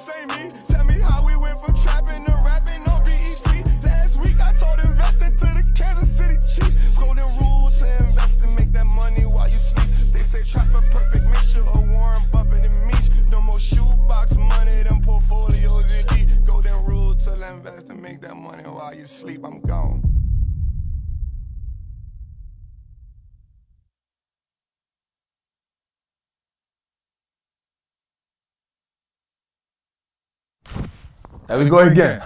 this ain't me. Tell me how we went from trapping to rapping on BET. Last week I told investing to the Kansas City Chiefs. Golden rule to invest and make that money while you sleep. They say trap a perfect mixture of Warren Buffett and Meech. No more shoebox money, them portfolios elite. Golden rule to invest and make that money while you sleep. I'm gone. There we go again.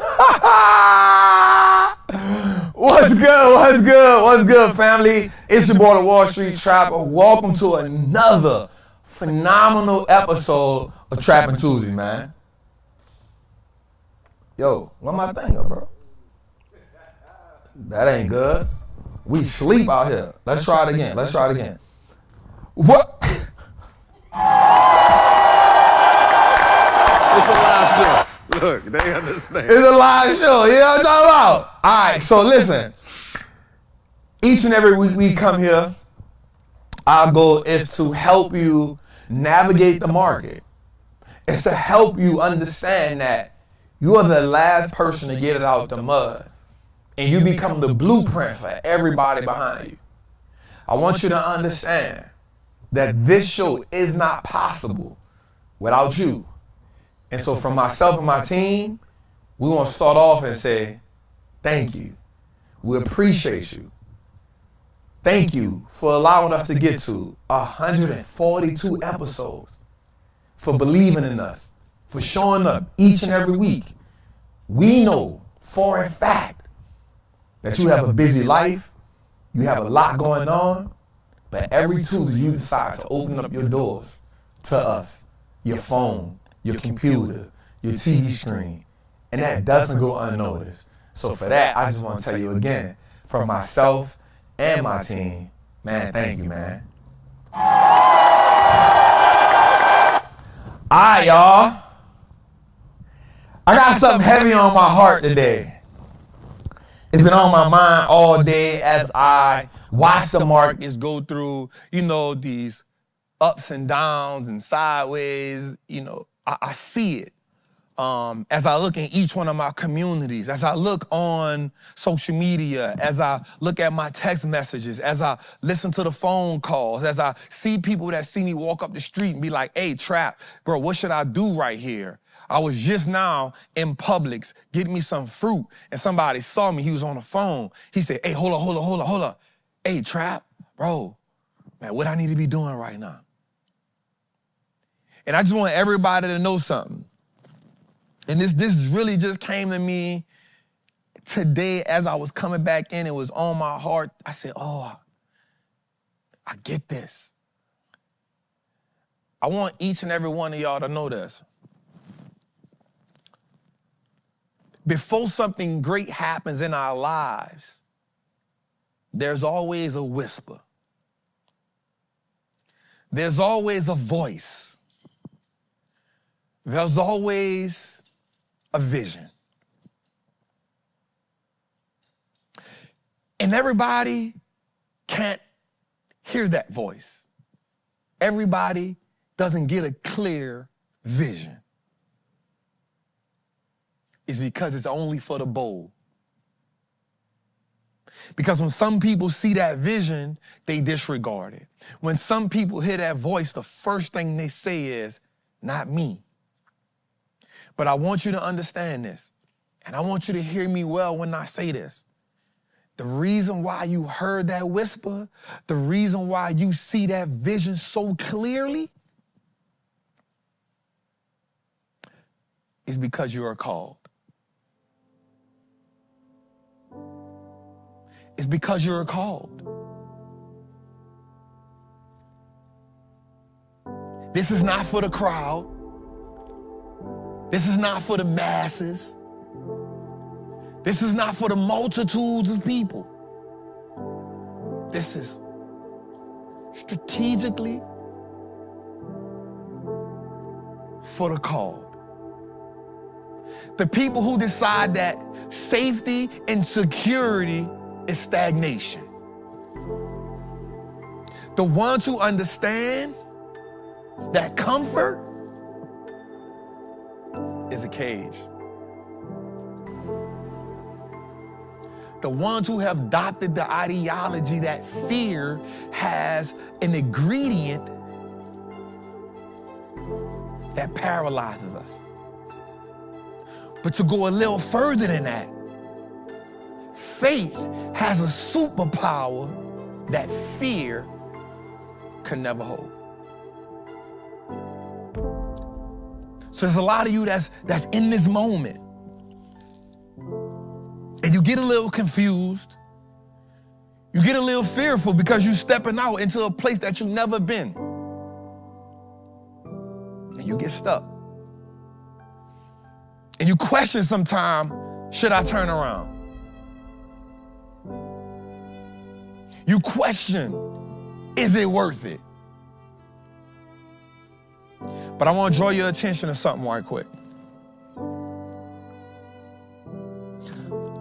What's good? What's good? What's good, family? It's your boy, the Wall Street Trapper. Welcome to another phenomenal episode of Trappin' Tuesday, man. Yo, where my thing up, bro? That ain't good. We sleep out here. Let's try it again. Let's try it again. What? It's a live show. Look, they understand. It's a live show. You know what I'm talking about? All right, so listen. Each and every week we come here, our goal is to help you navigate the market. It's to help you understand that you are the last person to get it out the mud. And you become the blueprint for everybody behind you. I want you to understand that this show is not possible without you. And so from myself and my team, we want to start off and say, thank you. We appreciate you. Thank you for allowing us to get to 142 episodes, for believing in us, for showing up each and every week. We know for a fact that you have a busy life, you have a lot going on, but every Tuesday you decide to open up your doors to us, your phone, your computer, your TV screen, and that doesn't go unnoticed. So for that, I just want to tell you again, from myself and my team, man, thank you, man. All right, y'all. I got something heavy on my heart today. It's been on my mind all day as I watch the markets go through, these ups and downs and sideways, I see it as I look in each one of my communities, as I look on social media, as I look at my text messages, as I listen to the phone calls, as I see people that see me walk up the street and be like, hey, Trap, bro, what should I do right here? I was just now in Publix getting me some fruit and somebody saw me, he was on the phone. He said, hey, hold on. Hey, Trap, bro, man, what I need to be doing right now? And I just want everybody to know something. And this really just came to me today as I was coming back in. It was on my heart. I said, oh, I get this. I want each and every one of y'all to know this. Before something great happens in our lives, there's always a whisper. There's always a voice. There's always a vision. And everybody can't hear that voice. Everybody doesn't get a clear vision. It's because it's only for the bold. Because when some people see that vision, they disregard it. When some people hear that voice, the first thing they say is, not me. But I want you to understand this, and I want you to hear me well when I say this. The reason why you heard that whisper, the reason why you see that vision so clearly is because you are called. It's because you're called. This is not for the crowd. This is not for the masses. This is not for the multitudes of people. This is strategically for the called. The people who decide that safety and security is stagnation. The ones who understand that comfort is a cage. The ones who have adopted the ideology that fear has an ingredient that paralyzes us. But to go a little further than that, faith has a superpower that fear can never hold. So there's a lot of you that's in this moment. And you get a little confused. You get a little fearful because you're stepping out into a place that you've never been. And you get stuck. And you question sometimes, should I turn around? You question, is it worth it? But I want to draw your attention to something right quick.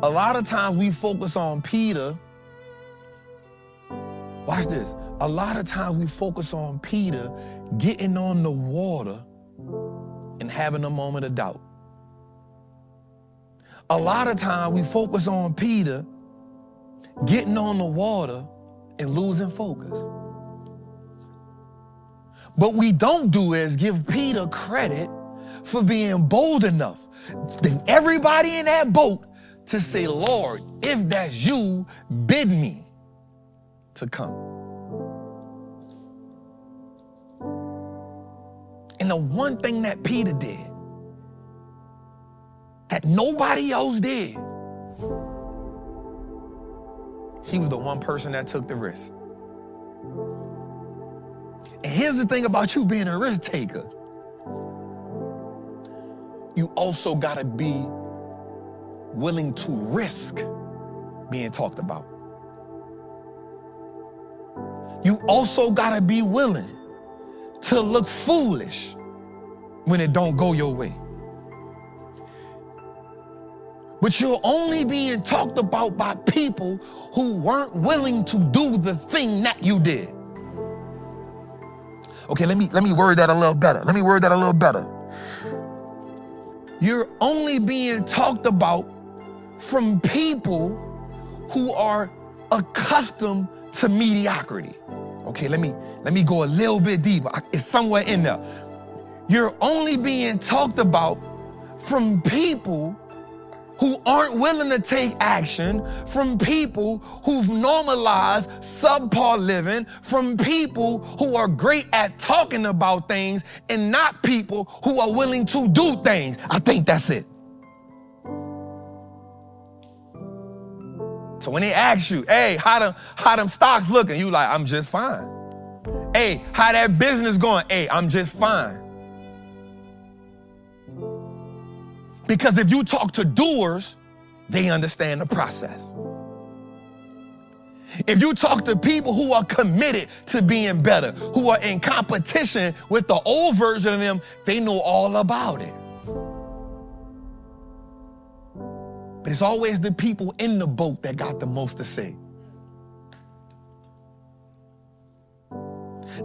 A lot of times we focus on Peter. Watch this. A lot of times we focus on Peter getting on the water and having a moment of doubt. A lot of times we focus on Peter getting on the water and losing focus. What we don't do is give Peter credit for being bold enough than everybody in that boat to say, Lord, if that's you, bid me to come. And the one thing that Peter did that nobody else did, he was the one person that took the risk. And here's the thing about you being a risk taker. You also gotta be willing to risk being talked about. You also gotta be willing to look foolish when it don't go your way. But you're only being talked about by people who weren't willing to do the thing that you did. Okay, let me word that a little better. You're only being talked about from people who are accustomed to mediocrity. Okay, let me go a little bit deeper. It's somewhere in there. You're only being talked about from people who aren't willing to take action, from people who've normalized subpar living, from people who are great at talking about things and not people who are willing to do things. I think that's it. So when they ask you, hey, how them stocks looking? You like, I'm just fine. Hey, how that business going? Hey, I'm just fine. Because if you talk to doers, they understand the process. If you talk to people who are committed to being better, who are in competition with the old version of them, they know all about it. But it's always the people in the boat that got the most to say.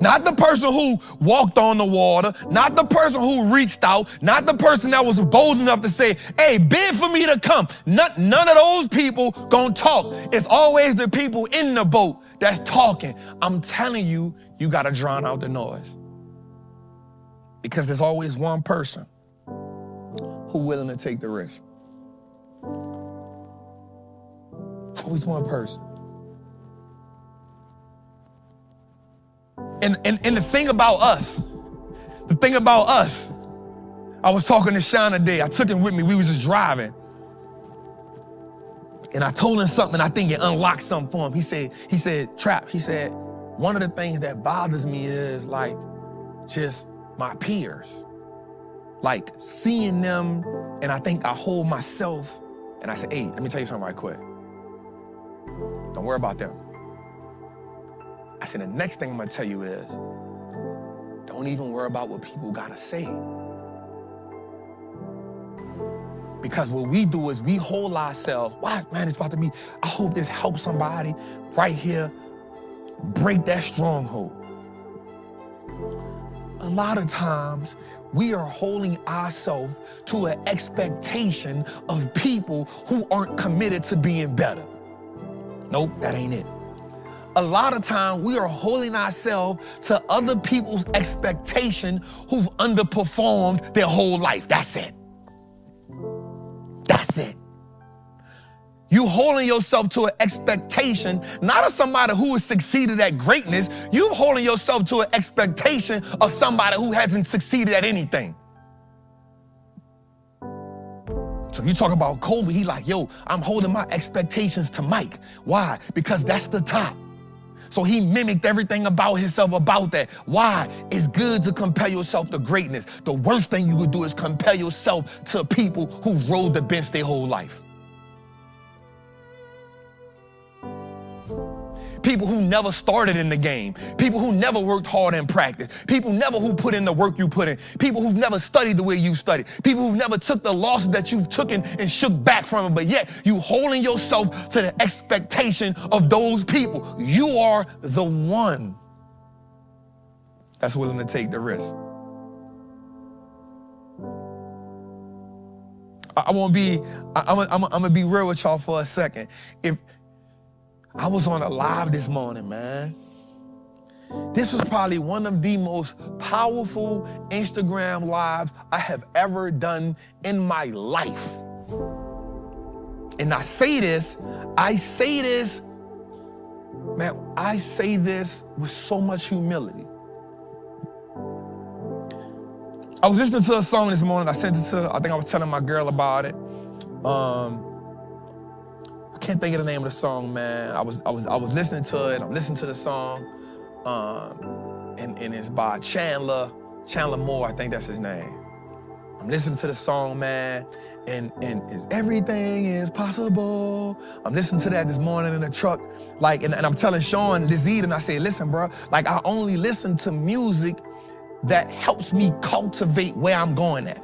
Not the person who walked on the water, not the person who reached out, not the person that was bold enough to say, hey, bid for me to come. None of those people gonna talk. It's always the people in the boat that's talking. I'm telling you, you gotta drown out the noise. Because there's always one person who's willing to take the risk. It's always one person. And the thing about us, I was talking to Sean today. I took him with me. We was just driving. And I told him something, and I think it unlocked something for him. He said, Trap, he said, one of the things that bothers me is like just my peers. Like seeing them, and I think I hold myself, and I said, hey, let me tell you something right quick. Don't worry about them. I said, the next thing I'm gonna tell you is, don't even worry about what people gotta say. Because what we do is we hold ourselves, wow, man, it's about to be, I hope this helps somebody right here, break that stronghold. a lot of times we are holding ourselves to an expectation of people who aren't committed to being better. Nope, that ain't it. A lot of time we are holding ourselves to other people's expectation who've underperformed their whole life. That's it. That's it. You holding yourself to an expectation, not of somebody who has succeeded at greatness. You holding yourself to an expectation of somebody who hasn't succeeded at anything. So you talk about Kobe, he like, yo, I'm holding my expectations to Mike. Why? Because that's the top. So he mimicked everything about himself about that. Why? It's good to compare yourself to greatness. The worst thing you could do is compare yourself to people who rode the bench their whole life. People who never started in the game. People who never worked hard in practice. People never who put in the work you put in. People who've never studied the way you studied. People who've never took the losses that you took and shook back from them. But yet you holding yourself to the expectation of those people. You are the one that's willing to take the risk. I'm gonna be real with y'all for a second. If I was on a live this morning, man. This was probably one of the most powerful Instagram lives I have ever done in my life. And I say this, man, I say this with so much humility. I was listening to a song this morning. I sent it to, I think I was telling my girl about it. I can't think of the name of the song, man. I was listening to it. I'm listening to the song, and it's by Chandler Moore. I think that's his name. I'm listening to the song, man, and it's everything is possible. I'm listening to that this morning in the truck, like, and I'm telling Sean this evening. I say, listen, bro, like I only listen to music that helps me cultivate where I'm going at.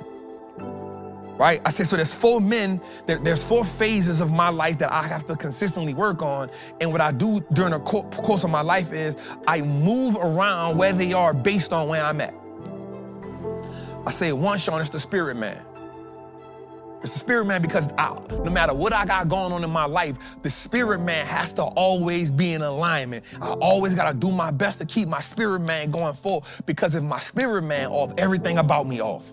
Right? I said, so there's there's 4 phases of my life that I have to consistently work on. And what I do during the course of my life is I move around where they are based on where I'm at. I say, one, Sean, it's the spirit man. It's the spirit man because no matter what I got going on in my life, the spirit man has to always be in alignment. I always got to do my best to keep my spirit man going forward, because if my spirit man off, everything about me off.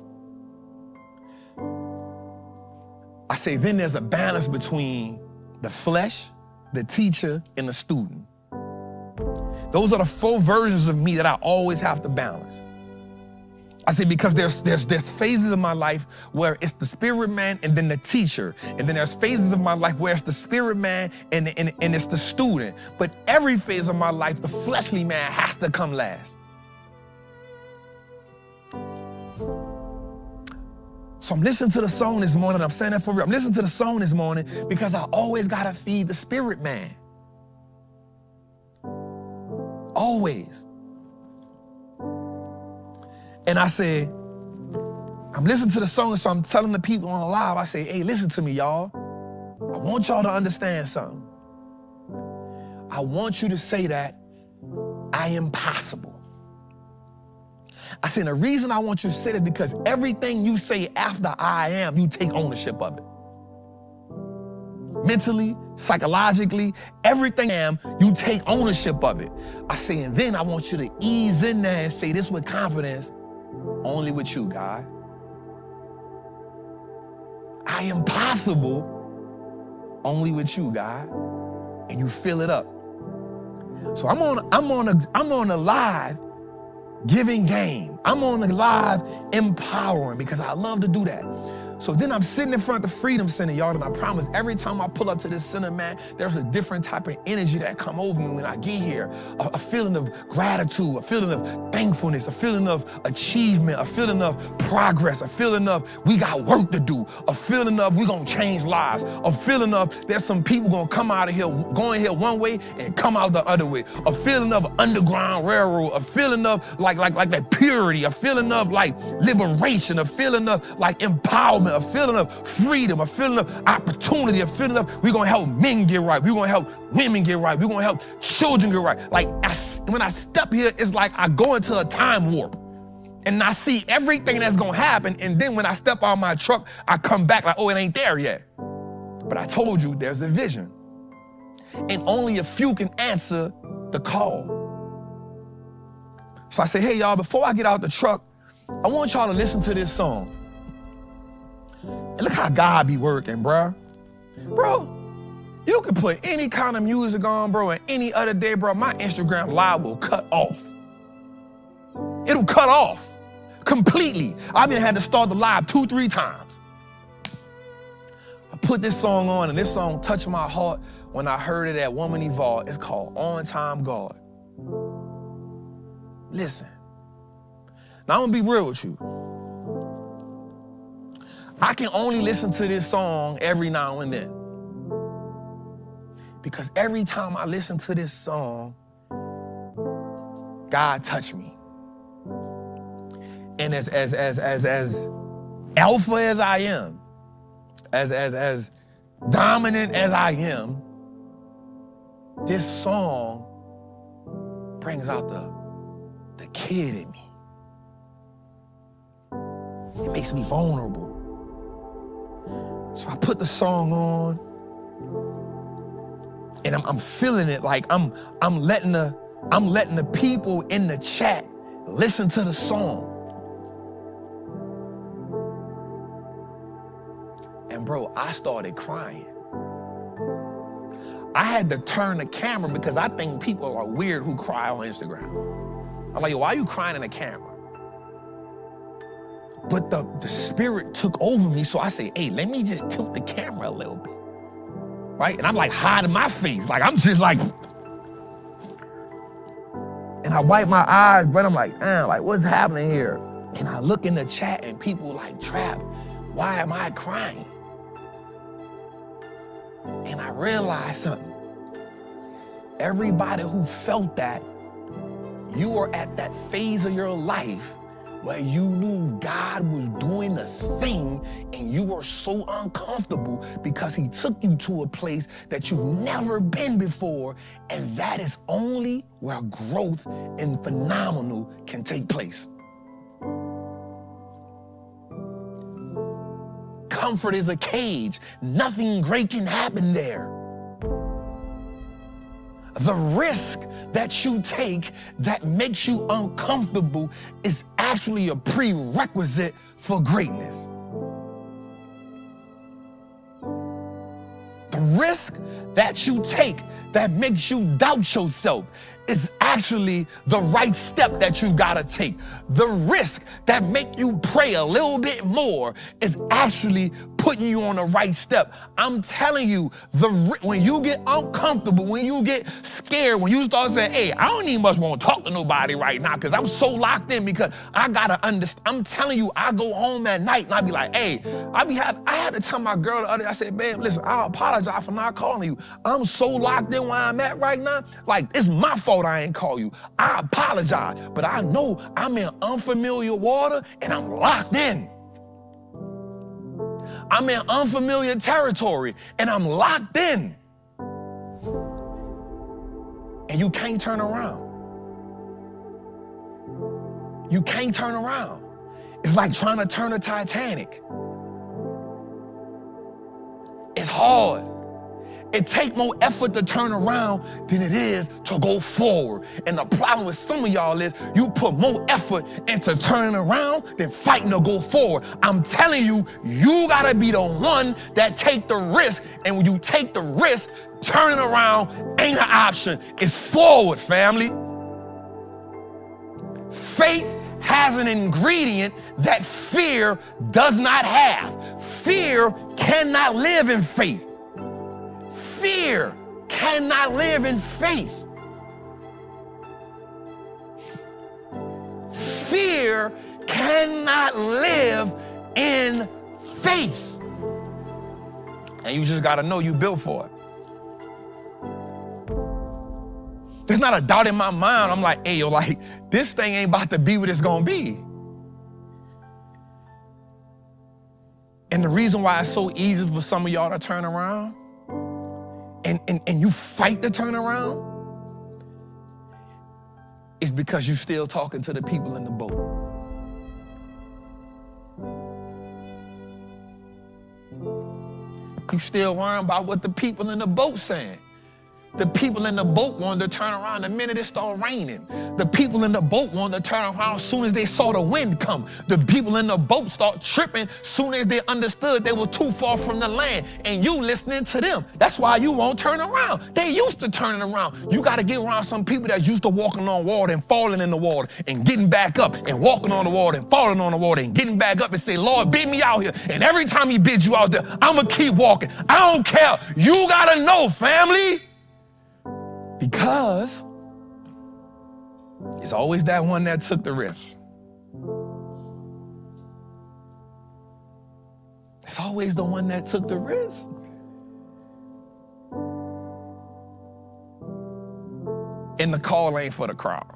I say, then there's a balance between the flesh, the teacher, and the student. Those are the 4 versions of me that I always have to balance. I say, because there's phases of my life where it's the spirit man and then the teacher. And then there's phases of my life where it's the spirit man and it's the student. But every phase of my life, the fleshly man has to come last. So I'm listening to the song this morning. I'm saying that for real. I'm listening to the song this morning because I always got to feed the spirit man. Always. And I said, I'm listening to the song, so I'm telling the people on the live, I say, hey, listen to me, y'all. I want y'all to understand something. I want you to say that I am possible. I said, the reason I want you to say that because everything you say after I am, you take ownership of it. Mentally, psychologically, everything I am, you take ownership of it. I say, and then I want you to ease in there and say this with confidence, only with you, God. I am possible only with you, God. And you fill it up. So I'm on a live giving game. I'm on the live empowering because I love to do that. So then I'm sitting in front of the Freedom Center, y'all, and I promise every time I pull up to this center, man, there's a different type of energy that come over me when I get here. A feeling of gratitude, a feeling of thankfulness, a feeling of achievement, a feeling of progress, a feeling of we got work to do, a feeling of we gonna change lives, a feeling of there's some people gonna come out of here, going here one way and come out the other way, a feeling of Underground Railroad, a feeling of like that purity, a feeling of like liberation, a feeling of like empowerment, a feeling of freedom, a feeling of opportunity, a feeling of we're gonna help men get right, we're gonna help women get right, we're gonna help children get right. Like when I step here, it's like I go into a time warp. And I see everything that's gonna happen, and then when I step out my truck, I come back like, oh, it ain't there yet. But I told you there's a vision. And only a few can answer the call. So I say, hey y'all, before I get out the truck, I want y'all to listen to this song. And look how God be working, bruh. Bro, you can put any kind of music on, bro, and any other day, bro, my Instagram live will cut off. It'll cut off completely. I've been had to start the live 2-3 times. I put this song on, and this song touched my heart when I heard it at Woman Evolve. It's called On Time God. Listen. Now I'm gonna be real with you. I can only listen to this song every now and then. Because every time I listen to this song, God touched me. And as alpha as I am, as dominant as I am, this song brings out the kid in me. It makes me vulnerable. So I put the song on, and I'm feeling it like I'm letting the people in the chat listen to the song. And bro, I started crying. I had to turn the camera because I think people are weird who cry on Instagram. I'm like, yo, why are you crying in the camera? But the spirit took over me, so I say, hey, let me just tilt the camera a little bit, right? And I'm like hiding my face, like I'm just like, and I wipe my eyes, but I'm like, like what's happening here? And I look in the chat and people like, Trap, why am I crying? And I realized something. Everybody who felt that, you were at that phase of your life where you knew God was doing the thing and you were so uncomfortable because he took you to a place that you've never been before, and that is only where growth and phenomenal can take place. Comfort is a cage. Nothing great can happen there. The risk that you take that makes you uncomfortable is actually a prerequisite for greatness. The risk that you take that makes you doubt yourself is actually the right step that you gotta take. The risk that make you pray a little bit more is actually putting you on the right step. I'm telling you, when you get uncomfortable, when you get scared, when you start saying, hey, I don't even much want to talk to nobody right now because I'm so locked in because I gotta understand. I'm telling you, I go home at night and I be like, hey, I had to tell my girl the other day, I said, babe, listen, I apologize for not calling you. I'm so locked in where I'm at right now. Like, it's my fault I ain't call you. I apologize, but I know I'm in unfamiliar water and I'm locked in. I'm in unfamiliar territory and I'm locked in. And you can't turn around. You can't turn around. It's like trying to turn a Titanic. It's hard. It takes more effort to turn around than it is to go forward. And the problem with some of y'all is you put more effort into turning around than fighting to go forward. I'm telling you, you gotta be the one that take the risk. And when you take the risk, turning around ain't an option. It's forward, family. Faith has an ingredient that fear does not have. Fear cannot live in faith. Fear cannot live in faith. Fear cannot live in faith. And you just gotta know you built for it. There's not a doubt in my mind. I'm like, hey, yo, like, this thing ain't about to be what it's gonna be. And the reason why it's so easy for some of y'all to turn around and you fight to turn around is because you're still talking to the people in the boat. You still worrying about what the people in the boat saying. The people in the boat wanted to turn around the minute it started raining. The people in the boat wanted to turn around as soon as they saw the wind come. The people in the boat start tripping as soon as they understood they were too far from the land. And you listening to them. That's why you won't turn around. They used to turning around. You got to get around some people that used to walking on water and falling in the water and getting back up and walking on the water and falling on the water and getting back up and say, Lord, bid me out here. And every time he bids you out there, I'm going to keep walking. I don't care. You got to know, family. Because it's always that one that took the risk. It's always the one that took the risk. And the call ain't for the crowd.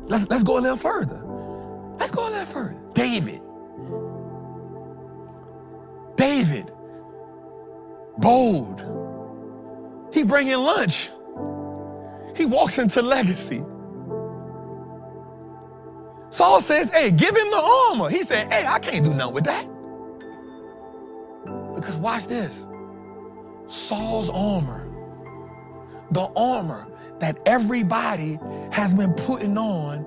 Let's go a little further. Let's go a little further. David. Bold. He bringing lunch. He walks into legacy. Saul says, hey, give him the armor. He said, hey, I can't do nothing with that. Because watch this. Saul's armor, the armor that everybody has been putting on,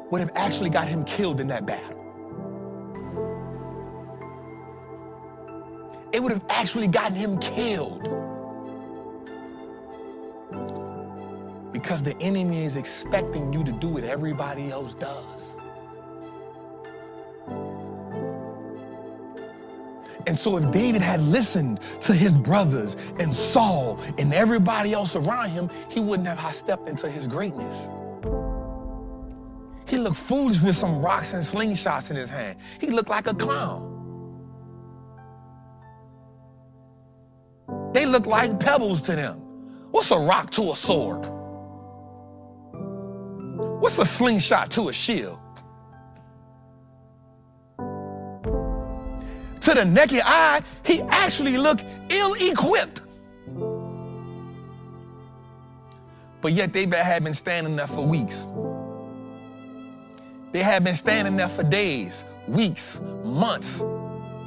would have actually got him killed in that battle. It would have actually gotten him killed. Because the enemy is expecting you to do what everybody else does. And so if David had listened to his brothers and Saul and everybody else around him, he wouldn't have stepped into his greatness. He looked foolish with some rocks and slingshots in his hand. He looked like a clown. They look like pebbles to them. What's a rock to a sword? What's a slingshot to a shield? To the naked eye, he actually looked ill-equipped. But yet they had been standing there for weeks. They had been standing there for days, weeks, months.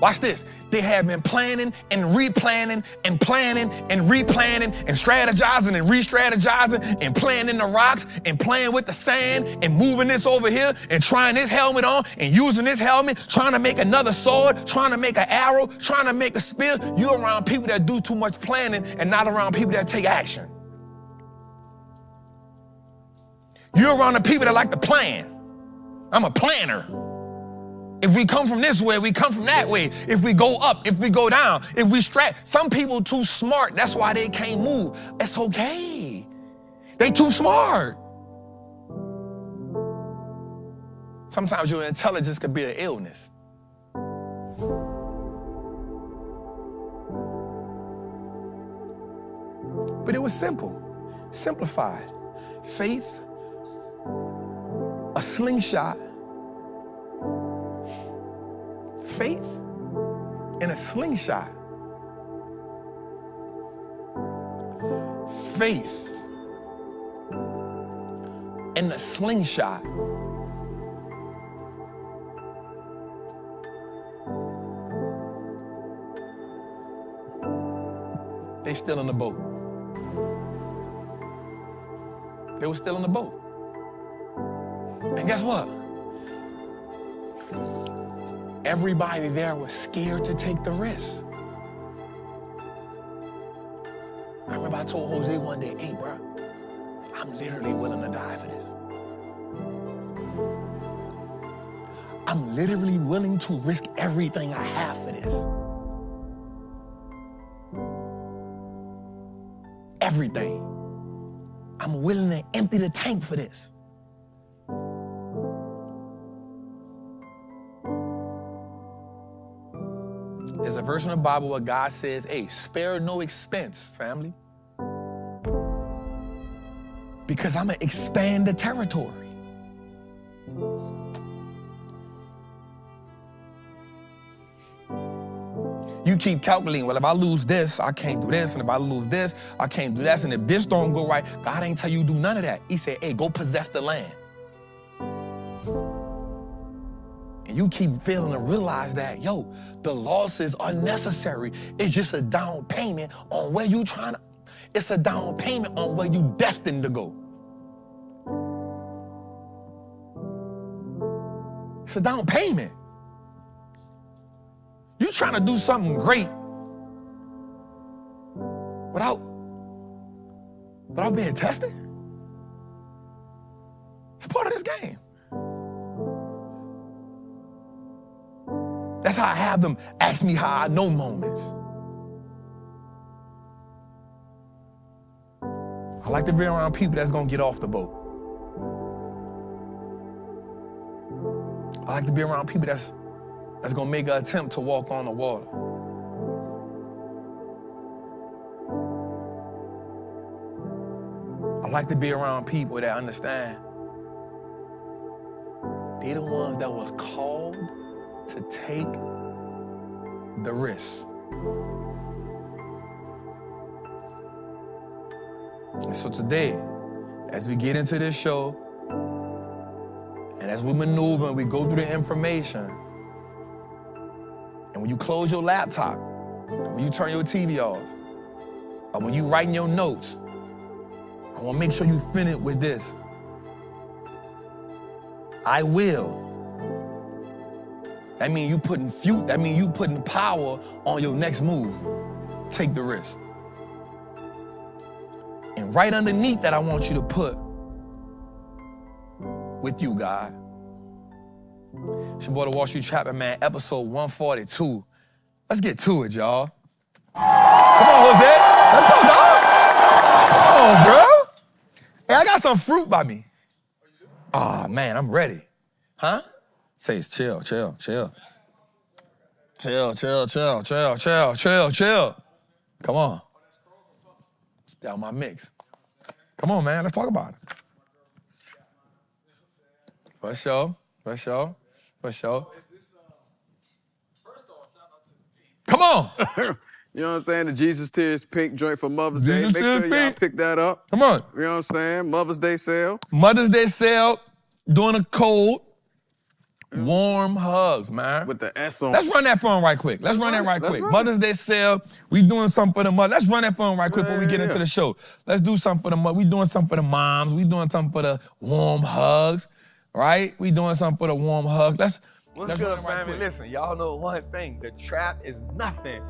Watch this. They had been planning and replanning and planning and replanning and strategizing and re-strategizing and playing in the rocks and playing with the sand and moving this over here and trying this helmet on and using this helmet, trying to make another sword, trying to make an arrow, trying to make a spear. You're around people that do too much planning and not around people that take action. You're around the people that like to plan. I'm a planner. If we come from this way, we come from that way. If we go up, if we go down, if we some people too smart, that's why they can't move. It's okay. They too smart. Sometimes your intelligence could be an illness. But it was simple, simplified. Faith, a slingshot, faith in a slingshot. Faith in a slingshot. They still in the boat. They were still in the boat. And guess what? Everybody there was scared to take the risk. I remember I told Jose one day, hey, bro, I'm literally willing to die for this. I'm literally willing to risk everything I have for this. Everything. I'm willing to empty the tank for this. There's a verse in the Bible where God says, hey, spare no expense, family. Because I'm going to expand the territory. You keep calculating, well, if I lose this, I can't do this. And if I lose this, I can't do that. And if this don't go right, God ain't tell you to do none of that. He said, hey, go possess the land. and you keep failing to realize that, yo, the losses are necessary. It's just a down payment on where you trying to, it's a down payment on where you destined to go. It's a down payment. You trying to do something great without being tested? It's part of this game. That's how I have them ask me how I know moments. I like to be around people that's gonna get off the boat. I like to be around people that's gonna make an attempt to walk on the water. I like to be around people that understand they're the ones that was called to take the risk. And so today, as we get into this show, and as we maneuver and we go through the information, and when you close your laptop, and when you turn your TV off, or when you writing your notes, I want to make sure you finish with this. I will. That means you putting power on your next move. Take the risk. And right underneath that, I want you to put with you, God. It's your boy, the Wallstreet Trappin, man, episode 142. Let's get to it, y'all. Come on, Jose. Let's go, dog. Come on, bro. Hey, I got some fruit by me. Ah, man, I'm ready. Huh? Say chill. Chill. Come on. It's down my mix. Come on, man, let's talk about it. For sure. Come on. You know what I'm saying? The Jesus Tears Pink joint for Mother's Day. Make sure y'all pick that up. Come on. You know what I'm saying? Mother's Day sale. Mother's Day sale, doing a cold, warm hugs, man. With the S on. Let's run that phone right quick. Let's run that right quick. Mother's Day sale, we doing something for the mother. Let's run that phone right quick before we get into the show. Let's do something for the mother. We doing something for the moms. We doing something for the warm hugs, right? We doing something for the warm hugs. Let's good, family? Listen, y'all know one thing. The trap is nothing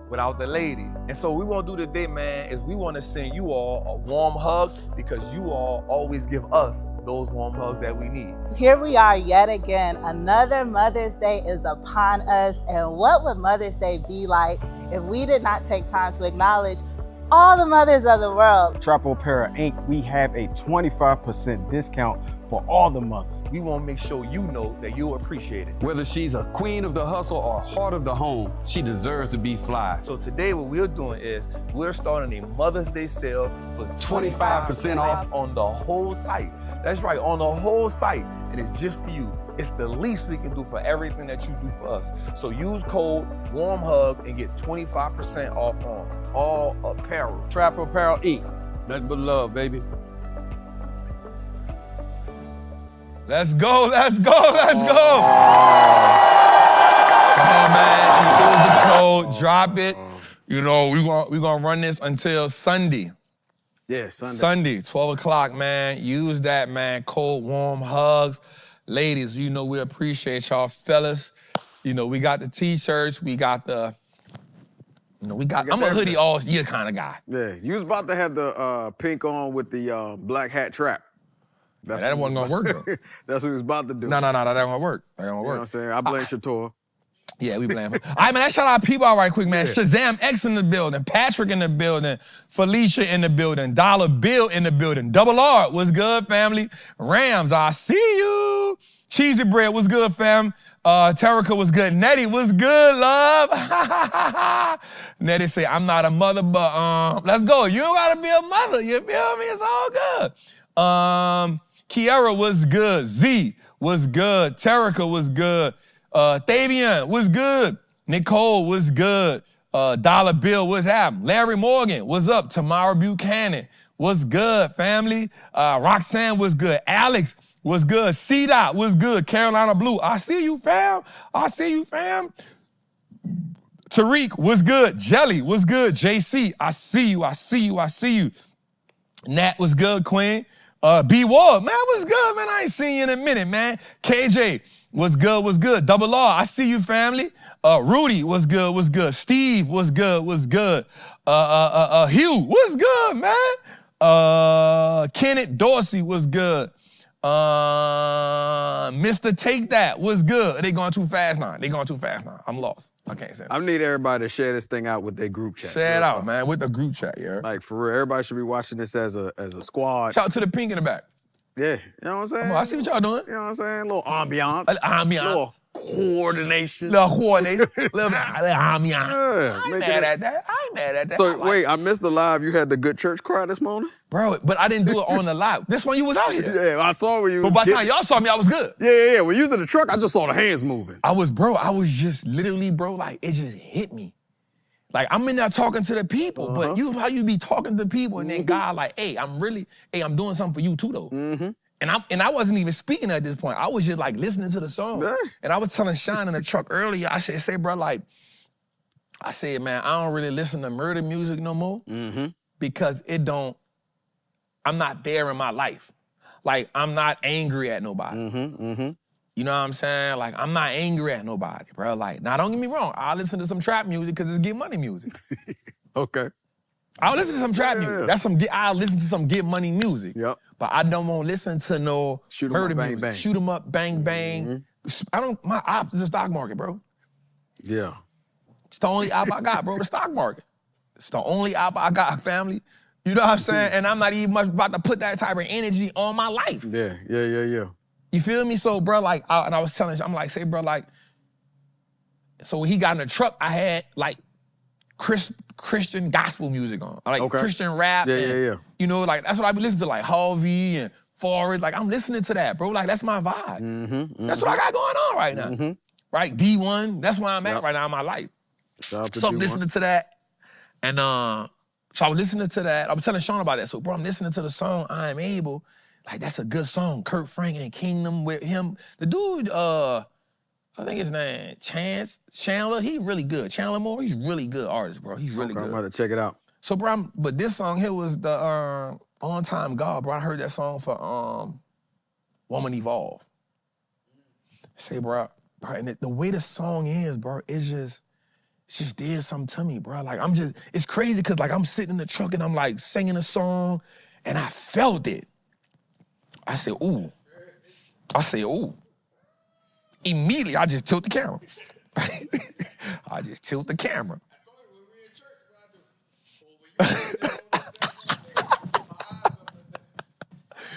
without the ladies. And so what we want to do today, man, is we want to send you all a warm hug because you all always give us those warm hugs that we need. Here we are yet again. Another Mother's Day is upon us. And what would Mother's Day be like if we did not take time to acknowledge all the mothers of the world? Trappin Inc., we have a 25% discount for all the mothers. We want to make sure you know that you appreciate it. Whether she's a queen of the hustle or heart of the home, she deserves to be fly. So today what we're doing is we're starting a Mother's Day sale for 25% off on the whole site. That's right, on the whole site. And it's just for you. It's the least we can do for everything that you do for us. So use code WARMHUG and get 25% off on all apparel. Trappin Inc. Nothing but love, baby. Let's go. Come on, man. Use the code, drop it. You know, we're gonna run this until Sunday. Yeah, Sunday. Sunday, 12 o'clock, man. Use that, man. Cold, warm hugs. Ladies, you know we appreciate y'all. Fellas, you know, we got the T-shirts. We got the, you know, I'm a hoodie all year kind of guy. Yeah, you was about to have the pink on with the black hat trap. That wasn't gonna work, though. That's what he was about to do. No, that ain't gonna work. You know what I'm saying? I blame Shator. Yeah, we blame him. All right, man, let's shout out people out right quick, man. Yeah. Shazam X in the building, Patrick in the building, Felicia in the building, Dollar Bill in the building, Double R, what's good, family? Rams, I see you. Cheesy Bread, what's good, fam? Terrica was good. Nettie, what's good, love? Nettie say, I'm not a mother, but let's go. You don't gotta be a mother, you feel me? It's all good. Kiara was good. Z was good. Terrica was good. Thavian was good. Nicole was good. Dollar Bill was happening. Larry Morgan was up. Tamara Buchanan was good, family. Roxanne was good. Alex What's good? C-Dot, what's good? Carolina Blue, I see you, fam. I see you, fam. Tariq, what's good? Jelly, what's good? JC, I see you, I see you, I see you. Nat, what's good, Queen? B Ward, man, what's good, man? I ain't seen you in a minute, man. KJ, what's good, what's good? Double R, I see you, family. Rudy, what's good, what's good? Steve, what's good, what's good? Hugh, what's good, man? Kenneth Dorsey, what's good? Mr. Take That, what's good? They going too fast now. They going too fast now. I'm lost. I can't say that. I need everybody to share this thing out with their group chat. Share it out, man, with the group chat, yeah. Like, for real, everybody should be watching this as a squad. Shout out to the pink in the back. Yeah, you know what I'm saying? Come on, I see what y'all doing. You know what I'm saying? A little ambiance. Ambiance. Little coordination. Little coordination. Little ambiance. Yeah, I ain't mad at that. I ain't mad at that. So, wait, I missed the live. You had the good church cry this morning? Bro, but I didn't do it on the live. This one you was out here. Yeah, I saw when you But by the time y'all saw me, I was good. Yeah. When you was in the truck, I just saw the hands moving. I was just literally, bro, like, it just hit me. Like, I'm in there talking to the people, but how you be talking to people and then God like, hey, I'm doing something for you too, though. And I wasn't even speaking at this point. I was just like listening to the song. Yeah. And I was telling Sean in the truck earlier, I said, bro, like, I said, man, I don't really listen to murder music no more because I'm not there in my life. Like, I'm not angry at nobody. You know what I'm saying? Like, I'm not angry at nobody, bro. Like, now don't get me wrong. I listen to some trap music because it's get money music. Okay. I'll listen to some trap music. I'll listen to some get money music. Yep. But I don't want to listen to no murder music. Bang. Shoot 'em up, bang, bang. My op is the stock market, bro. Yeah. It's the only op I got, bro, the stock market. It's the only op I got, family. You know what I'm saying? And I'm not even much about to put that type of energy on my life. Yeah. You feel me? So, bro, like, and I was telling him, I'm like, say, bro, like, so when he got in the truck, I had, like, Christian gospel music on. Like, Christian rap. Yeah. You know, like, that's what I be listening to, like, Harvey and Forrest. Like, I'm listening to that, bro. Like, that's my vibe. That's what I got going on right now. Right? D1, that's where I'm at right now in my life. So I'm listening to that. And so I was listening to that. I was telling Sean about that. So, bro, I'm listening to the song, I Am Able. Like, that's a good song. Kurt Franklin and Kingdom with him. The dude, I think his name, Chandler, he really good. Chandler Moore, he's really good artist, bro. He's really good. I'm about to check it out. So, bro, but this song here was the On Time God, bro. I heard that song for Woman Evolve. Say, bro, and the way the song is, bro, it just did something to me, bro. Like, it's crazy because, like, I'm sitting in the truck and I'm, like, singing a song and I felt it. I said, ooh. Immediately, I just tilt the camera. I just tilt the camera.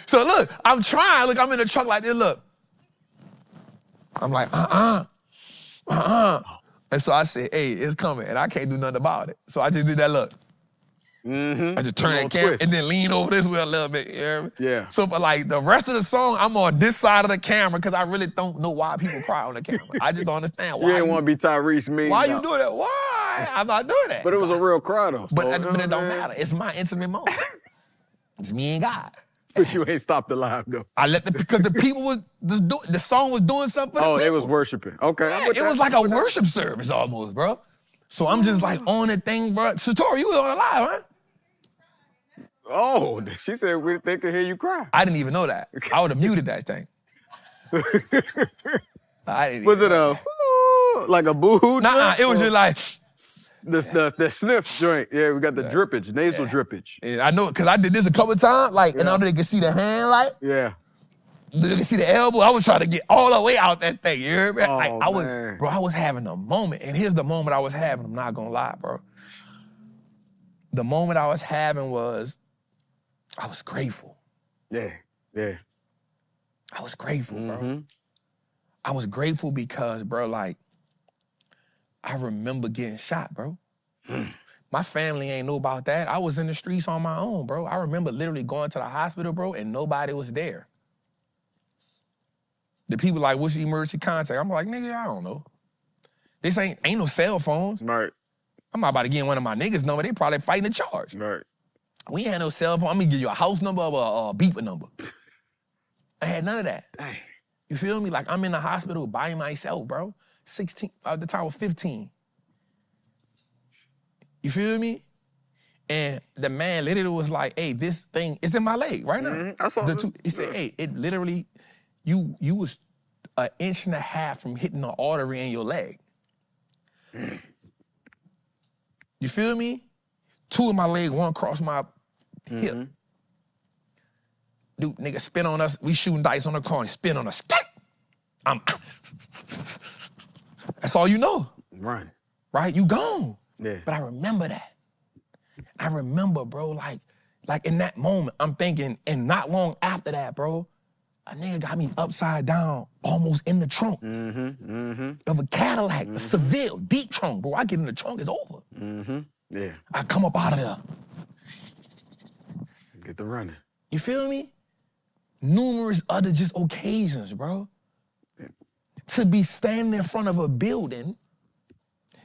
So look, I'm trying. Look, I'm in the truck like this, look. I'm like, And so I said, hey, it's coming, and I can't do nothing about it. So I just did that look. I just turn that camera and then lean over this way a little bit. You hear me? Yeah. So for like the rest of the song, I'm on this side of the camera because I really don't know why people cry on the camera. I just don't understand why. You didn't want to be Tyrese mean. Why you doing that? Why? I'm not doing that. But it was a real cry though. But it don't matter. It's my intimate moment. It's me and God. But you ain't stopped the live though. I let because the people was the song was doing something for the people. They was worshiping. Okay. Yeah, it was like a worship service almost, bro. So I'm just like on the thing, bro. So Tori, you was on the live, huh? Oh, she said they could hear you cry. I didn't even know that. I would have muted that thing. I didn't. Was it like a boo-hoo? Nah, it was just like the sniff joint. Yeah, we got the drippage, nasal drippage. Yeah, I know it because I did this a couple times. Like, and I know they could see the hand, like. Yeah. They could see the elbow. I was trying to get all the way out that thing. You hear me? Oh, like, man. I was having a moment, and here's the moment I was having. I'm not gonna lie, bro. The moment I was having was. I was grateful. Yeah. I was grateful, bro. I was grateful because, bro, like, I remember getting shot, bro. My family ain't know about that. I was in the streets on my own, bro. I remember literally going to the hospital, bro, and nobody was there. The people like, what's the emergency contact? I'm like, nigga, I don't know. This ain't no cell phones. Right. I'm not about to get one of my niggas' number. They probably fighting the charge. Right. We ain't had no cell phone. I'm gonna give you a house number or a beeper number. I had none of that. Dang. You feel me? Like I'm in the hospital by myself, bro. 16, at the time I was 15. You feel me? And the man literally was like, hey, this thing is in my leg right now. I saw it. He said, hey, it literally, you was an inch and a half from hitting the artery in your leg. You feel me? 2 in my leg, 1 across my hip. Dude, nigga, spin on us. We shooting dice on the corner. Spin on us. That's all you know. Run. Right? You gone. Yeah. But I remember that. I remember, bro, like in that moment, I'm thinking, and not long after that, bro, a nigga got me upside down, almost in the trunk of a Cadillac, a Seville, deep trunk, bro. I get in the trunk, it's over. Yeah. I come up out of there. Get the running. You feel me? Numerous other just occasions, bro. To be standing in front of a building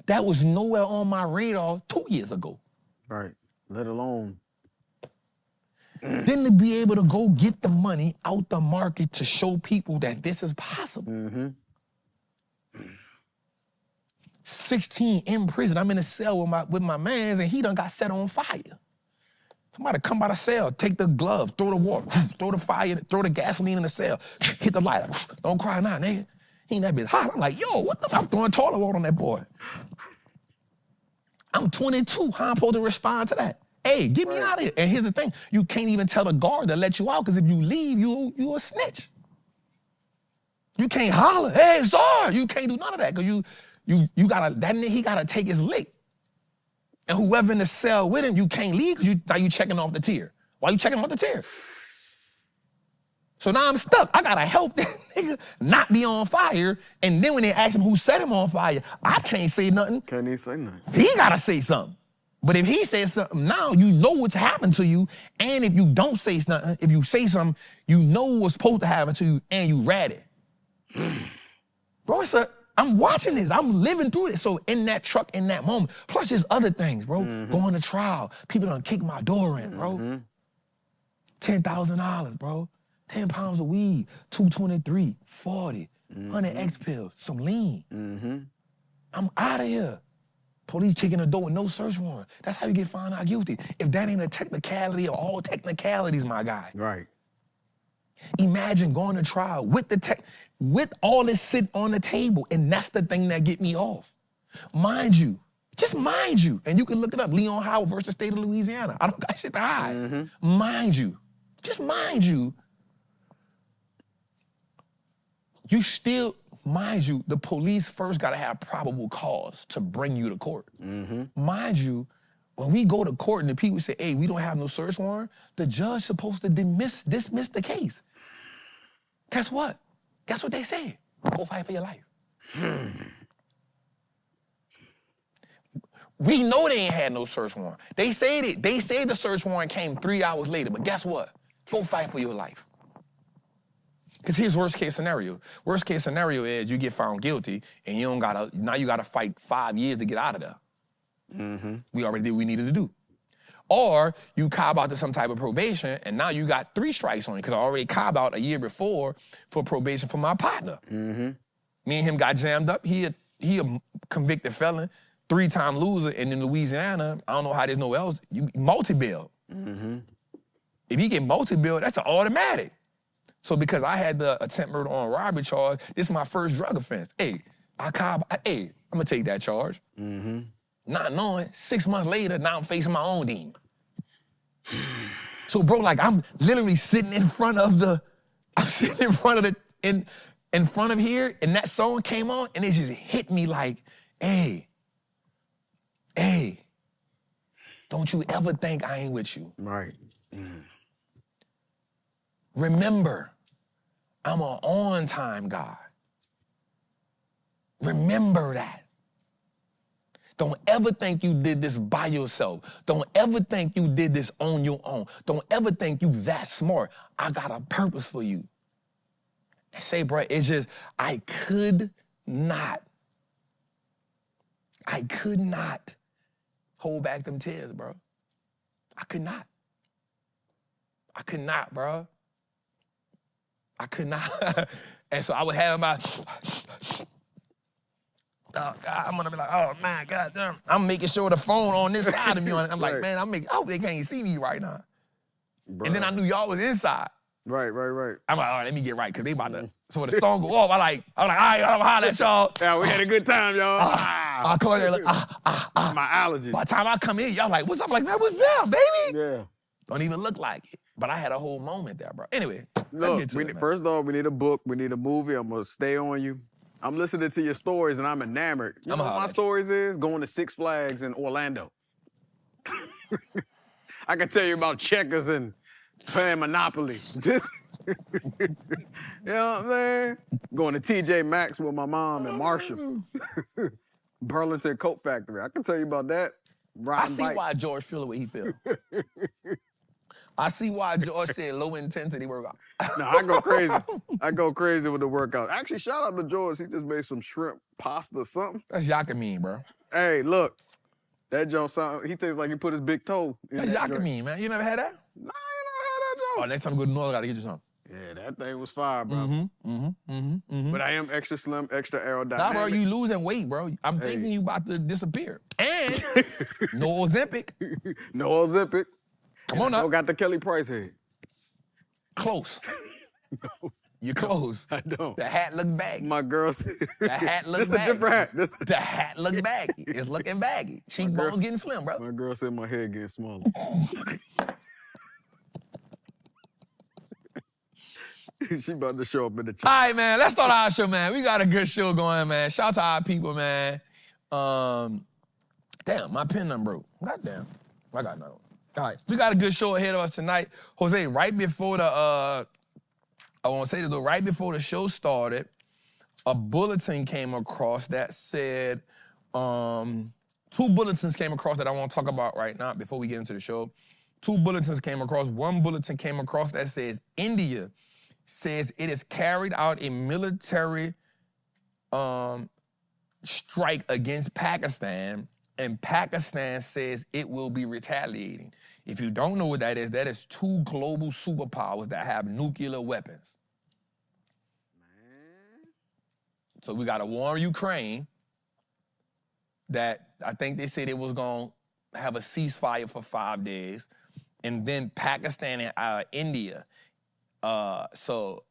that was nowhere on my radar 2 years ago. Right. Let alone. Then to be able to go get the money out the market to show people that this is possible. 16 in prison. I'm in a cell with my mans, and he done got set on fire. Somebody come by the cell, take the glove, throw the water, throw the fire, throw the gasoline in the cell, hit the lighter. Don't cry now, nigga. He ain't that bitch hot. I'm like, yo, what the? I'm throwing toilet water on that boy. I'm 22. How I'm supposed to respond to that? Hey, get me out of here. And here's the thing. You can't even tell the guard to let you out, because if you leave, you a snitch. You can't holler, hey, Czar. You can't do none of that, because you gotta, that nigga, he gotta take his lick. And whoever in the cell with him, you can't leave, because now you checking off the tier. Why you checking off the tier? So now I'm stuck. I gotta help that nigga not be on fire. And then when they ask him who set him on fire, I can't say nothing. Can't even say nothing. He gotta say something. But if he says something now, you know what's happened to you. And if you don't say something, if you say something, you know what's supposed to happen to you, and you read it. Bro, I'm watching this. I'm living through this. So in that truck, in that moment, plus there's other things, bro. Going to trial. People done kick my door in, bro. $10,000, bro. 10 pounds of weed, 223, 40, 100 X pills, some lean. I'm out of here. Police kicking the door with no search warrant. That's how you get found out guilty. If that ain't a technicality of all technicalities, my guy. Right. Imagine going to trial with all this sitting on the table, and that's the thing that get me off. Mind you, just mind you, and you can look it up, Leon Howard versus the state of Louisiana. I don't got shit to hide. Mind you, just mind you, you still, mind you, the police first gotta have probable cause to bring you to court. Mind you, when we go to court and the people say, hey, we don't have no search warrant, the judge supposed to dismiss the case. Guess what? Guess what they say? Go fight for your life. We know they ain't had no search warrant. They say the search warrant came 3 hours later, but guess what? Go fight for your life. Because here's worst case scenario. Worst case scenario is you get found guilty and now you gotta fight 5 years to get out of there. We already did what we needed to do. Or you cob out to some type of probation and now you got 3 strikes on you, because I already cob out a year before for probation for my partner. Me and him got jammed up. He a convicted felon, 3-time loser, and in Louisiana, I don't know how there's no else, you multi-bail. If you get multi-bail, that's an automatic. So because I had the attempt murder on robbery charge, this is my first drug offense. Hey, I'm gonna take that charge. Not knowing, 6 months later, now I'm facing my own demon. So bro, like I'm literally sitting in front of in front of here, and that song came on, and it just hit me like, hey, don't you ever think I ain't with you. Right. Remember, I'm an on-time guy. Remember that. Don't ever think you did this by yourself. Don't ever think you did this on your own. Don't ever think you that smart. I got a purpose for you. And say, bro, it's just, I could not hold back them tears, bro. I could not, bro. I could not. And so I would have my, oh, God, I'm gonna be like, oh man, goddamn. I'm making sure the phone on this side of me. I'm like, man, I hope they can't see me right now. Bruh. And then I knew y'all was inside. Right. I'm like, all right, let me get right, because they about to, so when the song go off, I'm like, all right, I'm gonna holler at y'all. Yeah, we had a good time, y'all. I come in there like, My allergies. By the time I come in, y'all like, what's up? I'm like, man, what's up, baby? Yeah. Don't even look like it. But I had a whole moment there, bro. Anyway, let's Look, get to it, man. first off, we need a book. We need a movie. I'm going to stay on you. I'm listening to your stories, and I'm enamored. You know what my stories is? Going to Six Flags in Orlando. I can tell you about checkers and playing Monopoly. Just, you know what I'm saying? Going to TJ Maxx with my mom and Marshalls. Burlington Coat Factory. I can tell you about that. I see why George feel the way he feel. I see why George said low intensity workout. No, I go crazy. I go crazy with the workout. Actually, shout out to George. He just made some shrimp pasta or something. That's Yakamine, bro. Hey, look. That joint sound, he tastes like he put his big toe in That's that Yakamine, man. You never had that? Nah, I ain't never had that joint. Oh, next time we go to North, I gotta get you some. Yeah, that thing was fire, bro. But I am extra slim, extra aerodynamic. Nah, bro, you losing weight, bro. I'm thinking you about to disappear. And no Ozempic. No Ozempic. Come on up. I got the Kelly Price head. Close. No. You're close. I don't. The hat look baggy. My girl said. The hat look baggy. This is a different hat. The hat look baggy. It's looking baggy. Cheekbones getting slim, bro. My girl said my head getting smaller. She about to show up in the chat. All right, man. Let's start our show, man. We got a good show going, man. Shout out to our people, man. Damn, my pen done broke. Goddamn. I got another one. All right, we got a good show ahead of us tonight. Jose, right before the, I want to say this, though, right before the show started, a bulletin came across that said, two bulletins came across that I want to talk about right now before we get into the show. Two bulletins came across. One bulletin came across that says, India says it has carried out a military strike against Pakistan, and Pakistan says it will be retaliating. If you don't know what that is two global superpowers that have nuclear weapons. So we got a war in Ukraine that I think they said it was going to have a ceasefire for 5 days, and then Pakistan and India. So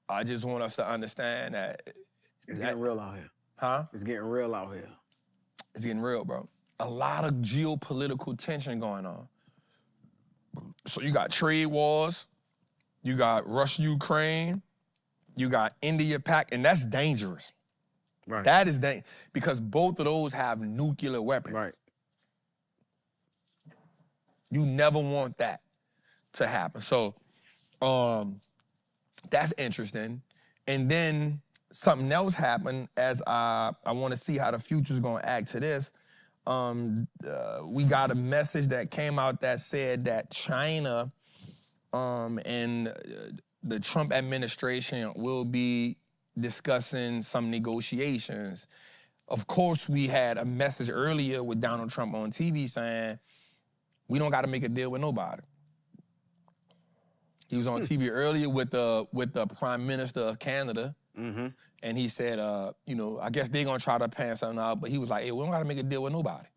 I just want us to understand that It's getting real out here. Huh? It's getting real out here. It's getting real, bro. A lot of geopolitical tension going on. So you got trade wars, you got Russia, Ukraine, you got India, and that's dangerous. Right. That is dangerous because both of those have nuclear weapons. Right. You never want that to happen. So that's interesting. And then something else happened as I want to see how the future's going to act to this. We got a message that came out that said that China and the Trump administration will be discussing some negotiations. Of course, we had a message earlier with Donald Trump on TV saying, we don't got to make a deal with nobody. He was on TV earlier with the Prime Minister of Canada, and he said, I guess they're gonna try to pan something out, but he was like, hey, we don't gotta make a deal with nobody.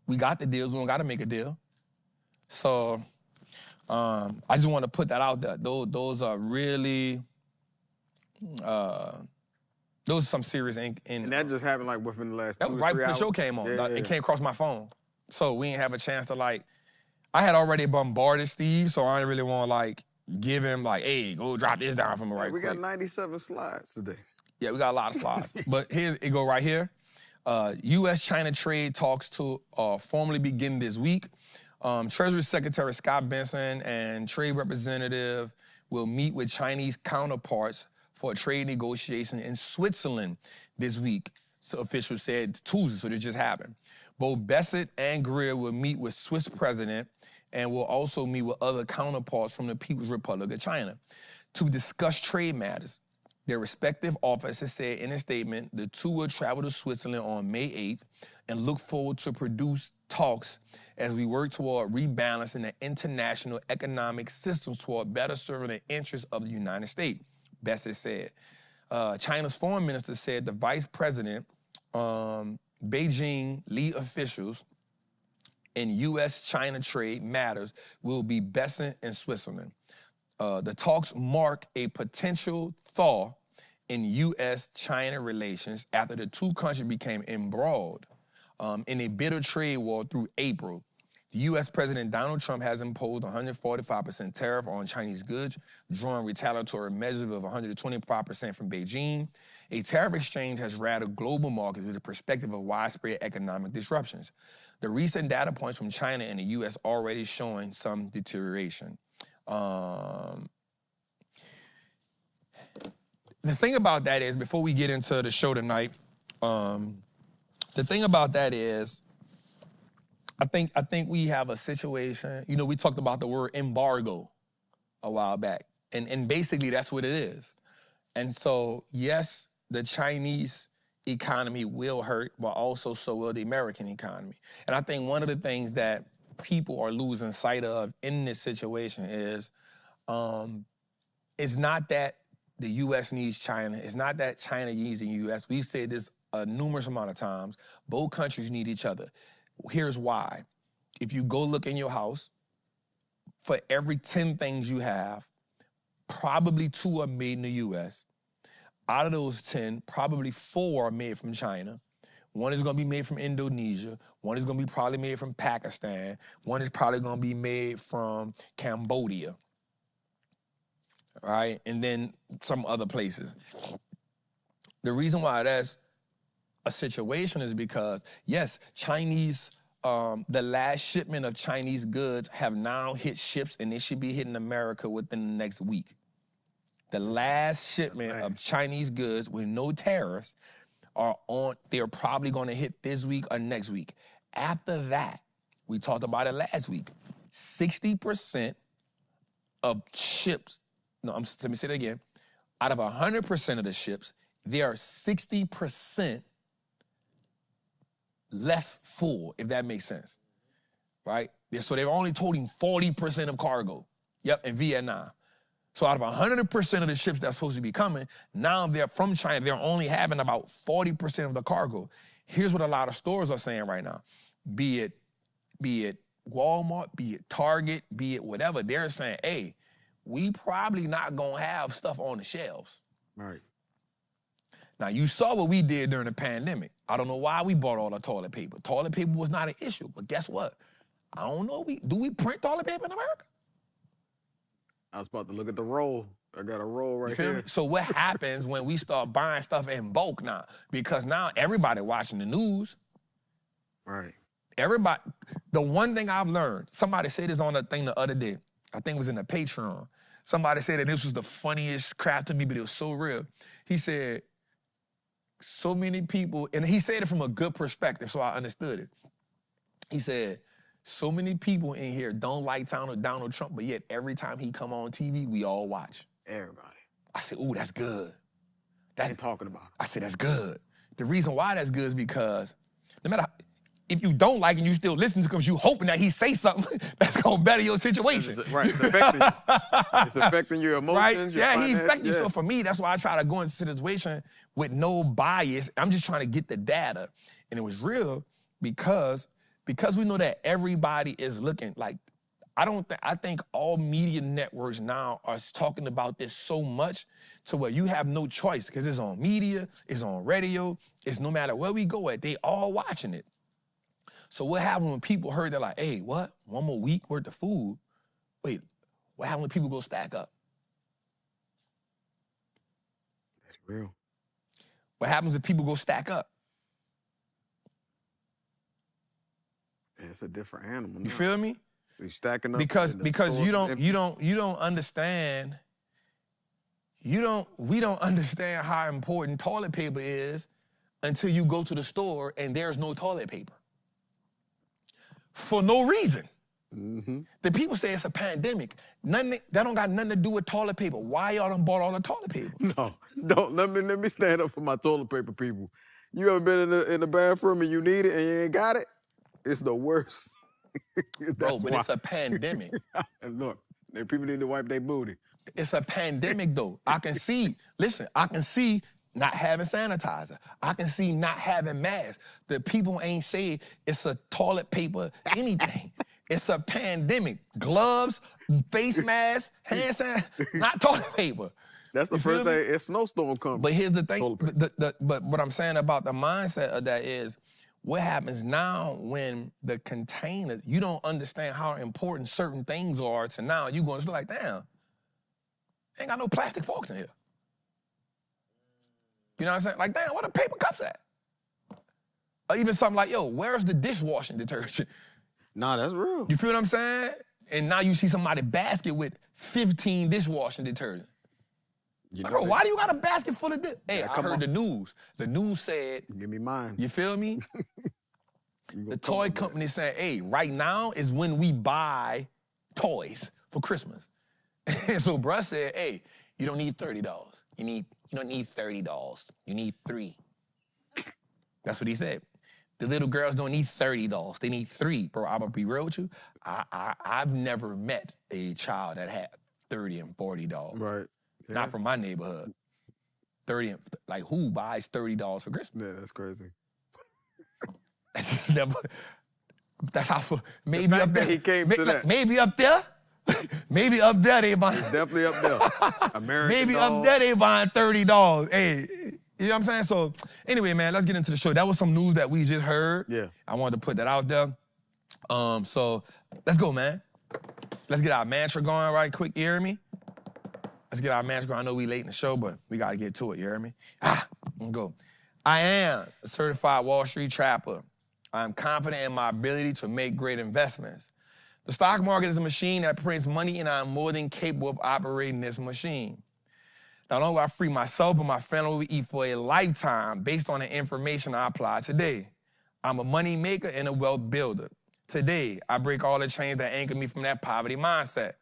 We got the deals, we don't gotta make a deal. So I just want to put that out there. Those are really, those are some serious ink. And that just happened like within the last 2 that to was 3 right before the hours. show came on. Yeah, It came across my phone. So we didn't have a chance to I had already bombarded Steve, so I didn't really want to give him hey, go drop this down for me right We got quick. 97 slides today. Yeah, we got a lot of slides. But here it go right here. U.S.-China trade talks to formally begin this week. Treasury Secretary Scott Benson and Trade Representative will meet with Chinese counterparts for a trade negotiation in Switzerland this week. So officials said Tuesday, so it just happened. Both Bassett and Greer will meet with Swiss president and will also meet with other counterparts from the People's Republic of China to discuss trade matters. Their respective offices said in a statement the two will travel to Switzerland on May 8th and look forward to produce talks as we work toward rebalancing the international economic systems toward better serving the interests of the United States. Bassett said. China's foreign minister said the vice president, Beijing lead officials in U.S.-China trade matters will be Besson in Switzerland. The talks mark a potential thaw in U.S.-China relations after the two countries became embroiled in a bitter trade war through April. The U.S. President Donald Trump has imposed 145% tariff on Chinese goods, drawing retaliatory measures of 125% from Beijing. A tariff exchange has rattled global markets with the perspective of widespread economic disruptions. The recent data points from China and the U.S. already showing some deterioration. The thing about that is, before we get into the show tonight, the thing about that is, I think we have a situation, you know, we talked about the word embargo a while back, and basically that's what it is. And so, yes, the Chinese economy will hurt, but also so will the American economy. And I think one of the things that people are losing sight of in this situation is it's not that the U.S. needs China. It's not that China needs the U.S. We've said this a numerous amount of times. Both countries need each other. Here's why. If you go look in your house, for every 10 things you have, probably 2 are made in the U.S. Out of those 10, probably 4 are made from China. 1 is gonna be made from Indonesia. 1 is gonna be probably made from Pakistan. 1 is probably gonna be made from Cambodia. All right, and then some other places. The reason why that's a situation is because, yes, Chinese, the last shipment of Chinese goods have now hit ships, and they should be hitting America within the next week. The last shipment of Chinese goods with no tariffs they're probably gonna hit this week or next week. After that, we talked about it last week, 60% of ships, let me say that again, out of 100% of the ships, there are 60% less full, if that makes sense, right? So they're only toting 40% of cargo, in Vietnam. So out of 100% of the ships that's supposed to be coming, now they're from China, they're only having about 40% of the cargo. Here's what a lot of stores are saying right now, be it Walmart, be it Target, be it whatever, they're saying, hey, we probably not gonna have stuff on the shelves. Right. Now, you saw what we did during the pandemic. I don't know why we bought all the toilet paper. Toilet paper was not an issue, but guess what? I don't know, do we print toilet paper in America? I was about to look at the roll. I got a roll right Feel me? here. So what happens when we start buying stuff in bulk now? Because now everybody watching the news. Right. Everybody, the one thing I've learned, somebody said this on a thing the other day, I think it was in the Patreon. Somebody said that this was the funniest crap to me, but it was so real. He said, so many people, and he said it from a good perspective, so I understood it. He said, so many people in here don't like Donald Trump, but yet every time he come on TV, we all watch. Everybody. I said, ooh, that's good. That's talking about it. I said, that's good. The reason why that's good is because no matter if you don't like and you still listen to, because you hoping that he say something that's gonna better your situation. Right, it's affecting you. It's affecting your emotions. Right? Your Yeah, he finance, affecting you. So for me, that's why I try to go into the situation with no bias. I'm just trying to get the data. And it was real because we know that everybody is looking. Like, I think all media networks now are talking about this so much to where you have no choice, because it's on media, it's on radio, it's no matter where we go at, they all watching it. So what happened when people heard they're like, hey, what? 1 more week worth of food? Wait, what happened when people go stack up? That's real. What happens if people go stack up? Yeah, it's a different animal. You feel me? They stacking up Because you don't understand. We don't understand how important toilet paper is until you go to the store and there's no toilet paper. For no reason. Mm-hmm. The people say it's a pandemic. That don't got nothing to do with toilet paper. Why y'all done bought all the toilet paper? No, don't. Let me stand up for my toilet paper people. You ever been in the bathroom and you need it and you ain't got it? It's the worst. Bro, but it's a pandemic. Look, people need to wipe their booty. It's a pandemic though. I can see, listen, I can see not having sanitizer. I can see not having masks. The people ain't say it's a toilet paper, anything. It's a pandemic. Gloves, face masks, hand sanitizer, not toilet paper. That's the You feel first me? day. It's snowstorm coming. But here's the thing, Toilet paper. but what I'm saying about the mindset of that is, what happens now when the container, you don't understand how important certain things are to now, you going to be like, damn, ain't got no plastic forks in here. You know what I'm saying? Like, damn, where the paper cups at? Or even something like, yo, where's the dishwashing detergent? Nah, that's real. You feel what I'm saying? And now you see somebody basket with 15 dishwashing detergent. You Like, know bro, they- why do you got a basket full of this? Hey, Yeah, I come heard on. the news. The news said, Give me mine. you feel me? You gonna The come toy with that. company saying, hey, right now is when we buy toys for Christmas. And so bruh said, hey, you don't need $30. You don't need $30. You need 3. That's what he said. The little girls don't need $30. They need 3. Bro, I'm gonna be real with you. I've never met a child that had $30 and $40. Right. Yeah. Not from my neighborhood. 30 and, like, who buys $30 for Christmas? Yeah, that's crazy. I just never. That's how. Maybe fact up there. that he came to that. Maybe up there. Maybe up there they buying. Definitely up there. American Maybe dog. up there they buying $30. Hey, you know what I'm saying? So anyway, man, let's get into the show. That was some news that we just heard. Yeah. I wanted to put that out there. So let's go, man. Let's get our mantra going right quick. You hear me? Let's get our mantra going. I know we late in the show, but we gotta get to it. You hear me? Let's go. I am a certified Wall Street trapper. I am confident in my ability to make great investments. The stock market is a machine that prints money, and I'm more than capable of operating this machine. Not only will I free myself, but my family will eat for a lifetime based on the information I apply today. I'm a money maker and a wealth builder. Today, I break all the chains that anchor me from that poverty mindset.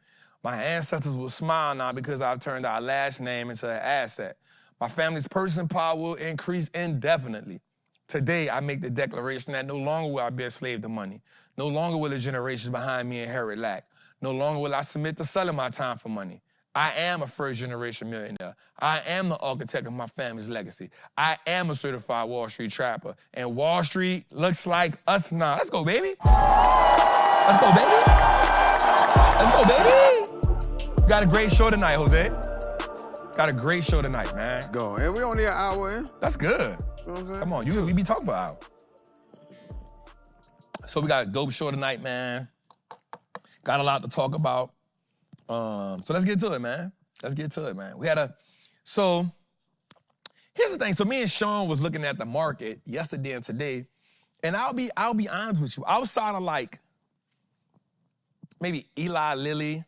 My ancestors will smile now because I've turned our last name into an asset. My family's purchasing power will increase indefinitely. Today, I make the declaration that no longer will I be a slave to money. No longer will the generations behind me inherit lack. No longer will I submit to selling my time for money. I am a first-generation millionaire. I am the architect of my family's legacy. I am a certified Wall Street trapper. And Wall Street looks like us now. Let's go, baby. Let's go, baby. Let's go, baby. Got a great show tonight, Jose. Got a great show tonight, man. Go. And we only an hour in. That's good. You know what I'm saying? Come on, we be talking for an hour. So we got a dope show tonight, man. Got a lot to talk about. So let's get to it, man. Let's get to it, man. So here's the thing. So me and Sean was looking at the market yesterday and today, and I'll be honest with you. Outside of like maybe Eli Lilly,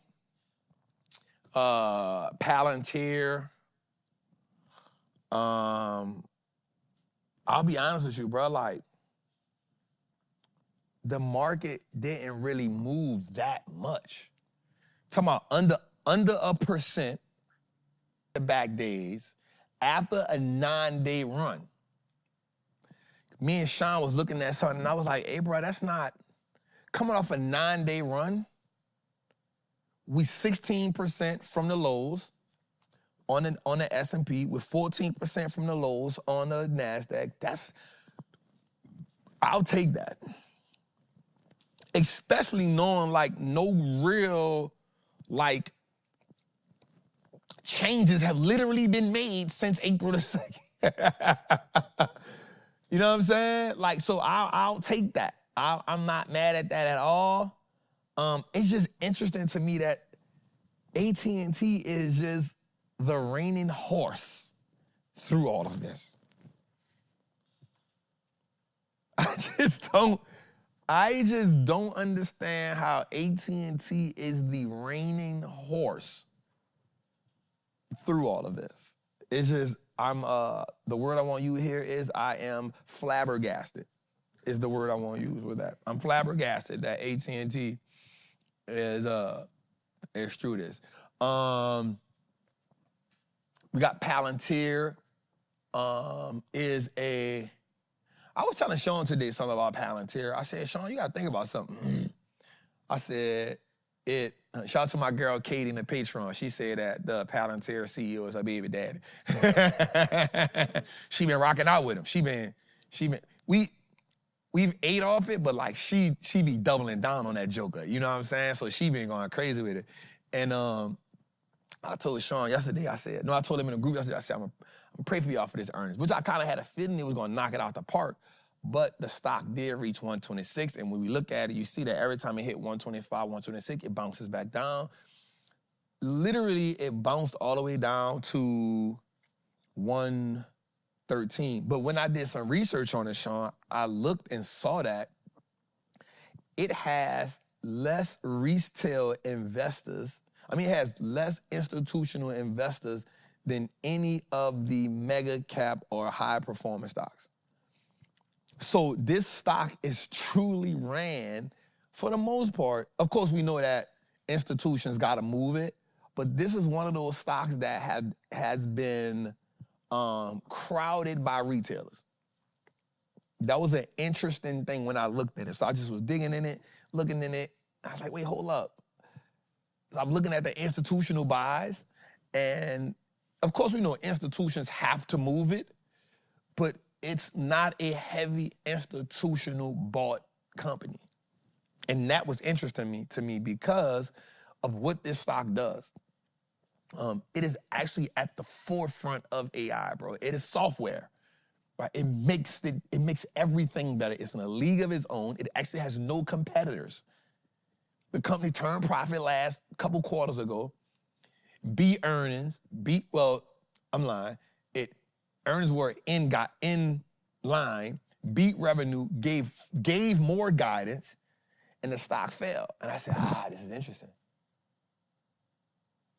Palantir, I'll be honest with you, bro. Like, the market didn't really move that much. Talking about under 1% the back days after a 9-day run. Me and Sean was looking at something, and I was like, hey, bro, that's not coming off a 9-day run. We 16% from the lows on the S&P, with 14% from the lows on the NASDAQ. I'll take that. Especially knowing like no real like changes have literally been made since April the 2nd. You know what I'm saying? Like, so I'll take that. I'm not mad at that at all. It's just interesting to me that AT&T is just the reigning horse through all of this. I just don't understand how AT&T is the reigning horse through all of this. It's just, the word I want you to hear is I am flabbergasted, is the word I want to use with that. I'm flabbergasted that AT&T is true this. We got Palantir, I was telling Sean today something about Palantir. I said, Sean, you got to think about something. I said, it Shout out to my girl Katie in the Patreon. She said that the Palantir CEO is her baby daddy. She been rocking out with him. We've ate off it, but like she be doubling down on that joker. You know what I'm saying? So she been going crazy with it. And I told Sean yesterday, I told him in the group yesterday, I said, I'm gonna pray for y'all for this earnings, which I kind of had a feeling it was gonna knock it out the park. But the stock did reach 126, and when we look at it, you see that every time it hit 125, 126, it bounces back down. Literally, it bounced all the way down to 113. But when I did some research on it, Sean, I looked and saw that it has less retail investors. It has less institutional investors than any of the mega cap or high performance stocks. So this stock is truly ran, for the most part. Of course, we know that institutions got to move it, but this is one of those stocks that has been crowded by retailers. That was an interesting thing when I looked at it. So I just was digging in it, looking in it. I was like, wait, hold up. So I'm looking at the institutional buys, and of course, we know institutions have to move it, but it's not a heavy institutional bought company. And that was interesting to me because of what this stock does. It is actually at the forefront of AI, bro. It is software, right? It makes everything better. It's in a league of its own. It actually has no competitors. The company turned profit last couple quarters ago, beat earnings, earnings were got in line, beat revenue, gave more guidance, and the stock fell. And I said, this is interesting.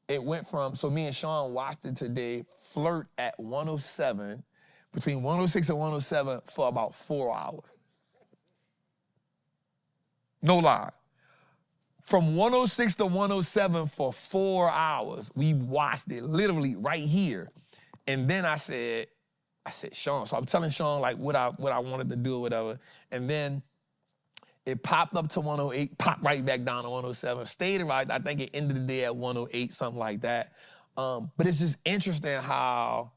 It went from, so me and Sean watched it today, flirt at 107, between 106 and 107 for about 4 hours. No lie. From 106 to 107 for 4 hours, we watched it literally right here. And then I said, Sean, so I'm telling Sean like what I wanted to do or whatever. And then it popped up to 108, popped right back down to 107, stayed right. I think it ended the day at 108, something like that. But it's just interesting how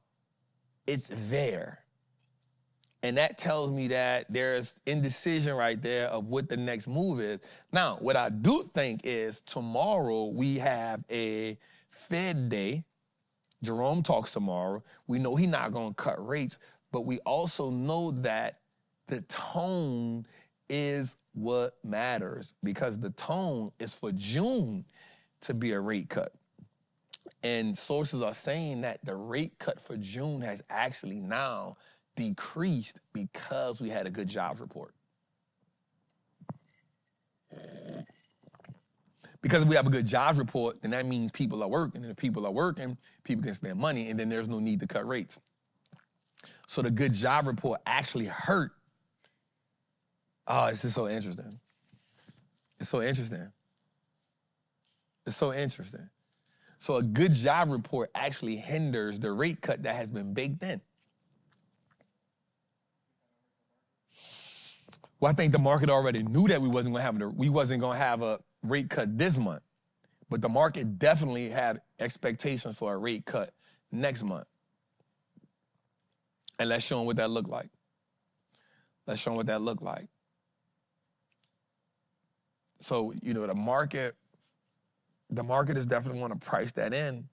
it's there. And that tells me that there's indecision right there of what the next move is. Now, what I do think is tomorrow we have a Fed day. Jerome talks tomorrow. We know he's not going to cut rates, but we also know that the tone is what matters, because the tone is for June to be a rate cut. And sources are saying that the rate cut for June has actually now decreased because we had a good jobs report. Because if we have a good jobs report, then that means people are working. And if people are working, people can spend money, and then there's no need to cut rates. So the good job report actually hurt. Oh, this is so interesting. It's so interesting. It's so interesting. So a good job report actually hinders the rate cut that has been baked in. Well, I think the market already knew that we wasn't gonna have a rate cut this month, but the market definitely had expectations for a rate cut next month. And let's show them what that looked like. Let's show them what that looked like. So, the market is definitely want to price that in.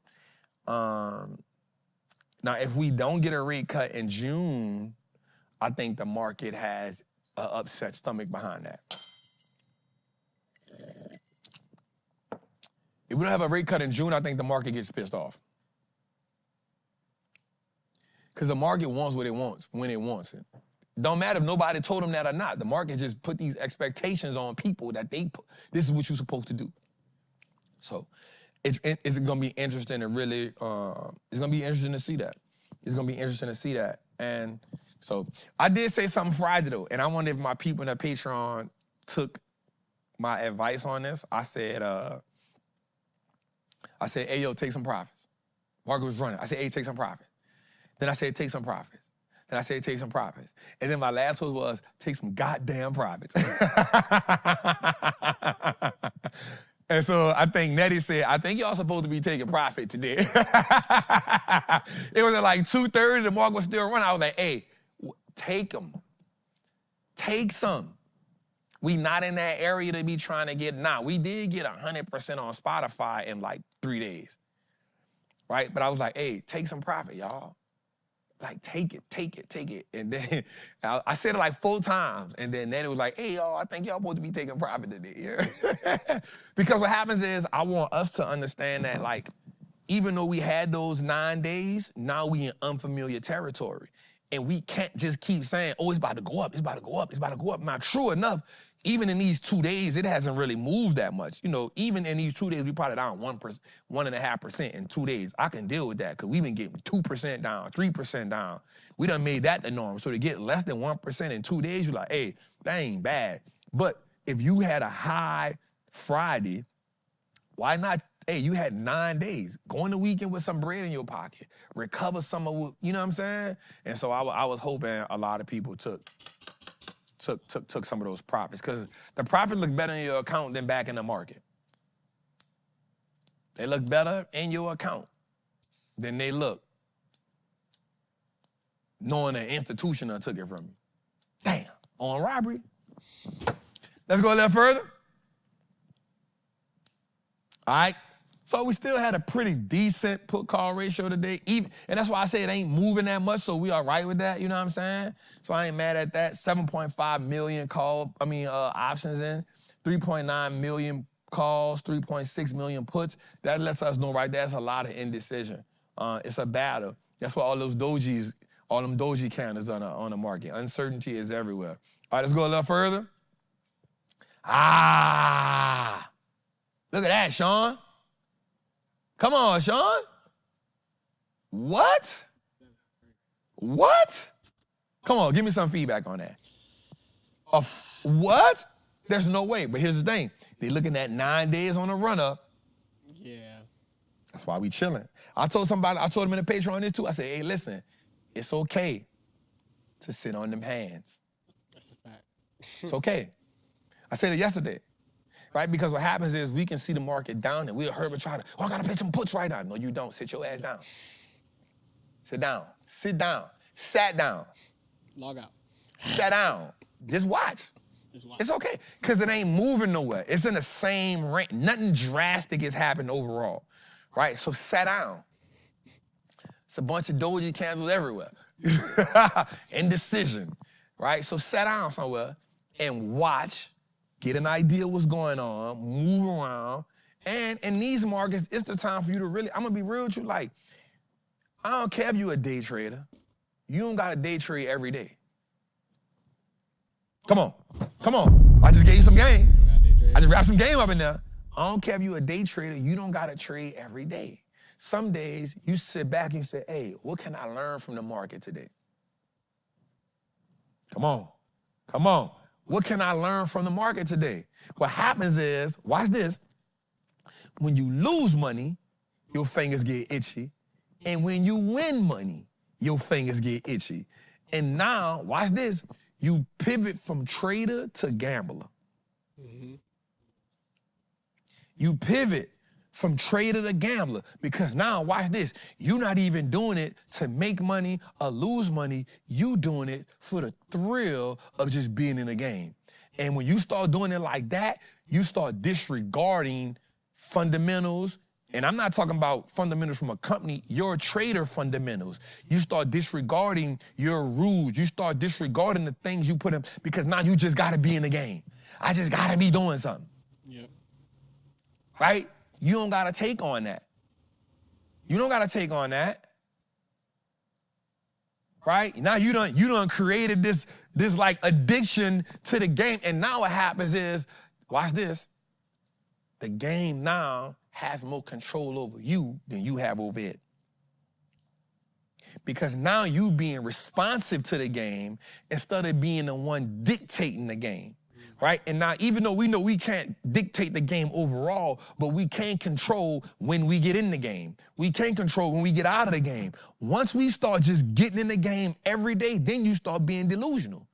Now, if we don't get a rate cut in June, I think the market has an upset stomach behind that. If we don't have a rate cut in June, I think the market gets pissed off. Because the market wants what it wants when it wants it. Don't matter if nobody told them that or not. The market just put these expectations on people that this is what you're supposed to do. So it's going to be interesting to really, it's going to be interesting to see that. It's going to be interesting to see that. And so I did say something Friday, though, and I wonder if my people in the Patreon took my advice on this. I said, hey, yo, take some profits. Market was running. I said, hey, take some profits. Then I said, take some profits. Then I said, take some profits. And then my last one was, take some goddamn profits. And so I think Nettie said, I think y'all supposed to be taking profit today. It was at like 2:30, the market was still running. I was like, hey, take them. Take some. We not in that area to be trying to get, we did get 100% on Spotify in like 3 days, right? But I was like, hey, take some profit, y'all. Like, take it. And then I said it like 4 times. And then it was like, hey, y'all, I think y'all supposed to be taking profit today. Yeah? Because what happens is I want us to understand that, like, even though we had those 9 days, now we in unfamiliar territory. And we can't just keep saying, oh, it's about to go up, it's about to go up, it's about to go up. Now, true enough, even in these 2 days, it hasn't really moved that much. You know, even in these 2 days, we probably down 1.5% in 2 days. I can deal with that because we've been getting 2% down, 3% down. We done made that the norm. So to get less than 1% in 2 days, you're like, hey, that ain't bad. But if you had a high Friday, why not? Hey, you had 9 days. Go in the weekend with some bread in your pocket. Recover some of, you know what I'm saying? And so I was hoping a lot of people took some of those profits because the profits look better in your account than back in the market. They look better in your account than they look knowing an institution that took it from you. Damn, on robbery. Let's go a little further. All right. So we still had a pretty decent put-call ratio today, and that's why I say it ain't moving that much, so we all right with that, you know what I'm saying? So I ain't mad at that. 7.5 million options in, 3.9 million calls, 3.6 million puts. That lets us know right there, that's a lot of indecision. It's a battle. That's why all them doji counters on the market. Uncertainty is everywhere. All right, let's go a little further. Look at that, Sean. Come on, Sean. What? Come on, give me some feedback on that. What? There's no way. But here's the thing. They looking at 9 days on the run-up. Yeah. That's why we chilling. I told them in the Patreon this too. I said, hey, listen, it's okay to sit on them hands. That's a fact. It's okay. I said it yesterday. Right? Because what happens is we can see the market down and we'll hurry try to, I gotta play some puts right now. No, you don't. Sit your ass down. Sit down. Sit down. Sat down. Log out. Sat down. Just watch. It's okay. Because it ain't moving nowhere. It's in the same range. Nothing drastic has happened overall. Right? So sat down. It's a bunch of doji candles everywhere. Indecision. Right? So sat down somewhere and watch. Get an idea what's going on, move around. And in these markets, it's the time for you to really, I'm gonna be real with you, like, I don't care if you a day trader. You don't gotta day trade every day. Come on. I just gave you some game. I just wrapped some game up in there. I don't care if you a day trader, you don't gotta trade every day. Some days you sit back and you say, hey, what can I learn from the market today? Come on. What can I learn from the market today? What happens is, watch this, when you lose money, your fingers get itchy. And when you win money, your fingers get itchy. And now, watch this, you pivot from trader to gambler. Mm-hmm. You pivot from trader to gambler because now, watch this, you're not even doing it to make money or lose money. You doing it for the thrill of just being in the game. And when you start doing it like that, you start disregarding fundamentals. And I'm not talking about fundamentals from a company, your trader fundamentals. You start disregarding your rules. You start disregarding the things you put in because now you just got to be in the game. I just got to be doing something. Yep. Right? You don't got to take on that. Right? Now you done created this like addiction to the game. And now what happens is, watch this, the game now has more control over you than you have over it. Because now you being responsive to the game instead of being the one dictating the game. Right? And now, even though we know we can't dictate the game overall, but we can control when we get in the game. We can control when we get out of the game. Once we start just getting in the game every day, then you start being delusional.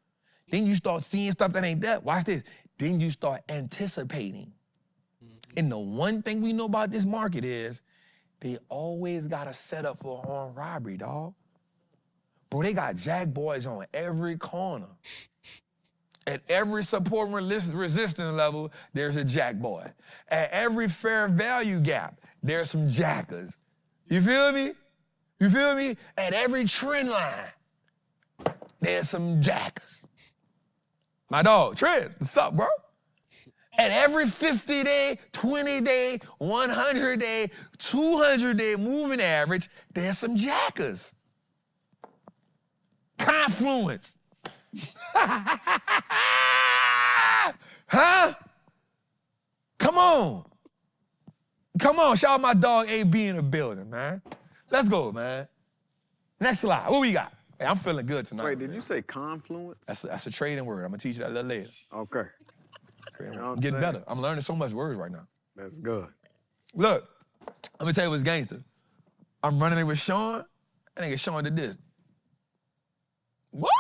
Then you start seeing stuff that ain't that. Watch this. Then you start anticipating. And the one thing we know about this market is they always got a setup for armed robbery, dog. Bro, they got jack boys on every corner. At every support and resistance level, there's a jack boy. At every fair value gap, there's some jackers. You feel me? You feel me? At every trend line, there's some jackers. My dog, Trez, what's up, bro? At every 50-day, 20-day, 100-day, 200-day moving average, there's some jackers. Confluence. Huh? Come on. Come on, shout out my dog AB in the building, man. Let's go, man. Next slide, what we got? Hey, I'm feeling good tonight. Wait, did man. you say confluence? That's a trading word. I'm gonna teach you that a little later. Okay. I'm getting better. I'm learning so much words right now. That's good. Look, let me tell you what's gangster. I'm running in with Sean. I think Sean did this. What?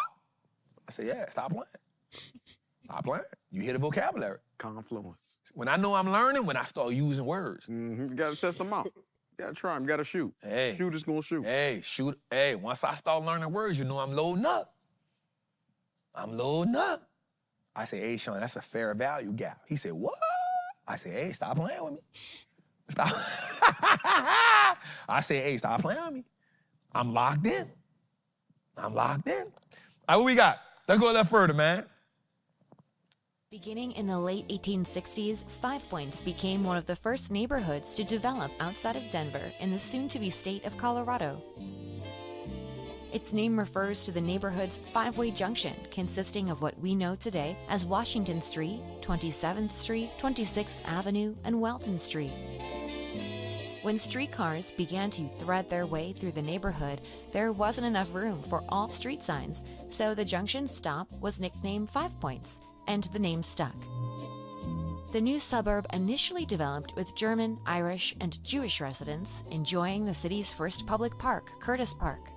I said, yeah, stop playing. Stop playing. You hear the vocabulary. Confluence. When I know I'm learning, when I start using words. You gotta test them out. You gotta try them, you gotta shoot. Hey. Shooters gonna shoot. Hey, shoot. Hey, once I start learning words, you know I'm loading up. I'm loading up. I say, hey, Sean, that's a fair value gap. He said, what? I said, hey, stop playing with me. Stop. I said, hey, stop playing with me. I'm locked in. I'm locked in. All right, what we got? Let's go a little further, man. Beginning in the late 1860s, Five Points became one of the first neighborhoods to develop outside of Denver in the soon-to-be state of Colorado. Its name refers to the neighborhood's five-way junction, consisting of what we know today as Washington Street, 27th Street, 26th Avenue, and Welton Street. When streetcars began to thread their way through the neighborhood, there wasn't enough room for all street signs, so the junction stop was nicknamed Five Points, and the name stuck. The new suburb initially developed with German, Irish, and Jewish residents enjoying the city's first public park, Curtis Park.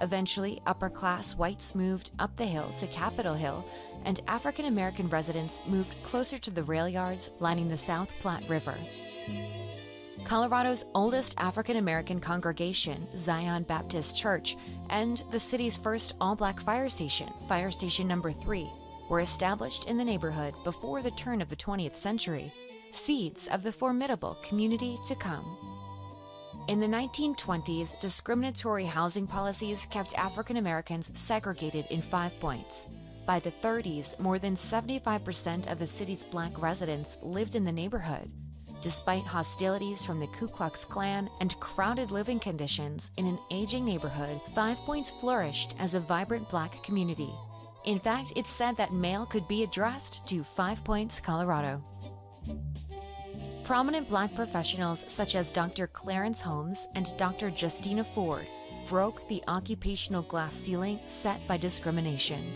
Eventually, upper-class whites moved up the hill to Capitol Hill, and African-American residents moved closer to the rail yards lining the South Platte River. Colorado's oldest African-American congregation, Zion Baptist Church, and the city's first all-black fire station number 3, were established in the neighborhood before the turn of the 20th century, seeds of the formidable community to come. In the 1920s, discriminatory housing policies kept African Americans segregated in 5 Points. By the 30s, more than 75% of the city's black residents lived in the neighborhood. Despite hostilities from the Ku Klux Klan and crowded living conditions in an aging neighborhood, 5 Points flourished as a vibrant black community. In fact, it's said that mail could be addressed to 5 Points, Colorado. Prominent black professionals such as Dr. Clarence Holmes and Dr. Justina Ford broke the occupational glass ceiling set by discrimination.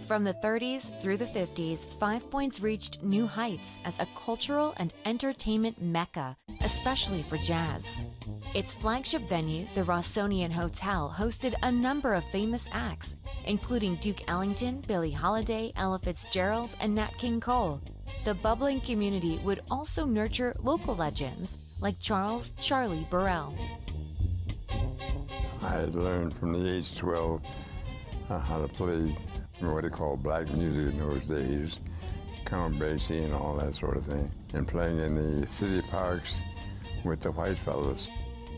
From the 30s through the 50s, 5 Points reached new heights as a cultural and entertainment mecca, especially for jazz. Its flagship venue, the Rossonian Hotel, hosted a number of famous acts, including Duke Ellington, Billie Holiday, Ella Fitzgerald, and Nat King Cole. The bubbling community would also nurture local legends like Charles "Charlie" Burrell. I had learned from the age of 12 how to play what they call black music in those days, Count Basie and all that sort of thing, and playing in the city parks with the white fellas.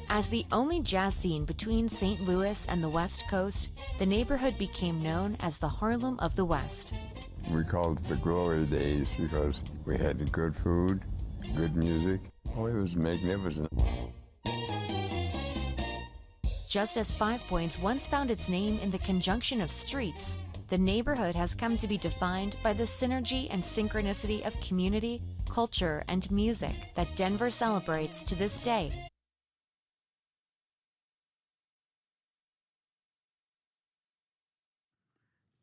As the only jazz scene between St. Louis and the West Coast, the neighborhood became known as the Harlem of the West. We called it the glory days because we had the good food, good music. Oh, it was magnificent. Just as 5 Points once found its name in the conjunction of streets, the neighborhood has come to be defined by the synergy and synchronicity of community, culture, and music that Denver celebrates to this day.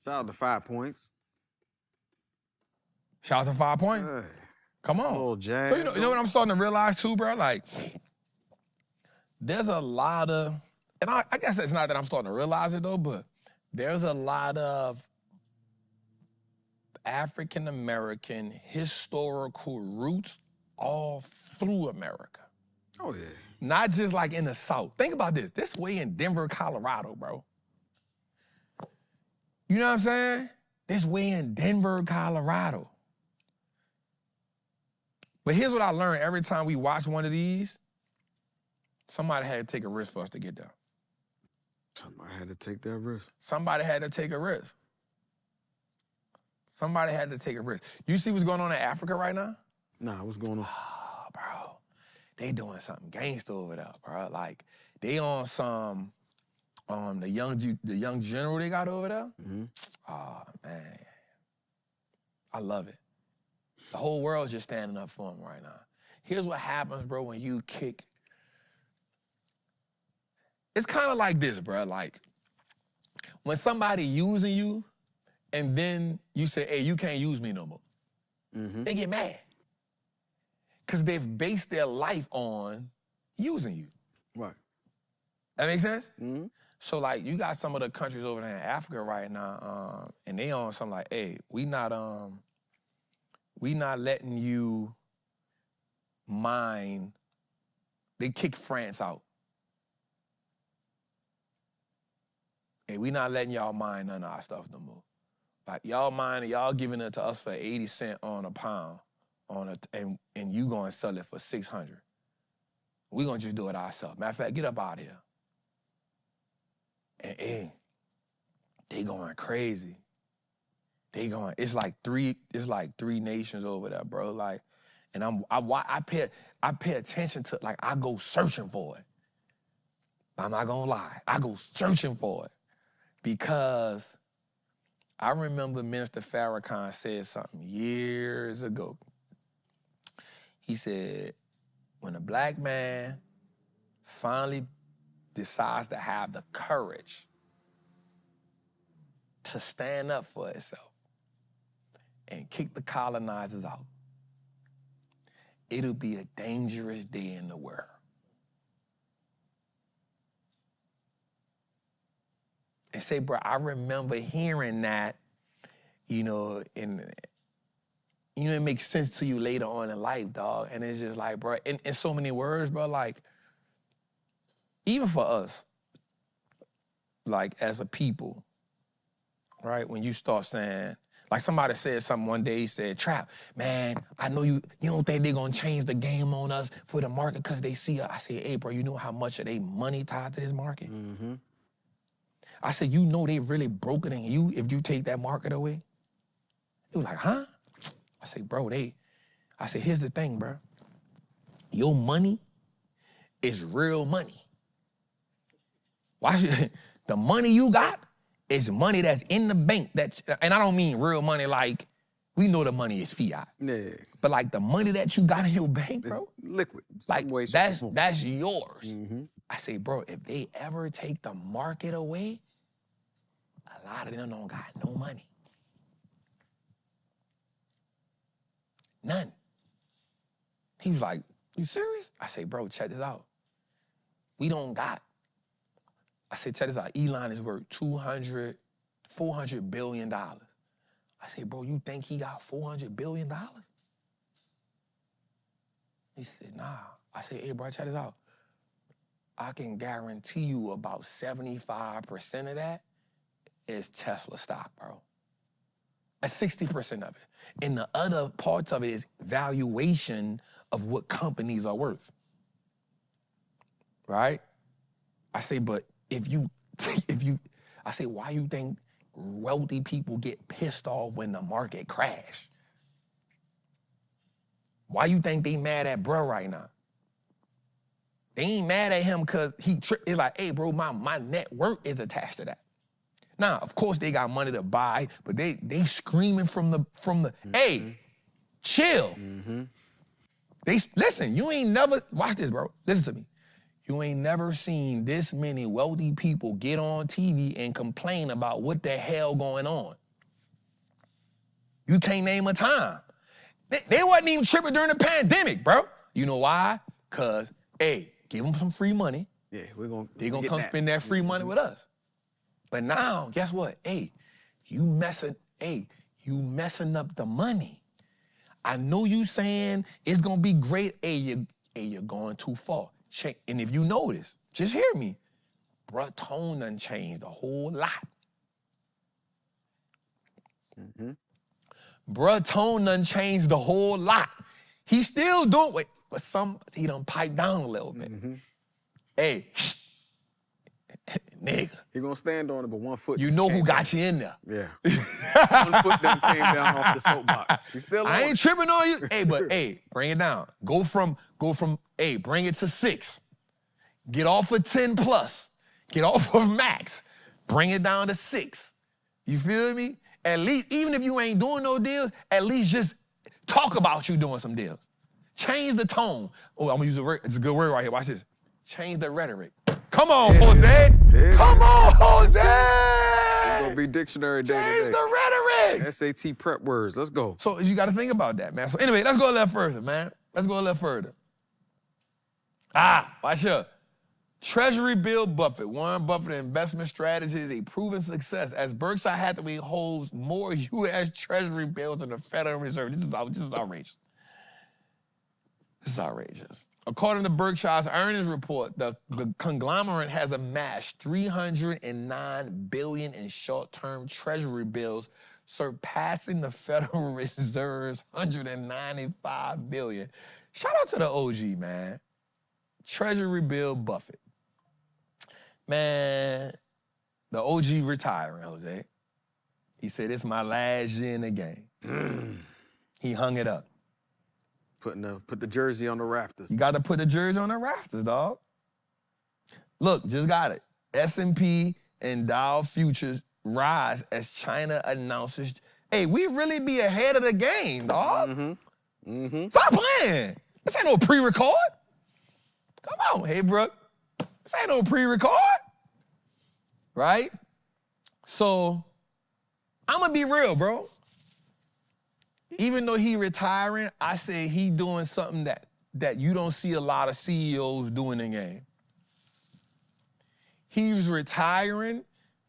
Shout out to 5 Points. Shout out to 5 Points. Hey, Come on. little jazz. So you know what I'm starting to realize too, bro? Like, there's a lot of, and I guess it's not that I'm starting to realize it though, but there's a lot of African-American historical roots all through America. Oh, yeah. Not just like in the South. Think about this. This way in Denver, Colorado, bro. You know what I'm saying? This way in Denver, Colorado. But here's what I learned every time we watch one of these. Somebody had to take a risk for us to get there. Somebody had to take that risk. Somebody had to take a risk. Somebody had to take a risk. You see what's going on in Africa right now? Nah, what's going on? Oh, bro. They doing something gangster over there, bro. Like, they on some, the young general they got over there. Mm-hmm. Oh, man. I love it. The whole world's just standing up for him right now. Here's what happens, bro, when you kick. It's kind of like this, bro. Like, when somebody using you, and then you say, hey, you can't use me no more. Mm-hmm. They get mad. Because they've based their life on using you. Right. That makes sense? Mm-hmm. So, like, you got some of the countries over there in Africa right now, and they on something like, hey, we not letting you mine. They kick France out. Hey, we not letting y'all mine none of our stuff no more. Like, y'all mining, y'all giving it to us for 80 cents on a pound, and you gonna sell it for 600. We gonna just do it ourselves. Matter of fact, get up out of here. And hey, they going crazy. They going, it's like three nations over there, bro. Like, and I pay attention to, like, I go searching for it. I'm not gonna lie, I go searching for it. Because I remember Minister Farrakhan said something years ago. He said, when a black man finally decides to have the courage to stand up for itself and kick the colonizers out, it'll be a dangerous day in the world. And say, bro, I remember hearing that, you know, and it makes sense to you later on in life, dog. And it's just like, bro, in so many words, bro, like, even for us, like, as a people, right, when you start saying, like, somebody said something one day, he said, Trap, man, I know you don't think they're gonna change the game on us for the market because they see us. I said, hey, bro, you know how much of they money tied to this market? Mm-hmm. I said, you know they really broken in you if you take that market away? He was like, huh? I said, bro, I said, here's the thing, bro. Your money is real money. The money you got is money that's in the bank. And I don't mean real money like, we know the money is fiat. Yeah. But like the money that you got in your bank, bro. Liquid. Like, that's yours. Mm-hmm. I say, bro, if they ever take the market away, a lot of them don't got no money. None. He was like, you serious? I say, bro, check this out. We don't got. I said, check this out. Elon is worth $400 billion. I say, bro, you think he got $400 billion? He said, nah. I said, hey, bro, check this out. I can guarantee you about 75% of that is Tesla stock, bro. That's 60% of it. And the other parts of it is valuation of what companies are worth. Right? I say, but I say, why you think wealthy people get pissed off when the market crash? Why you think they mad at bro right now? They ain't mad at him because it's like, hey, bro, my net worth is attached to that. Now, of course, they got money to buy, but they screaming from the Mm-hmm. hey, chill. Mm-hmm. Listen, you ain't never, watch this, bro. Listen to me. You ain't never seen this many wealthy people get on TV and complain about what the hell going on. You can't name a time. They wasn't even tripping during the pandemic, bro. You know why? Because, hey, give them some free money. Yeah, They're going to come spend that free money with us. But now, guess what? Hey, you you messing up the money. I know you saying it's gonna be great. Hey, you're going too far. And if you notice, just hear me. Bruh, tone done changed a whole lot. Bruh, tone done changed the whole lot. He still doing it, but he done piped down a little bit. Hey, nigga. He gonna stand on it, but 1 foot. You know who got you in there. Yeah. 1 foot done came down off the soapbox. He's still on I ain't it. tripping on you. Hey, but hey, bring it down. Go from, hey, bring it to 6. Get off of 10 plus. Get off of max. Bring it down to 6. You feel me? At least, even if you ain't doing no deals, at least just talk about you doing some deals. Change the tone. Oh, I'm gonna use a word. It's a good word right here. Watch this. Change the rhetoric. Come on, Jose. Come on, Jose. It's gonna be dictionary day today. Change the rhetoric. SAT prep words. Let's go. So you got to think about that, man. So anyway, let's go a little further, man. Let's go a little further. Watch here. Treasury bill Buffett. Warren Buffett investment strategy is a proven success as Berkshire Hathaway holds more U.S. Treasury bills than the Federal Reserve. This is outrageous. This is outrageous. According to Berkshire's earnings report, the conglomerate has amassed $309 billion in short-term Treasury bills, surpassing the Federal Reserve's $195 billion. Shout out to the OG, man. Treasury bill Buffett. Man, the OG retiring, Jose. He said, it's my last year in the game. He hung it up. Put the jersey on the rafters. You got to put the jersey on the rafters, dog. Look, just got it. S&P and Dow futures rise as China announces. Hey, we really be ahead of the game, dog. Stop playing. This ain't no pre-record. Come on, hey, Brooke. This ain't no pre-record, right? So, I'm gonna be real, bro. Even though he retiring, I say he doing something that you don't see a lot of CEOs doing in the game. He's retiring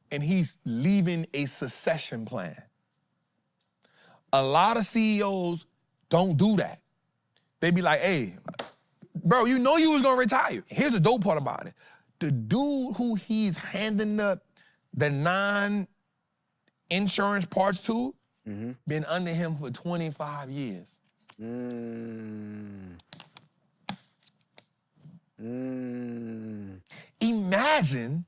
and he's leaving a succession plan. A lot of CEOs don't do that. They be like, hey, bro, you know you was gonna retire. Here's the dope part about it. The dude who he's handing the non-insurance parts to, been under him for 25 years. Imagine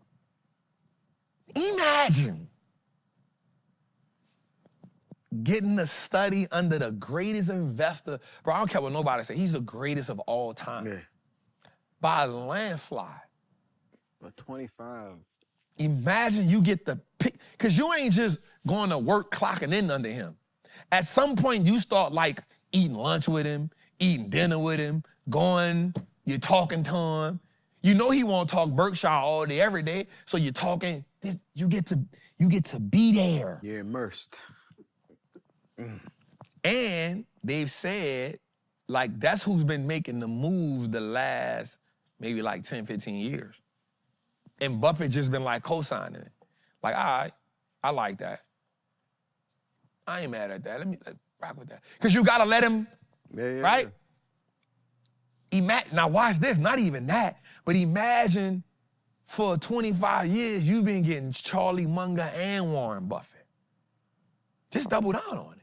getting a study under the greatest investor. Bro, I don't care what nobody say. He's the greatest of all time. Yeah. By a landslide. But 25. Imagine you get the pick, because you ain't just going to work clocking in under him. At some point, you start like eating lunch with him, eating dinner with him, you're talking to him. You know he won't talk Berkshire all day, every day, so you're talking, you get to be there. You're immersed. And they've said, like, that's who's been making the moves the last maybe like 10, 15 years. And Buffett just been like co-signing it. Like, all right, I like that. I ain't mad at that. Let me rock with that. Because you gotta let him, right? Now watch this, not even that, but imagine for 25 years, you've been getting Charlie Munger and Warren Buffett. Just double down on it.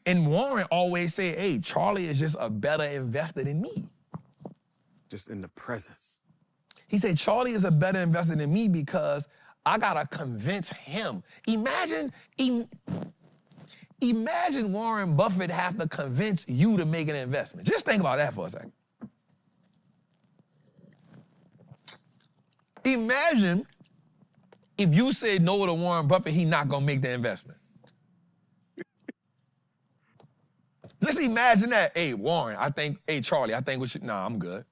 And Warren always said, hey, Charlie is just a better investor than me. Just in the presence. He said, Charlie is a better investor than me because I gotta convince him. Imagine Warren Buffett have to convince you to make an investment. Just think about that for a second. Imagine if you said no to Warren Buffett, he not gonna make the investment. Just imagine that. Hey, Warren, Charlie, I think we should, nah, I'm good.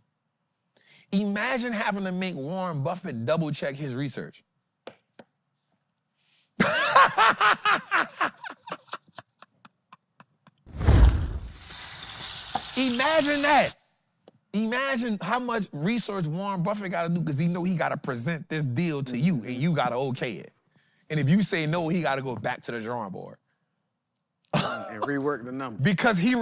Imagine having to make Warren Buffett double check his research. Imagine that. Imagine how much research Warren Buffett got to do because he know he got to present this deal to you and you got to okay it. And if you say no, he got to go back to the drawing board. And rework the number. Because he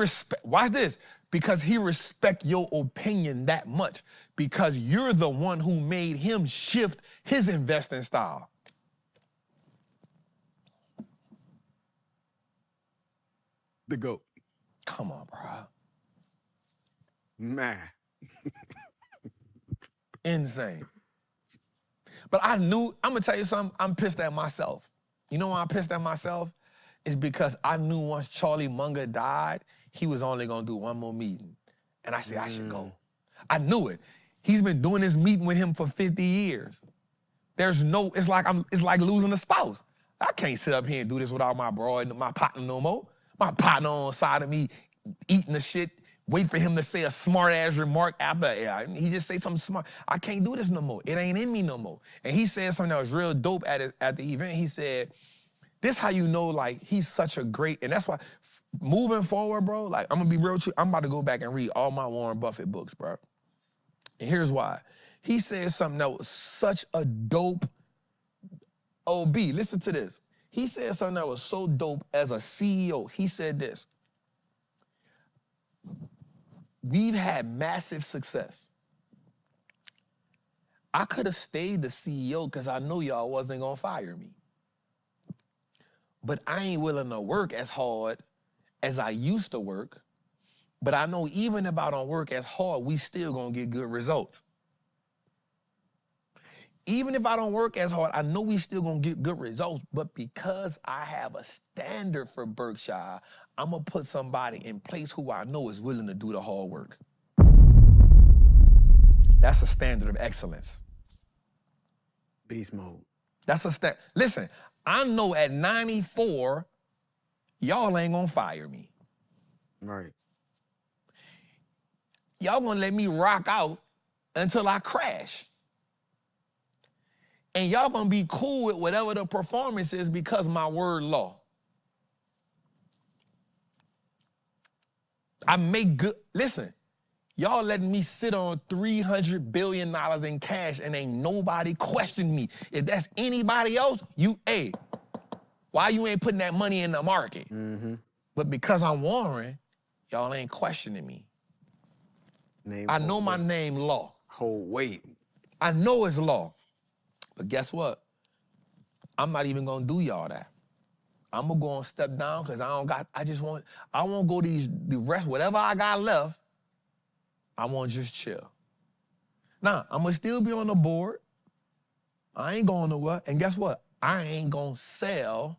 watch this, because he respect your opinion that much, because you're the one who made him shift his investing style. The GOAT. Come on, bro. Man. Insane. But I knew, I'm gonna tell you something, I'm pissed at myself. You know why I'm pissed at myself? It's because I knew once Charlie Munger died, he was only gonna do one more meeting. And I said, I should go. I knew it. He's been doing this meeting with him for 50 years. There's no, it's like losing a spouse. I can't sit up here and do this without my bro and my partner no more. My partner on side of me eating the shit, wait for him to say a smart-ass remark after, he just say something smart. I can't do this no more. It ain't in me no more. And he said something that was real dope at the event. He said, this how you know, like, he's such a great, and that's why, moving forward, bro, like, I'm gonna be real with you, I'm about to go back and read all my Warren Buffett books, bro. And here's why. He said something that was such a dope, OB, listen to this. He said something that was so dope as a CEO. He said this: we've had massive success. I could have stayed the CEO because I knew y'all wasn't gonna fire me. But I ain't willing to work as hard as I used to work. But I know even if I don't work as hard, we still gonna get good results. Even if I don't work as hard, I know we still gonna get good results, but because I have a standard for Berkshire, I'm gonna put somebody in place who I know is willing to do the hard work. That's a standard of excellence. Beast mode. That's a standard. Listen, I know at 94, y'all ain't gonna fire me. Right. Y'all gonna let me rock out until I crash. And y'all gonna be cool with whatever the performance is because my word law. I make good, listen, y'all letting me sit on $300 billion in cash and ain't nobody questioning me. If that's anybody else, why you ain't putting that money in the market? Mm-hmm. But because I'm Warren, y'all ain't questioning me. I know my name law. Hold weight. I know it's law. But guess what? I'm not even gonna do y'all that. I'm gonna go and step down because I won't go the rest, whatever I got left, I want to just chill. Now, I'm gonna still be on the board. I ain't going nowhere. And guess what? I ain't gonna sell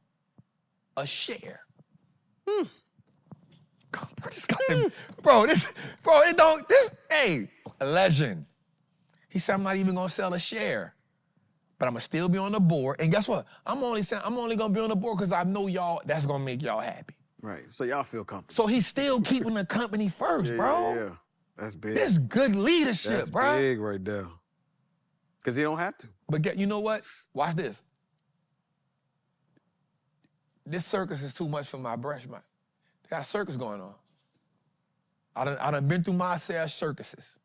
a share. A legend. He said, I'm not even gonna sell a share. But I'm gonna still be on the board. And guess what? I'm only gonna be on the board because I know y'all, that's gonna make y'all happy. Right, so y'all feel comfortable. So he's still keeping the company first, bro. Yeah, that's big. This good leadership, that's bro. That's big right there. Because he don't have to. But you know what? Watch this. This circus is too much for my brush, man. They got a circus going on. I done been through my share of circuses.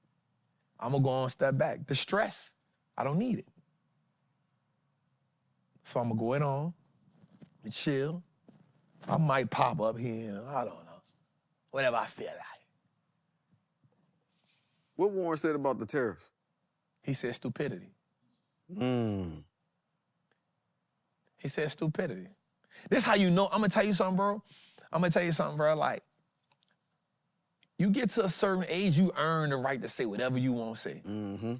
I'm gonna go on step back. The stress, I don't need it. So I'm gonna go in on and chill. I might pop up here, and I don't know. Whatever I feel like. What Warren said about the tariffs? He said stupidity. He said stupidity. This how you know, I'm gonna tell you something, bro. Like, you get to a certain age, you earn the right to say whatever you want to say. Mm-hmm.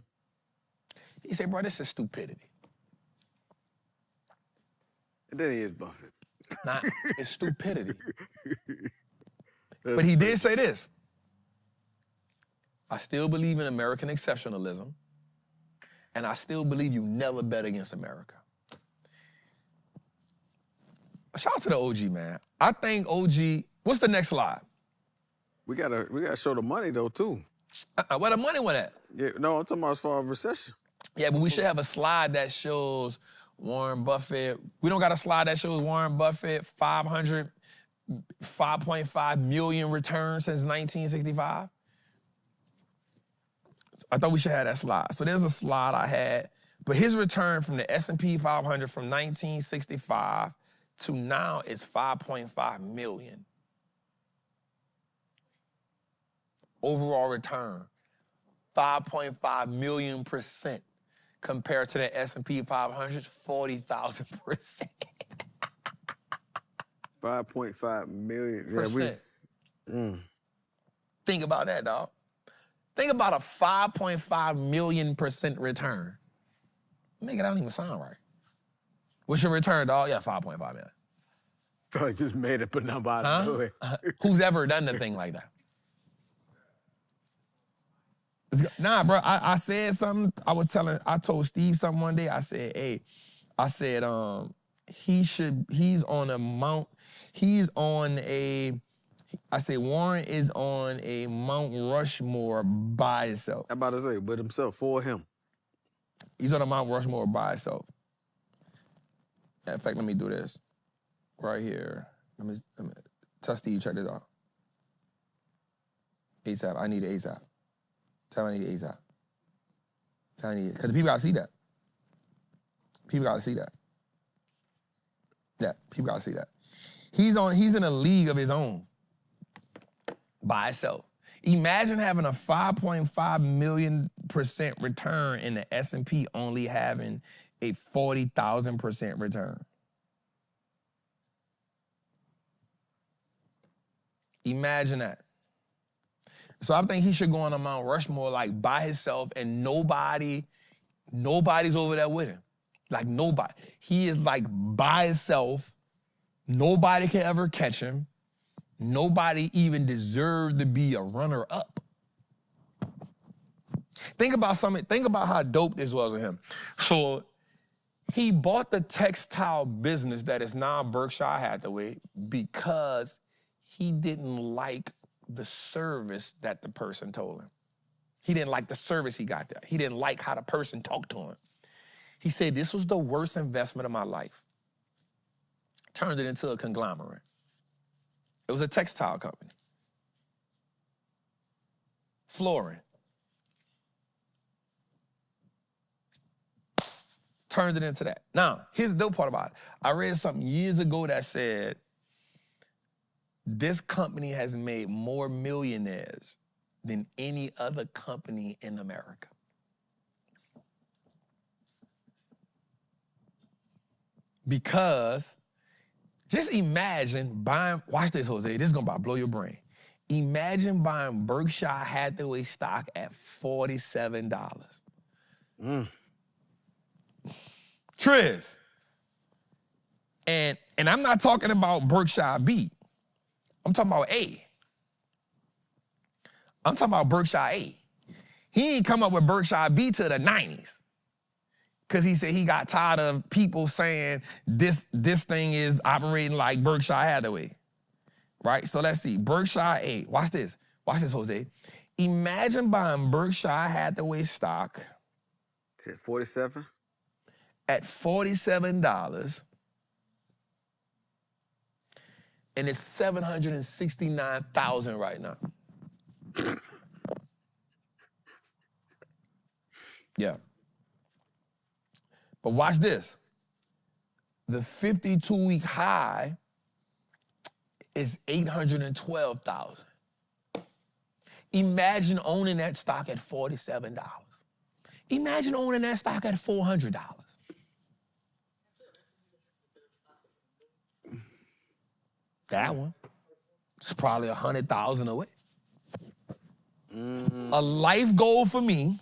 He said, bro, this is stupidity. And then he is Buffett. Nah, it's stupidity. But he did say this. I still believe in American exceptionalism, and I still believe you never bet against America. Shout out to the OG, man. I think OG, what's the next slide? We gotta show the money though too. Where the money went at? Yeah, no, I'm talking about as far as recession. Yeah, but we should have a slide that shows Warren Buffett. We don't got a slide that shows Warren Buffett 5.5 million returns since 1965. I thought we should have that slide. So there's a slide I had But his return from the S&P 500 from 1965 to now is 5.5 million. Overall return, 5.5 million % compared to the S&P 500, 40,000%. 5.5 million. Percent. Yeah, Think about that, dog. Think about a 5.5 million % return. Nigga, that don't even sound right. What's your return, dog? Yeah, 5.5 million. So I just made up a number out of nowhere. Who's ever done a thing like that? Nah, bro, I said something. I told Steve something one day. I said, hey, he's on Warren is on a Mount Rushmore by himself. I'm about to say, but himself, for him. He's on a Mount Rushmore by himself. In fact, let me do this right here. Let me tell Steve, check this out. ASAP, I need it ASAP. Tell me I need it ASAP. Tell me I need it, because the people gotta see that. People gotta see that. Yeah, people gotta see that. He's in a league of his own by himself. Imagine having a 5.5 million % return and the S&P only having a 40,000% return. Imagine that. So I think he should go on a Mount Rushmore like by himself and nobody's over there with him. Like nobody. He is like by himself. Nobody can ever catch him. Nobody even deserved to be a runner-up. Think about how dope this was with him. So he bought the textile business that is now Berkshire Hathaway because he didn't like the service that the person told him. He didn't like the service he got there. He didn't like how the person talked to him. He said, this was the worst investment of my life. Turned it into a conglomerate. It was a textile company. Flooring. Turned it into that. Now, here's the dope part about it. I read something years ago that said, this company has made more millionaires than any other company in America. Because just imagine buying, watch this, Jose, this is gonna blow your brain. Imagine buying Berkshire Hathaway stock at $47. Triz. And I'm not talking about Berkshire B. I'm talking about A. I'm talking about Berkshire A. He ain't come up with Berkshire B till the 90s. Because he said he got tired of people saying this thing is operating like Berkshire Hathaway. Right? So let's see. Berkshire A. Watch this. Watch this, Jose. Imagine buying Berkshire Hathaway stock. Is it 47? At $47. And it's 769,000 right now. Yeah. But watch this. The 52-week high is 812,000. Imagine owning that stock at $47. Imagine owning that stock at $400. That one. It's probably 100,000 away. A life goal for me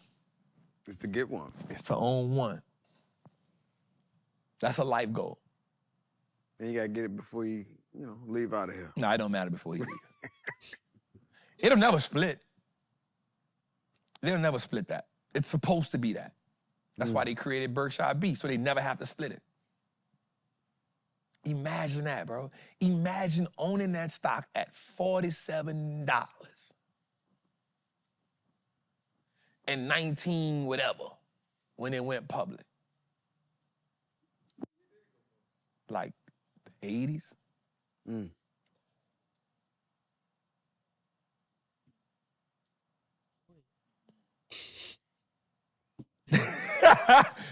is to get one. Is to own one. That's a life goal. Then you gotta get it before you leave out of here. No, it don't matter before you leave. It'll never split. They'll never split that. It's supposed to be that. That's why they created Berkshire B, so they never have to split it. Imagine that, bro. Imagine owning that stock at $47 and 19 whatever when it went public. Like the 80s.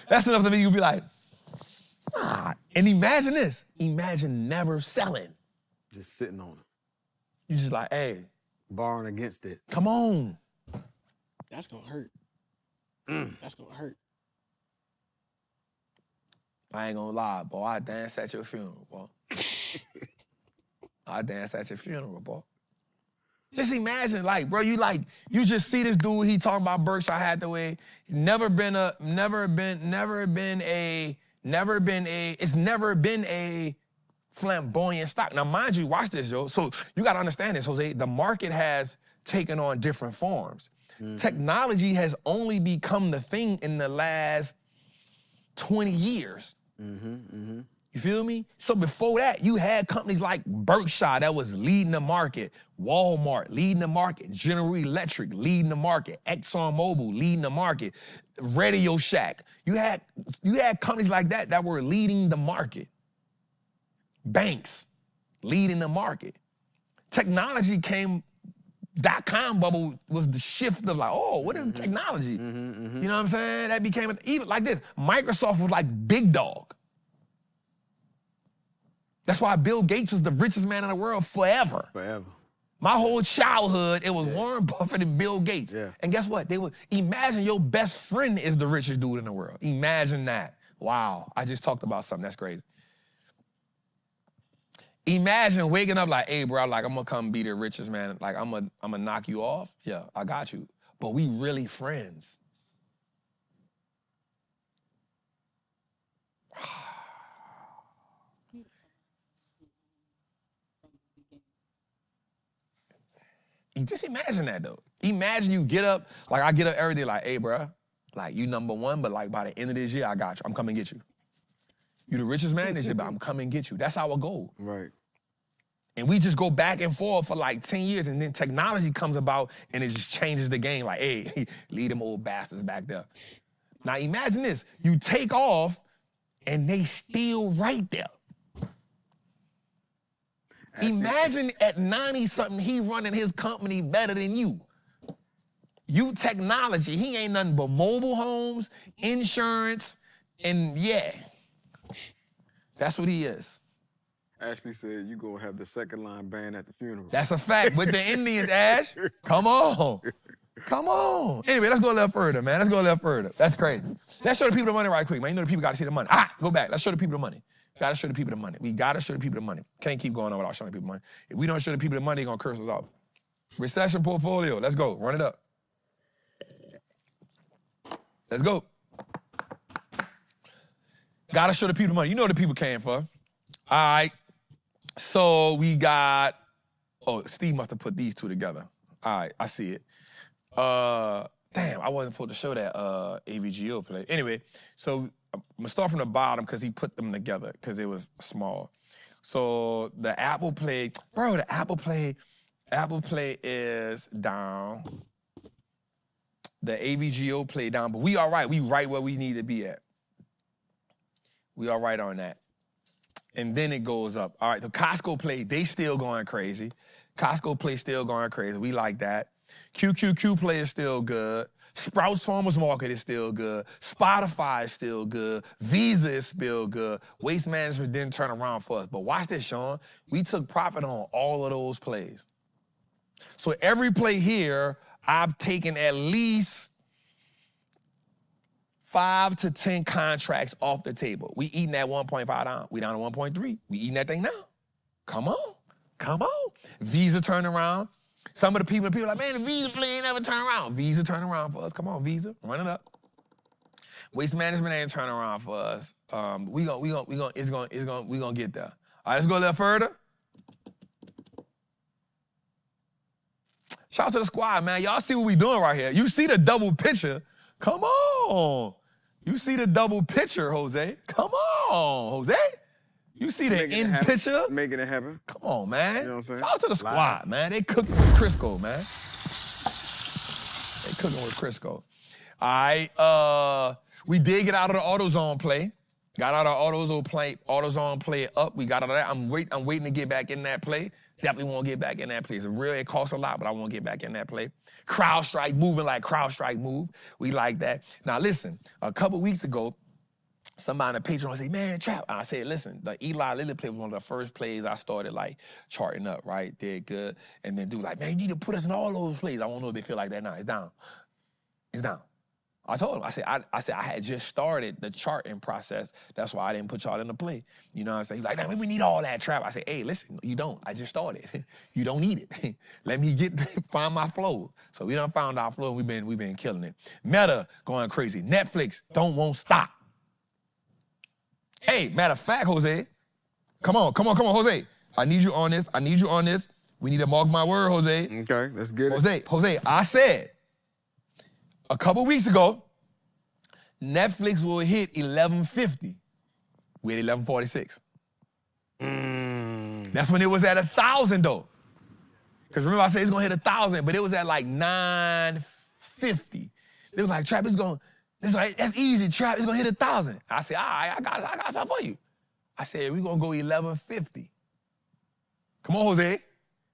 That's enough to make you be like, ah. And imagine this. Imagine never selling. Just sitting on it. You just like, hey. Borrowing against it. Come on. That's gonna hurt. That's gonna hurt. I ain't gonna lie, boy. I dance at your funeral, boy. I dance at your funeral, boy. Just imagine, like, bro, you just see this dude, he talking about Berkshire Hathaway, it's never been a flamboyant stock. Now, mind you, watch this, yo. So you gotta understand this, Jose. The market has taken on different forms. Technology has only become the thing in the last 20 years. You feel me? So before that, you had companies like Berkshire that was leading the market, Walmart leading the market, General Electric leading the market, ExxonMobil leading the market, Radio Shack. You had companies like that were leading the market. Banks leading the market. Technology came, .com bubble was the shift of like, oh, what is technology? You know what I'm saying? That became, even like this, Microsoft was like big dog. That's why Bill Gates was the richest man in the world forever. Forever. My whole childhood, it was Warren Buffett and Bill Gates. Yeah. And guess what? Imagine your best friend is the richest dude in the world. Imagine that. Wow, I just talked about something, that's crazy. Imagine waking up like, hey, bro, like, I'm gonna come be the richest man. Like, I'm gonna knock you off. Yeah, I got you. But we really friends. Just imagine that, though. Imagine you get up, like I get up every day like, hey, bro, like, you number one, but like by the end of this year, I got you. I'm coming to get you. You the richest man this year, but I'm coming to get you. That's our goal. Right. And we just go back and forth for like 10 years, and then technology comes about, and it just changes the game. Like, hey, leave them old bastards back there. Now imagine this. You take off, and they still right there. Imagine at 90-something, he running his company better than you. You technology, he ain't nothing but mobile homes, insurance, and yeah. That's what he is. Ashley said you gonna have the second line band at the funeral. That's a fact. With the Indians, Ash. Come on. Come on. Anyway, let's go a little further, man. Let's go a little further. That's crazy. Let's show the people the money right quick, man. You know the people gotta see the money. Go back. Let's show the people the money. Gotta show the people the money. We gotta show the people the money. Can't keep going on without showing the people the money. If we don't show the people the money, they're gonna curse us out. Recession portfolio. Let's go. Run it up. Let's go. Gotta show the people the money. You know what the people came for. All right. So we got, oh, Steve must have put these two together. All right, I see it. Damn, I wasn't supposed to show that AVGO play. Anyway, so I'm gonna start from the bottom because he put them together because it was small. So the Apple play, bro, the Apple play is down. The AVGO play down, but we all right. We right where we need to be at. We all right on that. And then it goes up. All right, the Costco play, they still going crazy. Costco play still going crazy. We like that. QQQ play is still good. Sprouts Farmers Market is still good. Spotify is still good. Visa is still good. Waste Management didn't turn around for us. But watch this, Sean. We took profit on all of those plays. So every play here, I've taken at least 5 to 10 contracts off the table. We eating that 1.5 down. We down to 1.3. We eating that thing now. Come on. Come on. Visa turn around. Some of the people are like, man, the Visa play ain't never turn around. Visa turn around for us. Come on, Visa. Run it up. Waste Management ain't turning around for us. We gonna get there. All right, let's go a little further. Shout out to the squad, man. Y'all see what we doing right here. You see the double picture. Come on. You see the double picture, Jose. Come on, Jose. You see the in picture? Making it happen. Come on, man. You know what I'm saying? Shout out to the squad, man. They cooking with Crisco, man. They cooking with Crisco. All right, we did get out of the AutoZone play. Got out of AutoZone play up. We got out of that. I'm waiting to get back in that play. Definitely want to get back in that play. It costs a lot, but I want to get back in that play. CrowdStrike, moving like CrowdStrike move. We like that. Now listen, a couple weeks ago, somebody on the Patreon said, man, Trap. And I said, listen, the Eli Lilly play was one of the first plays I started like charting up, right? Did good. And then dude like, man, you need to put us in all those plays. I don't know if they feel like that now. It's down. It's down. I told him, I said I had just started the charting process. That's why I didn't put y'all in the play. You know what I'm saying? He's like, nah, we need all that, Trap. I said, hey, listen, you don't. I just started. You don't need it. Let me find my flow. So we done found our flow. We've been killing it. Meta going crazy. Netflix won't stop. Hey, matter of fact, Jose, come on, Jose. I need you on this. We need to mark my word, Jose. Okay, let's get it. Jose, I said a couple weeks ago, Netflix will hit 1150. We at 1146. That's when it was at 1,000 though. Because remember I said it's gonna hit 1,000, but it was at like 950. It was like, Trap, that's easy, Trap, it's gonna hit 1,000. I said, all right, I got something for you. I said, we're gonna go 1150. Come on, Jose.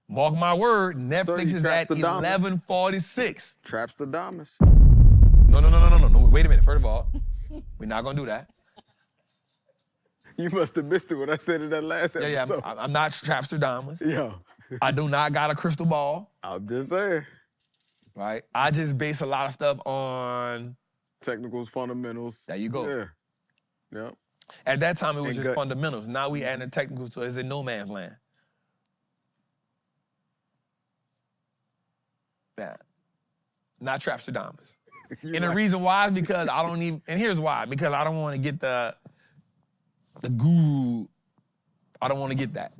Mark my word, Netflix is at 1146. Trap's the dumbest. No. Wait a minute, first of all, we're not gonna do that. You must have missed it when I said it that last episode. Yeah, I'm not Trapstradamus. Yeah. I do not got a crystal ball. I'm just saying. Right? I just base a lot of stuff on technicals, fundamentals. There you go. Yeah. At that time, it was just fundamentals. Now we adding the technicals, so it's in no man's land. Yeah. Not Trapstradamus. And the reason why is because I don't even, and here's why, because I don't want to get the guru, I don't want to get that,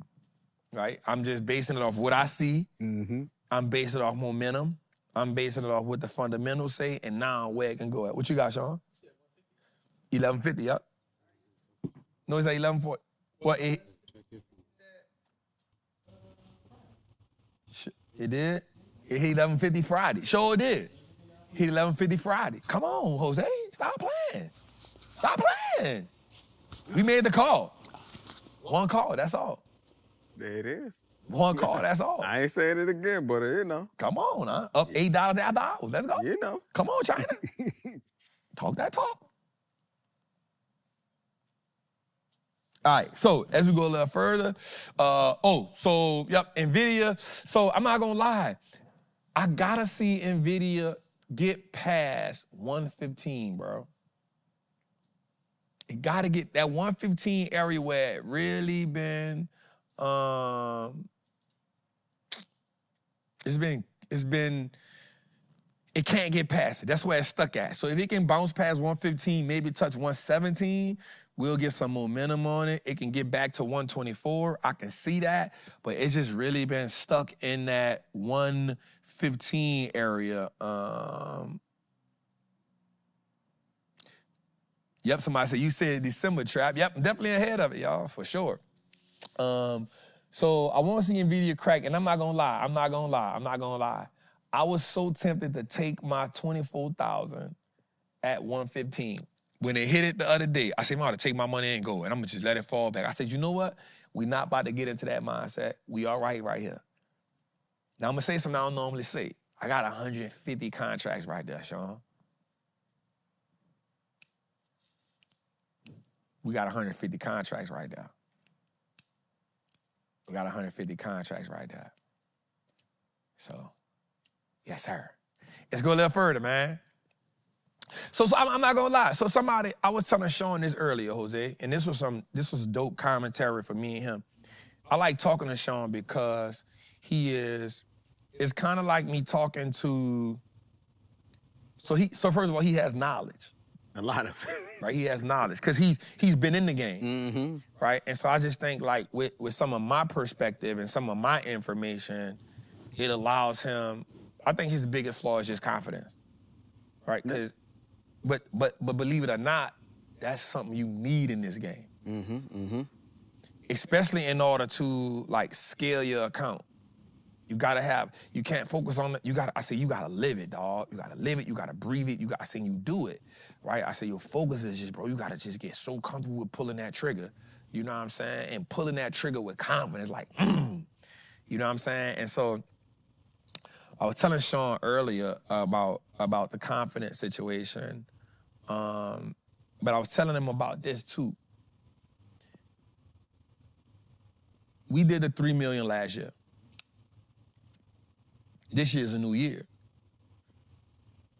right? I'm just basing it off what I see. I'm basing it off momentum. I'm basing it off what the fundamentals say, and now where it can go at. What you got, Sean? 1150, yep. No, it's at 1140. What, it did? It hit 1150 Friday. Sure it did. Hit 1150 Friday. Come on, Jose. Stop playing. Stop playing. We made the call. One call, that's all. There it is. One call, that's all. I ain't saying it again, but you know. Come on, huh? Up $8 after hours. Let's go. You know. Come on, China. Talk that talk. All right, so as we go a little further, NVIDIA. So I'm not gonna lie. I gotta see NVIDIA get past 115, bro. It gotta get that 115 area where it really been, it can't get past it. That's where it's stuck at. So if it can bounce past 115, maybe touch 117, we'll get some momentum on it. It can get back to 124. I can see that, but it's just really been stuck in that 115 area. Yep, somebody said, you said December, Trap. Yep, I'm definitely ahead of it, y'all, for sure. So I want to see NVIDIA crack, and I'm not gonna lie. I was so tempted to take my 24,000 at 115. When they hit it the other day, I said, I'm going to take my money and go, and I'm going to just let it fall back. I said, you know what? We're not about to get into that mindset. We all right here. Now, I'm going to say something I don't normally say. I got 150 contracts right there, Sean. We got 150 contracts right there. We got 150 contracts right there. So, yes, sir. Let's go a little further, man. So I'm not gonna lie. So I was telling Sean this earlier, Jose, and this was dope commentary for me and him. I like talking to Sean because it's kind of like me talking to, so first of all, he has knowledge. A lot of it. Right, he has knowledge, because he's been in the game, right? And so I just think like with some of my perspective and some of my information, it allows him, I think his biggest flaw is just confidence, right? Because, but believe it or not, that's something you need in this game. Especially in order to like scale your account. You can't focus on it. I say, you gotta live it, dog. You gotta live it, you gotta breathe it. I say, you do it, right? I say, your focus is just, bro, you gotta just get so comfortable with pulling that trigger. You know what I'm saying? And pulling that trigger with confidence, like, you know what I'm saying? And so, I was telling Sean earlier about the confidence situation, but I was telling him about this too. We did the 3 million last year. This year's a new year.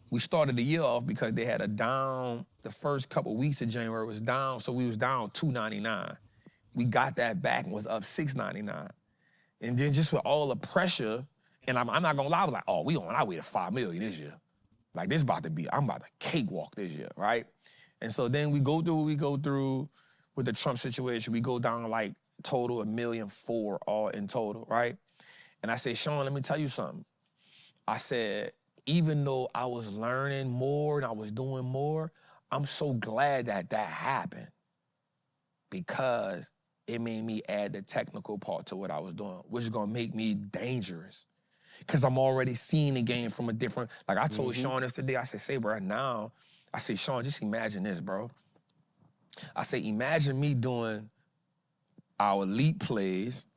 We started the year off because they had a down, the first couple weeks of January was down, so we was down 299. We got that back and was up 699. And then just with all the pressure, and I'm not gonna lie, I was like, oh, we on our way to 5 million this year. Like I'm about to cakewalk this year, right? And so then we go through what we go through with the Trump situation. We go down like total $1.4 million all in total, right? And I say, Sean, let me tell you something. I said, even though I was learning more and I was doing more, I'm so glad that happened because it made me add the technical part to what I was doing, which is gonna make me dangerous. Because I'm already seeing the game from a different, like I told Sean this today, I said, say, bro, now, I say, Sean, just imagine this, bro. I say, imagine me doing our leap plays,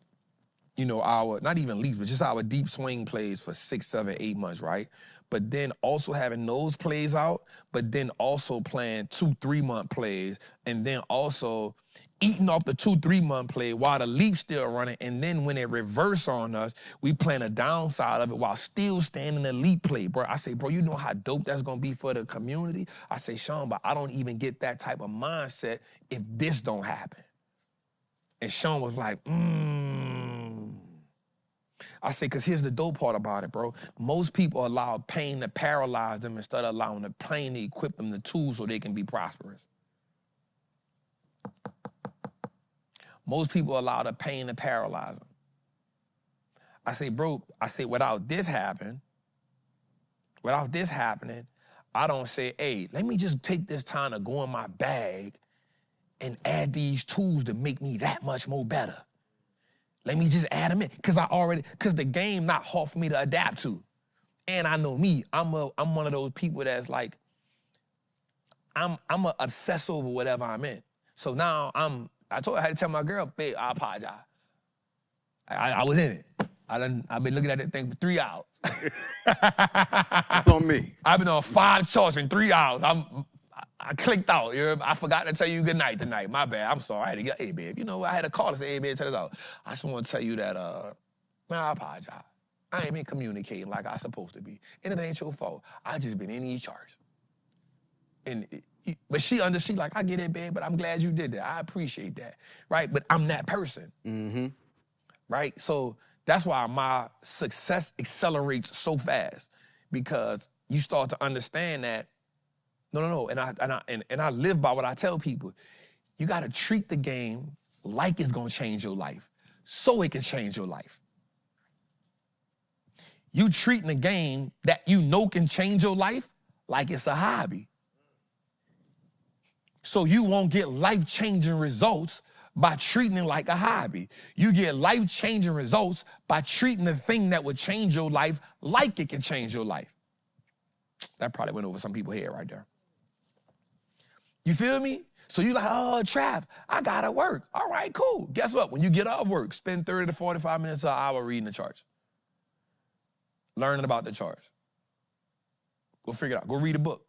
you know, not even leaps, but just our deep swing plays for 6, 7, 8 months, right? But then also having those plays out, but then also playing 2, 3 month plays, and then also eating off the 2, 3 month play while the leap's still running, and then when it reverse on us, we playing a downside of it while still staying in the leap play, bro. I say, bro, you know how dope that's gonna be for the community? I say, Sean, but I don't even get that type of mindset if this don't happen. And Sean was like, I say, because here's the dope part about it, bro. Most people allow pain to paralyze them instead of allowing the pain to equip them the tools so they can be prosperous. Most people allow the pain to paralyze them. I say, bro, without this happening, I don't say, hey, let me just take this time to go in my bag and add these tools to make me that much more better. Let me just add them in, because the game not hard for me to adapt to. And I know me, I'm one of those people that's like, I'm a obsess over whatever I'm in. So now I had to tell my girl, babe, I apologize. I was in it. I've been looking at that thing for 3 hours. That's on me. I've been on 5 charts in 3 hours. I clicked out. I forgot to tell you good night tonight. My bad. I'm sorry. I had to get, hey, babe, you know, I had a call to say, hey, babe, check this out. I just want to tell you that, man, I apologize. I ain't been communicating like I supposed to be. And it ain't your fault. I just been in these charts. But she like, I get it, babe, but I'm glad you did that. I appreciate that, right? But I'm that person, right? So that's why my success accelerates so fast, because you start to understand that, no, and I live by what I tell people. You gotta treat the game like it's gonna change your life, so it can change your life. You treating the game that you know can change your life like it's a hobby. So you won't get life-changing results by treating it like a hobby. You get life-changing results by treating the thing that would change your life like it can change your life. That probably went over some people's head right there. You feel me? So you like, oh, Trap, I gotta work. All right, cool. Guess what? When you get off work, spend 30 to 45 minutes to an hour reading the charts. Learning about the charts. Go figure it out. Go read a book.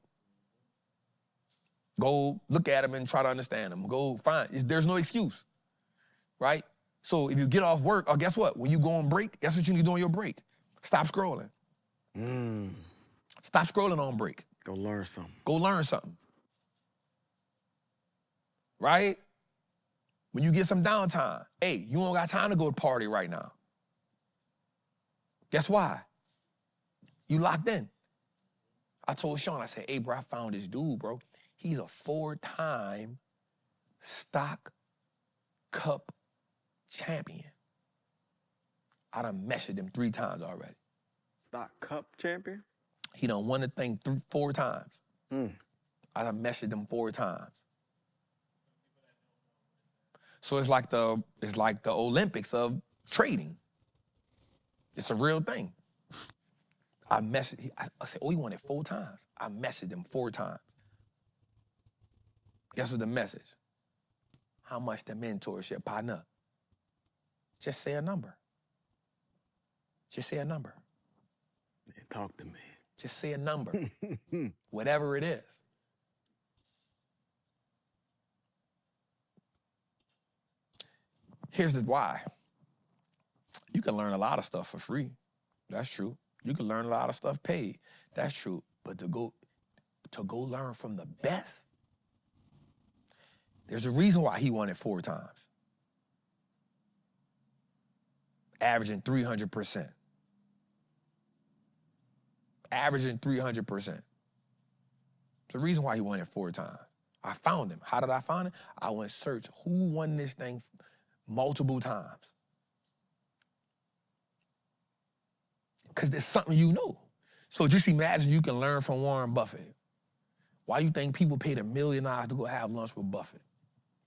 Go look at them and try to understand them. Go find, there's no excuse, right? So if you get off work, guess what? When you go on break, guess what you need to do on your break? Stop scrolling. Stop scrolling on break. Go learn something. Go learn something. Right? When you get some downtime, hey, you don't got time to go to party right now. Guess why? You locked in. I told Sean, I said, hey, bro, I found this dude, bro. He's a 4-time stock cup champion. I done messaged him 3 times already. Stock cup champion? He done won the thing 4 times. I done messaged him 4 times. So it's like the Olympics of trading. It's a real thing. I said, oh, he won it 4 times. I messaged him 4 times. Guess what the message? How much the mentorship, partner? Just say a number. Just say a number. Yeah, talk to me. Just say a number. Whatever it is. Here's the why. You can learn a lot of stuff for free. That's true. You can learn a lot of stuff paid. That's true. But to go learn from the best, there's a reason why he won it 4 times. Averaging 300%. Averaging 300%. There's a reason why he won it 4 times. I found him. How did I find him? I went search who won this thing multiple times. Because there's something you know. So just imagine you can learn from Warren Buffett. Why you think people paid $1 million to go have lunch with Buffett?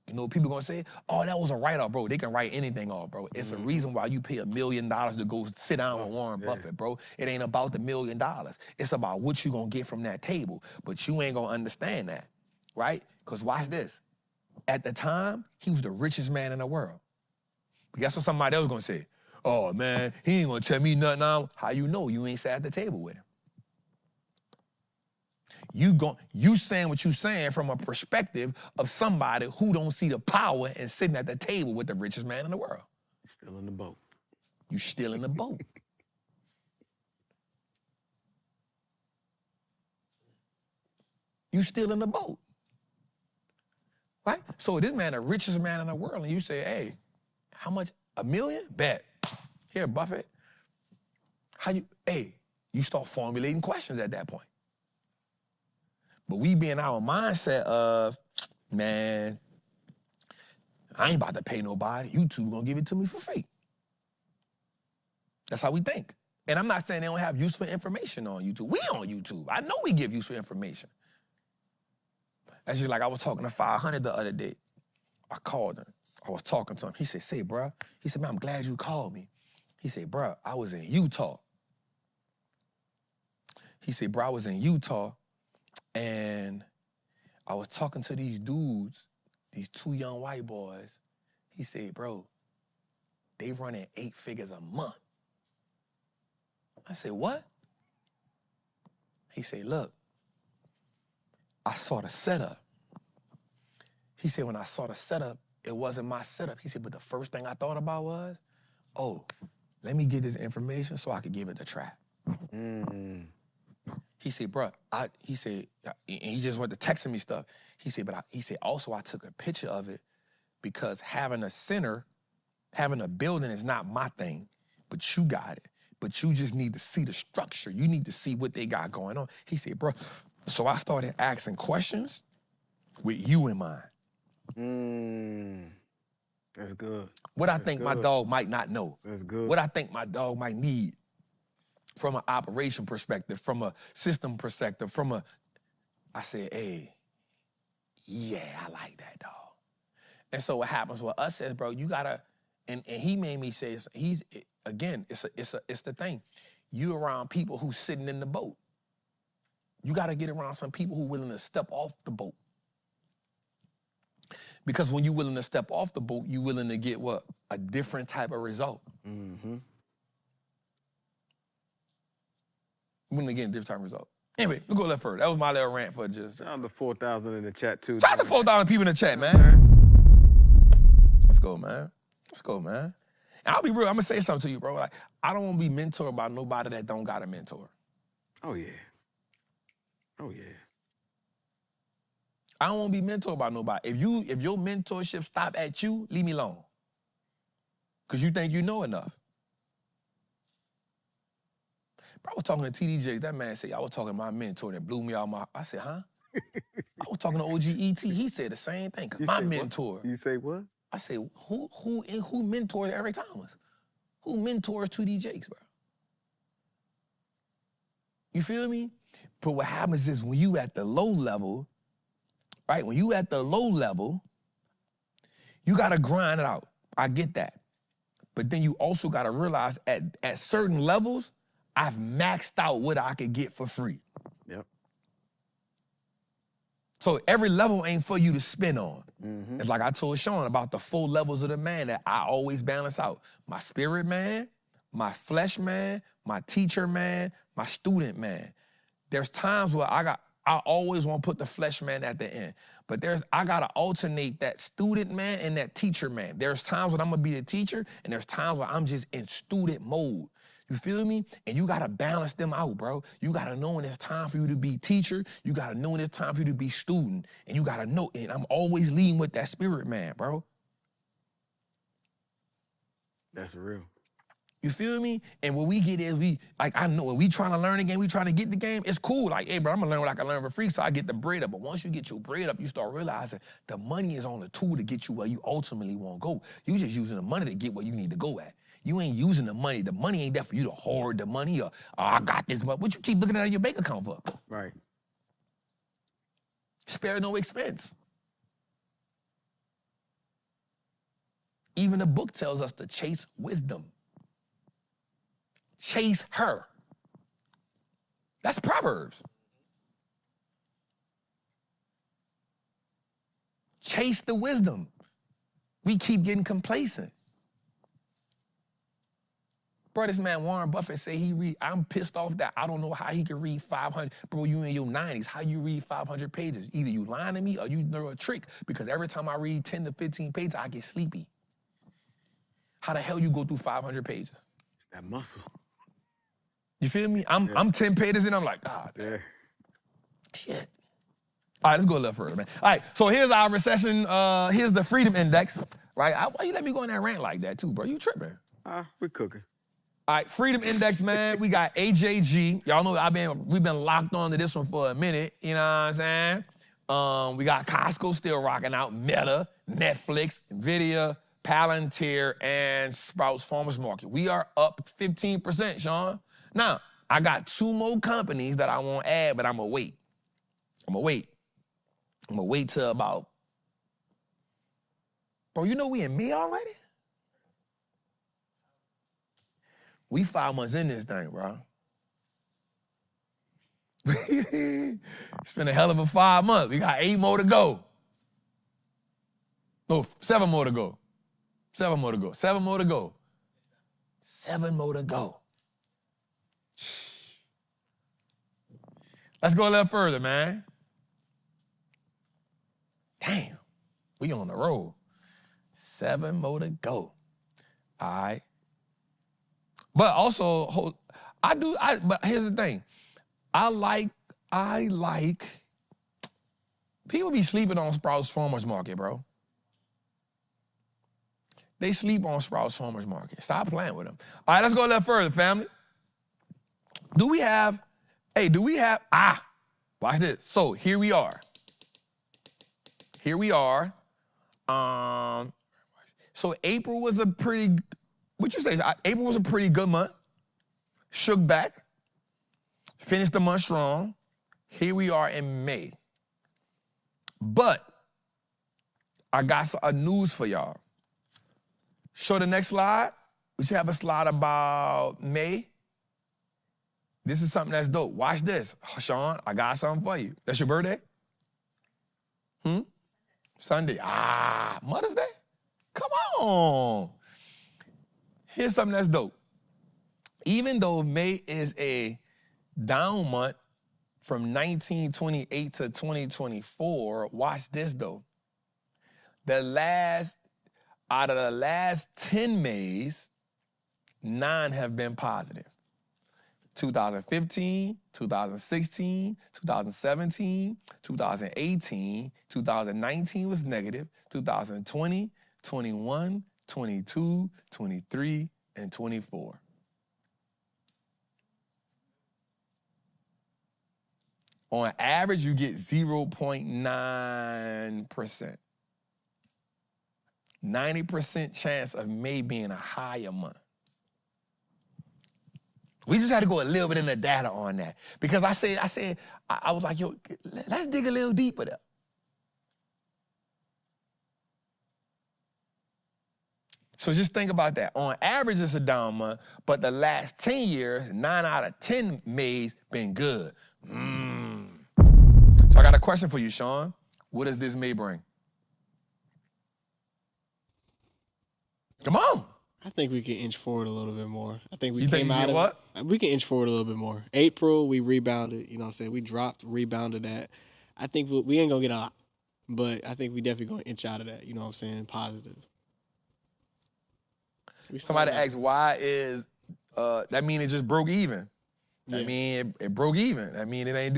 You know, people gonna say, oh, that was a write-off, bro. They can write anything off, bro. It's a reason why you pay $1 million to go sit down with Warren Buffett, bro. It ain't about the $1 million. It's about what you gonna get from that table. But you ain't gonna understand that, right? Because watch this. At the time, he was the richest man in the world. But guess what somebody else gonna say? Oh, man, he ain't gonna tell me nothing now. How you know? You ain't sat at the table with him. You saying what you saying from a perspective of somebody who don't see the power in sitting at the table with the richest man in the world. Still in the boat. You still in the boat. You still in the boat. Right? So this man, the richest man in the world, and you say, hey, how much? $1 million? Bet. Here, Buffett. You start formulating questions at that point. But we be in our mindset of, man, I ain't about to pay nobody. YouTube gonna give it to me for free. That's how we think. And I'm not saying they don't have useful information on YouTube. We on YouTube. I know we give useful information. That's just like I was talking to 500 the other day. I called him. I was talking to him. He said, say, bruh. He said, man, I'm glad you called me. He said, bruh, I was in Utah. He said, bruh, I was in Utah, and I was talking to these dudes, these 2 young white boys. He said, bro, they running 8 figures a month. I said, what? He said, look, I saw the setup. He said, when I saw the setup, it wasn't my setup. He said, but the first thing I thought about was, oh, let me get this information so I could give it to Trap. He said, bruh, and he just went to texting me stuff. He said, also I took a picture of it because having a center, having a building is not my thing, but you got it. But you just need to see the structure. You need to see what they got going on. He said, bruh, so I started asking questions with you in mind. That's good. What I think my dog might not know. That's good. What I think my dog might need from an operation perspective, from a system perspective, I said, hey, yeah, I like that dog. And so what happens with us is, bro, you gotta, and he made me say, it's the thing. You around people who's sitting in the boat. You gotta get around some people who willing to step off the boat. Because when you're willing to step off the boat, you're willing to get what? A different type of result. You're willing to get a different type of result. Anyway, we'll go a little further. That was my little rant for just. Shout out to 4,000 in the chat, too. Shout out to 4,000 people in the chat, man. Let's go, man. Let's go, man. And I'll be real. I'm going to say something to you, bro. Like, I don't want to be mentored by nobody that don't got a mentor. Oh, yeah. Oh, yeah. I don't want to be mentored by nobody. If your mentorship stop at you, leave me alone. Because you think you know enough. Bro, I was talking to TDJ. That man said, I was talking to my mentor that blew me out my... I said, huh? I was talking to OGET. He said the same thing, because my mentor... What? You say what? I said, who mentors Eric Thomas? Who mentors 2D Jakes, bro? You feel me? But what happens is when you at the low level, right? When you at the low level, you got to grind it out. I get that. But then you also got to realize at certain levels, I've maxed out what I could get for free. Yep. So every level ain't for you to spin on. Mm-hmm. It's like I told Sean about the 4 levels of the man that I always balance out. My spirit man, my flesh man, my teacher man, my student man. There's times where I always want to put the flesh man at the end. But I gotta alternate that student man and that teacher man. There's times when I'm gonna be the teacher, and there's times where I'm just in student mode. You feel me? And you gotta balance them out, bro. You gotta know when it's time for you to be teacher. You gotta know when it's time for you to be student. And you gotta know, and I'm always leading with that spirit man, bro. That's real. You feel me? And what we get is I know when we trying to learn the game, we trying to get the game, it's cool. Like, hey, bro, I'm gonna learn what I can learn for free, so I get the bread up. But once you get your bread up, you start realizing the money is on the tool to get you where you ultimately want to go. You just using the money to get where you need to go at. You ain't using the money. The money ain't there for you to hoard the money or, oh, I got this money. What you keep looking at in your bank account for? Right. Spare no expense. Even the book tells us to chase wisdom. Chase her. That's Proverbs. Chase the wisdom. We keep getting complacent. Bro, this man Warren Buffett say I'm pissed off that I don't know how he can read 500. Bro, you in your 90s, how you read 500 pages? Either you lying to me or you know a trick, because every time I read 10 to 15 pages, I get sleepy. How the hell you go through 500 pages? It's that muscle. You feel me? I'm 10 pages in, I'm like, God, Yeah. shit. All right, let's go a little further, man. All right, so here's our recession, here's the freedom index, right? Why you let me go in that rant like that too, bro? You tripping. We're cooking. All right, freedom index, man. We got AJG. Y'all know we've been locked on to this one for a minute, you know what I'm saying? We got Costco still rocking out, Meta, Netflix, Nvidia, Palantir, and Sprouts Farmers Market. We are up 15%, Sean. Now, I got 2 more companies that I won't add, but I'm gonna wait. I'm gonna wait till about, bro, you know we in May already? We 5 months in this thing, bro. It's been a hell of a 5 months. We got 8 more to go. No, 7 more to go. 7 more to go. 7 more to go. 7 more to go. Let's go a little further, man. Damn, we on the road. 7 more to go. All right. But also, but here's the thing. I like, people be sleeping on Sprouts Farmers Market, bro. They sleep on Sprouts Farmers Market. Stop playing with them. All right, let's go a little further, family. Do we have, watch this. So here we are. So April was a pretty, April was a pretty good month. Shook back. Finished the month strong. Here we are in May. But I got a news for y'all. Show the next slide. We should have a slide about May. This is something that's dope. Watch this. Sean, I got something for you. That's your birthday? Sunday. Mother's Day? Come on. Here's something that's dope. Even though May is a down month from 1928 to 2024, watch this though. Out of the last 10 Mays, 9 have been positive. 2015, 2016, 2017, 2018, 2019 was negative, 2020, 21, 22, 23, and 24. On average, you get 0.9%. 90% chance of May being a higher month. We just had to go a little bit in the data on that. Because I was like, yo, let's dig a little deeper there. So just think about that. On average, it's a down month, but the last 10 years, 9 out of 10 Mays been good. So I got a question for you, Sean. What does this May bring? Come on. I think we can inch forward a little bit more. I think we You think came you out get of what? We can inch forward a little bit more. April, we rebounded. You know what I'm saying? We dropped, rebounded that. I think we ain't going to get a lot, but I think we definitely going to inch out of that. You know what I'm saying? Positive. Somebody asked, why is, that mean it just broke even? Yeah. I mean, it broke even. I mean, it ain't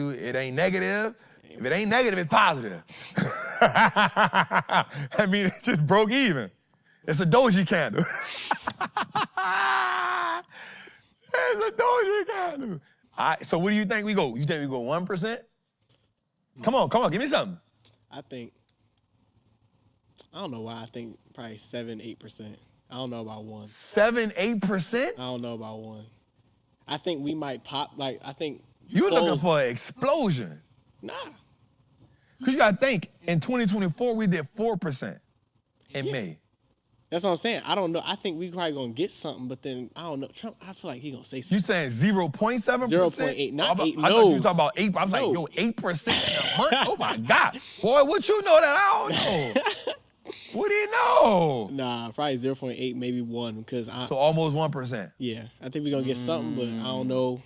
negative. If it ain't negative, it's positive. I mean, it just broke even. It's a doji candle. It's a doji candle. All right, so what do you think we go? You think we go 1%? Come on, give me something. I don't know why. I think probably 7-8%. I don't know about 1. 7-8%? I don't know about 1. I think we might pop. Like, I think You looking for an explosion. Nah. Because you got to think, in 2024, we did 4% in May. That's what I'm saying. I don't know. I think we probably going to get something, but then, I don't know. Trump, I feel like he going to say something. You saying 0.7%? 0.8, not 8, I thought you were talking about 8. I was like, yo, 8% in a month? Oh, my God. Boy, what you know that I don't know? What do you know? Nah, probably 0.8, maybe 1. Because So almost 1%. Yeah, I think we're going to get something, but I don't know.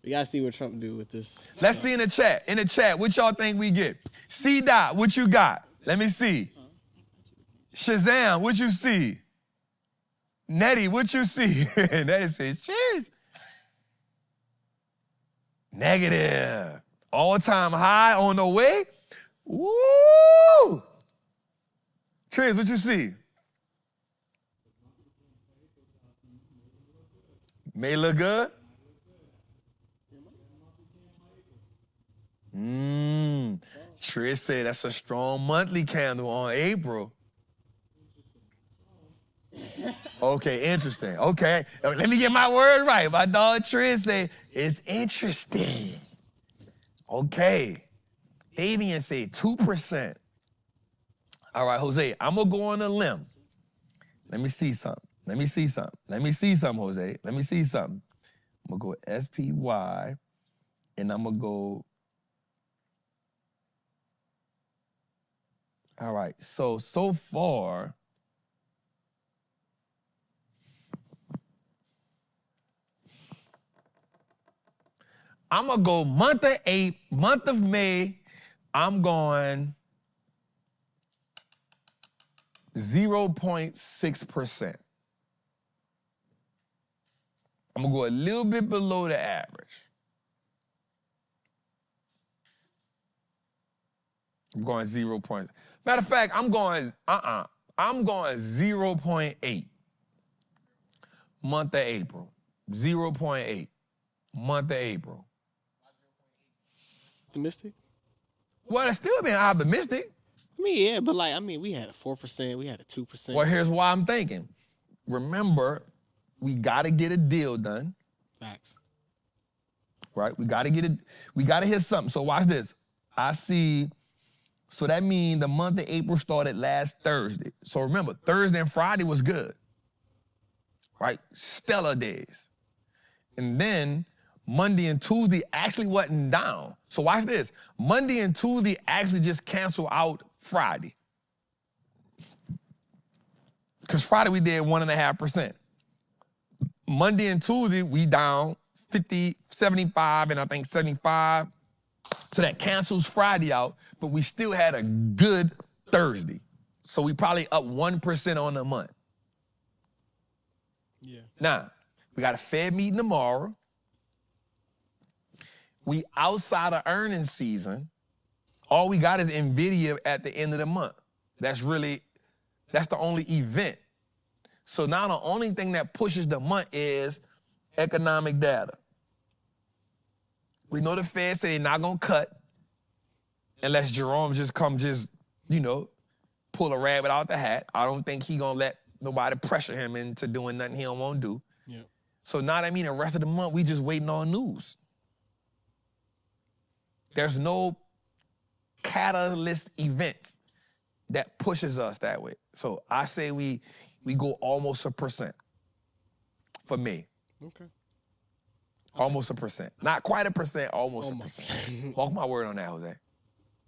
We got to see what Trump do with this. Let's see in the chat. In the chat, what y'all think we get? C-Dot, what you got? Let me see. Shazam, what you see? Nettie, what you see? Nettie says, cheers. Negative. All-time high on the way. Woo! Triz, what you see? May look good? Trish said that's a strong monthly candle on April. Okay, interesting. Okay, let me get my word right. My dog Trish said it's interesting. Okay. Avian said 2%. All right, Jose, I'm going to go on a limb. Let me see something. Let me see something. Let me see something, Jose. Let me see something. I'm going to go SPY, and I'm going to go. All right, so far, I'm going to go month of May, I'm going 0.6%. I'm going to go a little bit below the average. I'm going 0. Matter of fact, I'm going 0.8. Month of April. 0.8. Month of April. Optimistic? Well, it's still been optimistic. I mean, yeah, but we had a 4%, we had a 2%. Well, here's why I'm thinking. Remember, we got to get a deal done. Facts. Right? We got to hit something. So watch this. I see. So that means the month of April started last Thursday. So remember, Thursday and Friday was good. Right? Stellar days. And then Monday and Tuesday actually wasn't down. So watch this. Monday and Tuesday actually just cancel out Friday. Because Friday we did 1.5%. Monday and Tuesday we down 50, 75, and I think 75. So that cancels Friday out, but we still had a good Thursday. So we probably up 1% on the month. Yeah. Now, we got a Fed meeting tomorrow. We outside of earnings season. All we got is NVIDIA at the end of the month. That's the only event. So now the only thing that pushes the month is economic data. We know the Fed say they're not gonna cut unless Jerome pull a rabbit out the hat. I don't think he gonna let nobody pressure him into doing nothing he don't wanna do. Yeah. So now the rest of the month, we just waiting on news. There's no catalyst events that pushes us that way. So I say we we go almost 1% for me. Okay. Almost 1%. Not quite 1%, almost 1%. Mark my word on that, Jose. All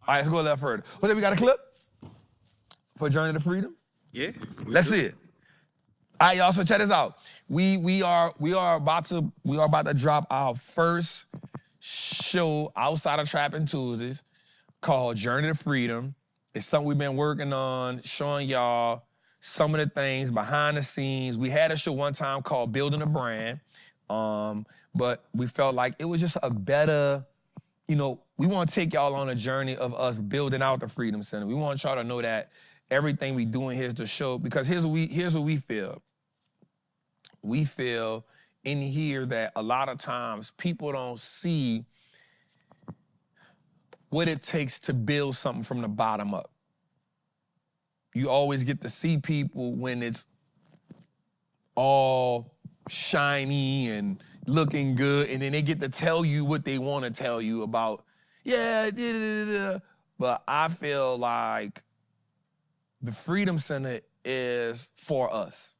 right, let's go a little further. Jose, we got a clip for Journey to Freedom? Yeah. Let's see it. All right, y'all, so check this out. We are about to drop our first show outside of Trappin' Tuesdays called Journey to Freedom. It's something we've been working on, showing y'all some of the things behind the scenes. We had a show one time called Building a Brand, but we felt like it was just a better, we want to take y'all on a journey of us building out the Freedom Center. We want y'all to know that everything we doing here is to show, because here's what we feel. We feel in here that a lot of times people don't see what it takes to build something from the bottom up. You always get to see people when it's all shiny and looking good, and then they get to tell you what they want to tell you about, but I feel like the Freedom Center is for us.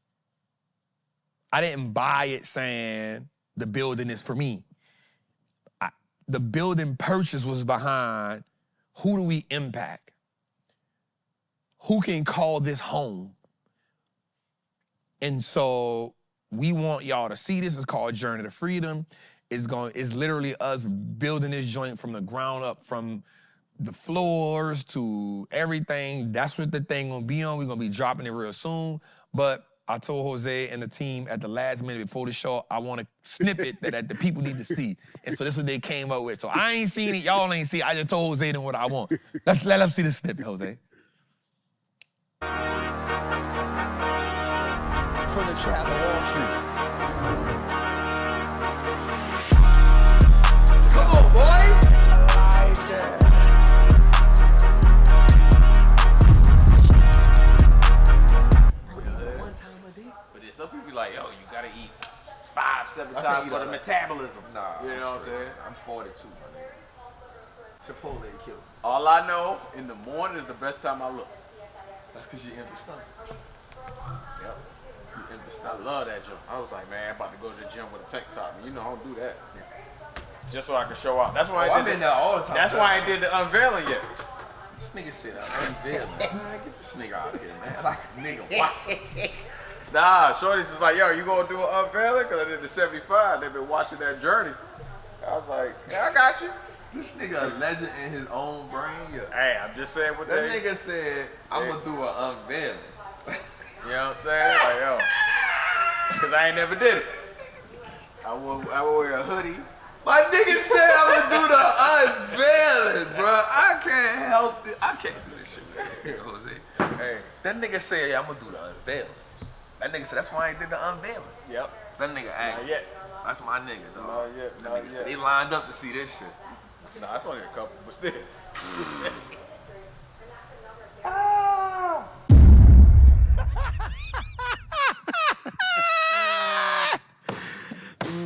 I didn't buy it saying the building is for me. The building purchase was behind who do we impact? Who can call this home? And so we want y'all to see this. It's called Journey to Freedom. It's literally us building this joint from the ground up, from the floors to everything. That's what the thing gonna be on. We're gonna be dropping it real soon. But I told Jose and the team at the last minute before the show, I want a snippet that the people need to see. And so this is what they came up with. So I ain't seen it, y'all ain't seen it. I just told Jose them what I want. Let them see the snippet, Jose. From the trap of Wallstreet. Come on, boy. I like that. Some people be like, yo, you gotta eat 5-7 times for the metabolism. Nah, you know what I'm saying? I'm 42, my nigga. Chipotle kill. All I know, in the morning is the best time I look. That's because you empty stomach. Yep. You empty I stomach. love that jump. I was like, man, I'm about to go to the gym with a tank top. You know, I don't do that. Just so I can show out. That's why I've been there all the time. That's why I did the unveiling yet. This nigga said unveiling. Man, get this nigga out of here, man. Like a nigga watching. Nah, Shorty's just like, yo, you gonna do an unveiling? Because I did the 75. They've been watching that journey. I was like, yeah, I got you. This nigga a legend in his own brain. Yeah. Hey, I'm just saying what that nigga said, I'm gonna do an unveiling. You know what I'm saying? Like, yo. Because I ain't never did it. I would wear a hoodie. My nigga said I'm gonna do the unveiling, bro. I can't help it. I can't do this shit with this nigga, Jose. Hey. That nigga said, yeah, I'm gonna do the unveiling. That nigga said, that's why I ain't did the unveiling. Yep. That nigga act. Not yet. That's my nigga, dog. Not yet. That Not nigga yet. said they lined up to see this shit. Nah, it's only a couple, but still.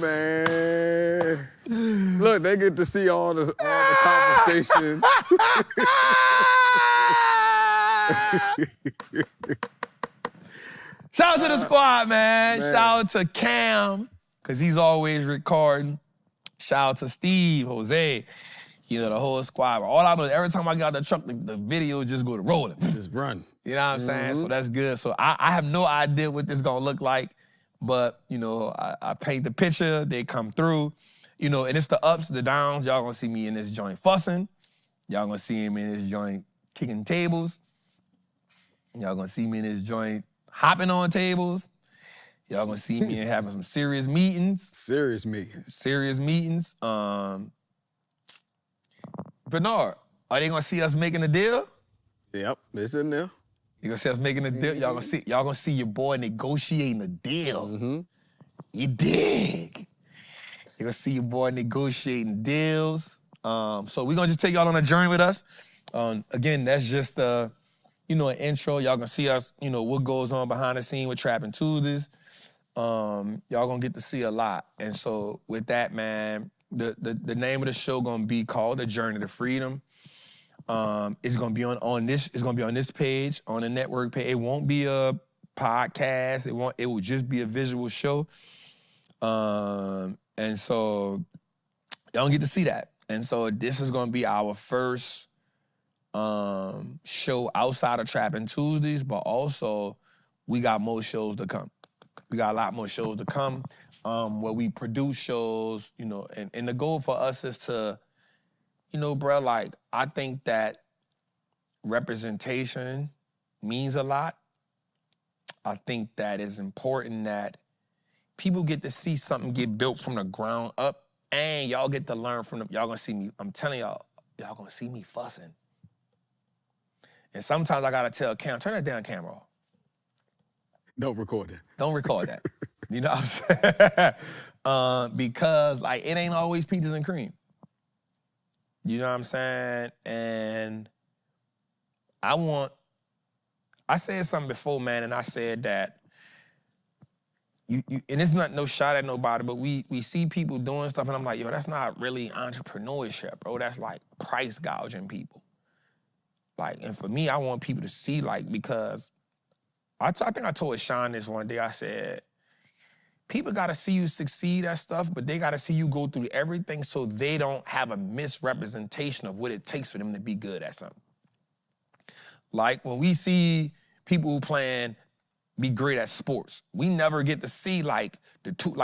Man. Look, they get to see all the conversations. Shout out to the squad, man. Shout out to Cam, because he's always recording. Shout out to Steve, Jose, the whole squad. All I know is every time I get out the truck, the video just go to rolling. Just run. You know what I'm saying? So that's good. So I have no idea what this gonna look like, but, I paint the picture, they come through, and it's the ups, the downs. Y'all gonna see me in this joint fussing. Y'all gonna see him in this joint kicking tables. Y'all gonna see me in this joint hopping on tables. Y'all gonna see me having some serious meetings. Serious meetings. Serious meetings. Bernard, are they gonna see us making a deal? Yep, it's in there. You gonna see us making a deal? Y'all gonna see your boy negotiating a deal. Mm-hmm. You dig? You gonna see your boy negotiating deals. So we're gonna just take y'all on a journey with us. Again, that's just an intro. Y'all gonna see us, what goes on behind the scene with Trappin' Tuesdays. Y'all gonna get to see a lot. And so with that, man, the name of the show gonna be called The Journey to Freedom. It's gonna be on this. It's gonna be on this page, on the network page. It won't be a podcast. It will just be a visual show. And so y'all don't get to see that. And so this is gonna be our first show outside of Trappin Tuesdays, but also we got more shows to come. We got a lot more shows to come where we produce shows, you know, and the goal for us is to, you know, bro, like, I think that representation means a lot. I think that it's important that people get to see something get built from the ground up, and y'all get to learn from them. Y'all gonna see me, I'm telling y'all gonna see me fussing. And sometimes I gotta tell Cam, turn that damn camera off. Don't record that. Don't record that. You know what I'm saying? Because, like, it ain't always peaches and cream. You know what I'm saying? And I said something before, man, and I said that and it's not no shot at nobody, but we see people doing stuff, and I'm like, yo, that's not really entrepreneurship, bro. That's like price gouging people. Like, and for me, I want people to see, like, because I think I told Sean this one day. I said, people got to see you succeed at stuff, but they got to see you go through everything so they don't have a misrepresentation of what it takes for them to be good at something. Like, when we see people who be great at sports, we never get to see, like,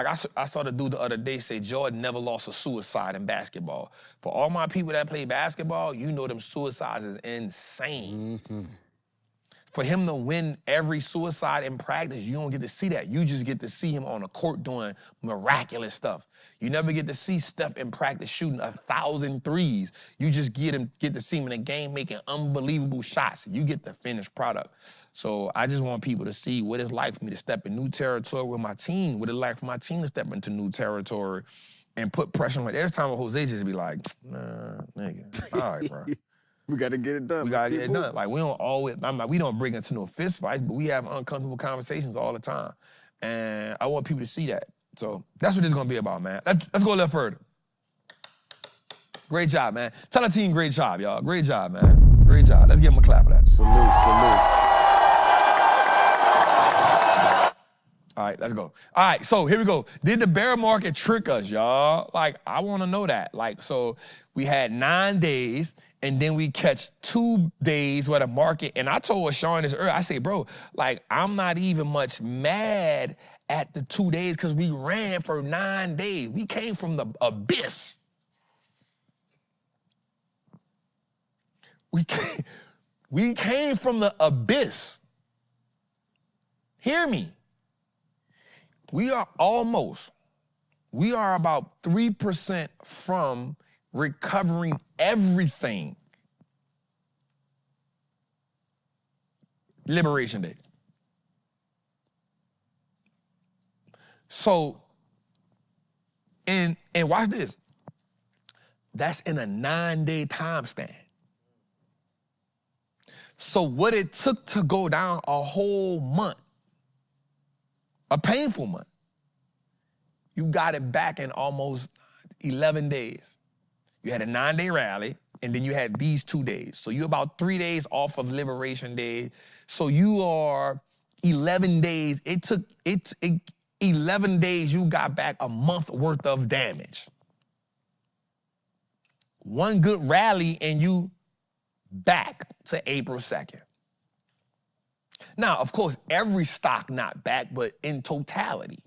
I saw the dude the other day say Jordan never lost a suicide in basketball. For all my people that play basketball, you know them suicides is insane. Mm-hmm. For him to win every suicide in practice, you don't get to see that. You just get to see him on the court doing miraculous stuff. You never get to see Steph in practice shooting 1,000 threes. You just get to see him in a game making unbelievable shots. You get the finished product. So I just want people to see what it's like for me to step in new territory with my team, what it's like for my team to step into new territory and put pressure on it. There's time when Jose just be like, nah, nigga, all right, bro. We got to get it done. We got to get it done. Like, we don't bring it to no fist fights, but we have uncomfortable conversations all the time. And I want people to see that. So that's what this is going to be about, man. Let's go a little further. Great job, man. Tell the team great job, y'all. Great job, man. Great job. Let's give them a clap for that. Salute. All right, let's go. All right, so here we go. Did the bear market trick us, y'all? Like, I want to know that. Like, so we had 9 days, and then we catch 2 days where the market, and I told Sean this earlier, I say, bro, like, I'm not even much mad at the 2 days because we ran for 9 days. We came from the abyss. We came from the abyss. Hear me. We are about 3% from recovering everything. Liberation Day. So, and watch this. That's in a 9-day time span. So what it took to go down a whole month, a painful month, you got it back in almost 11 days. You had a 9-day rally, and then you had these 2 days. So you're about 3 days off of Liberation Day. So you are 11 days. It took 11 days, you got back a month worth of damage. One good rally, and you back to April 2nd. Now, of course, every stock not back, but in totality.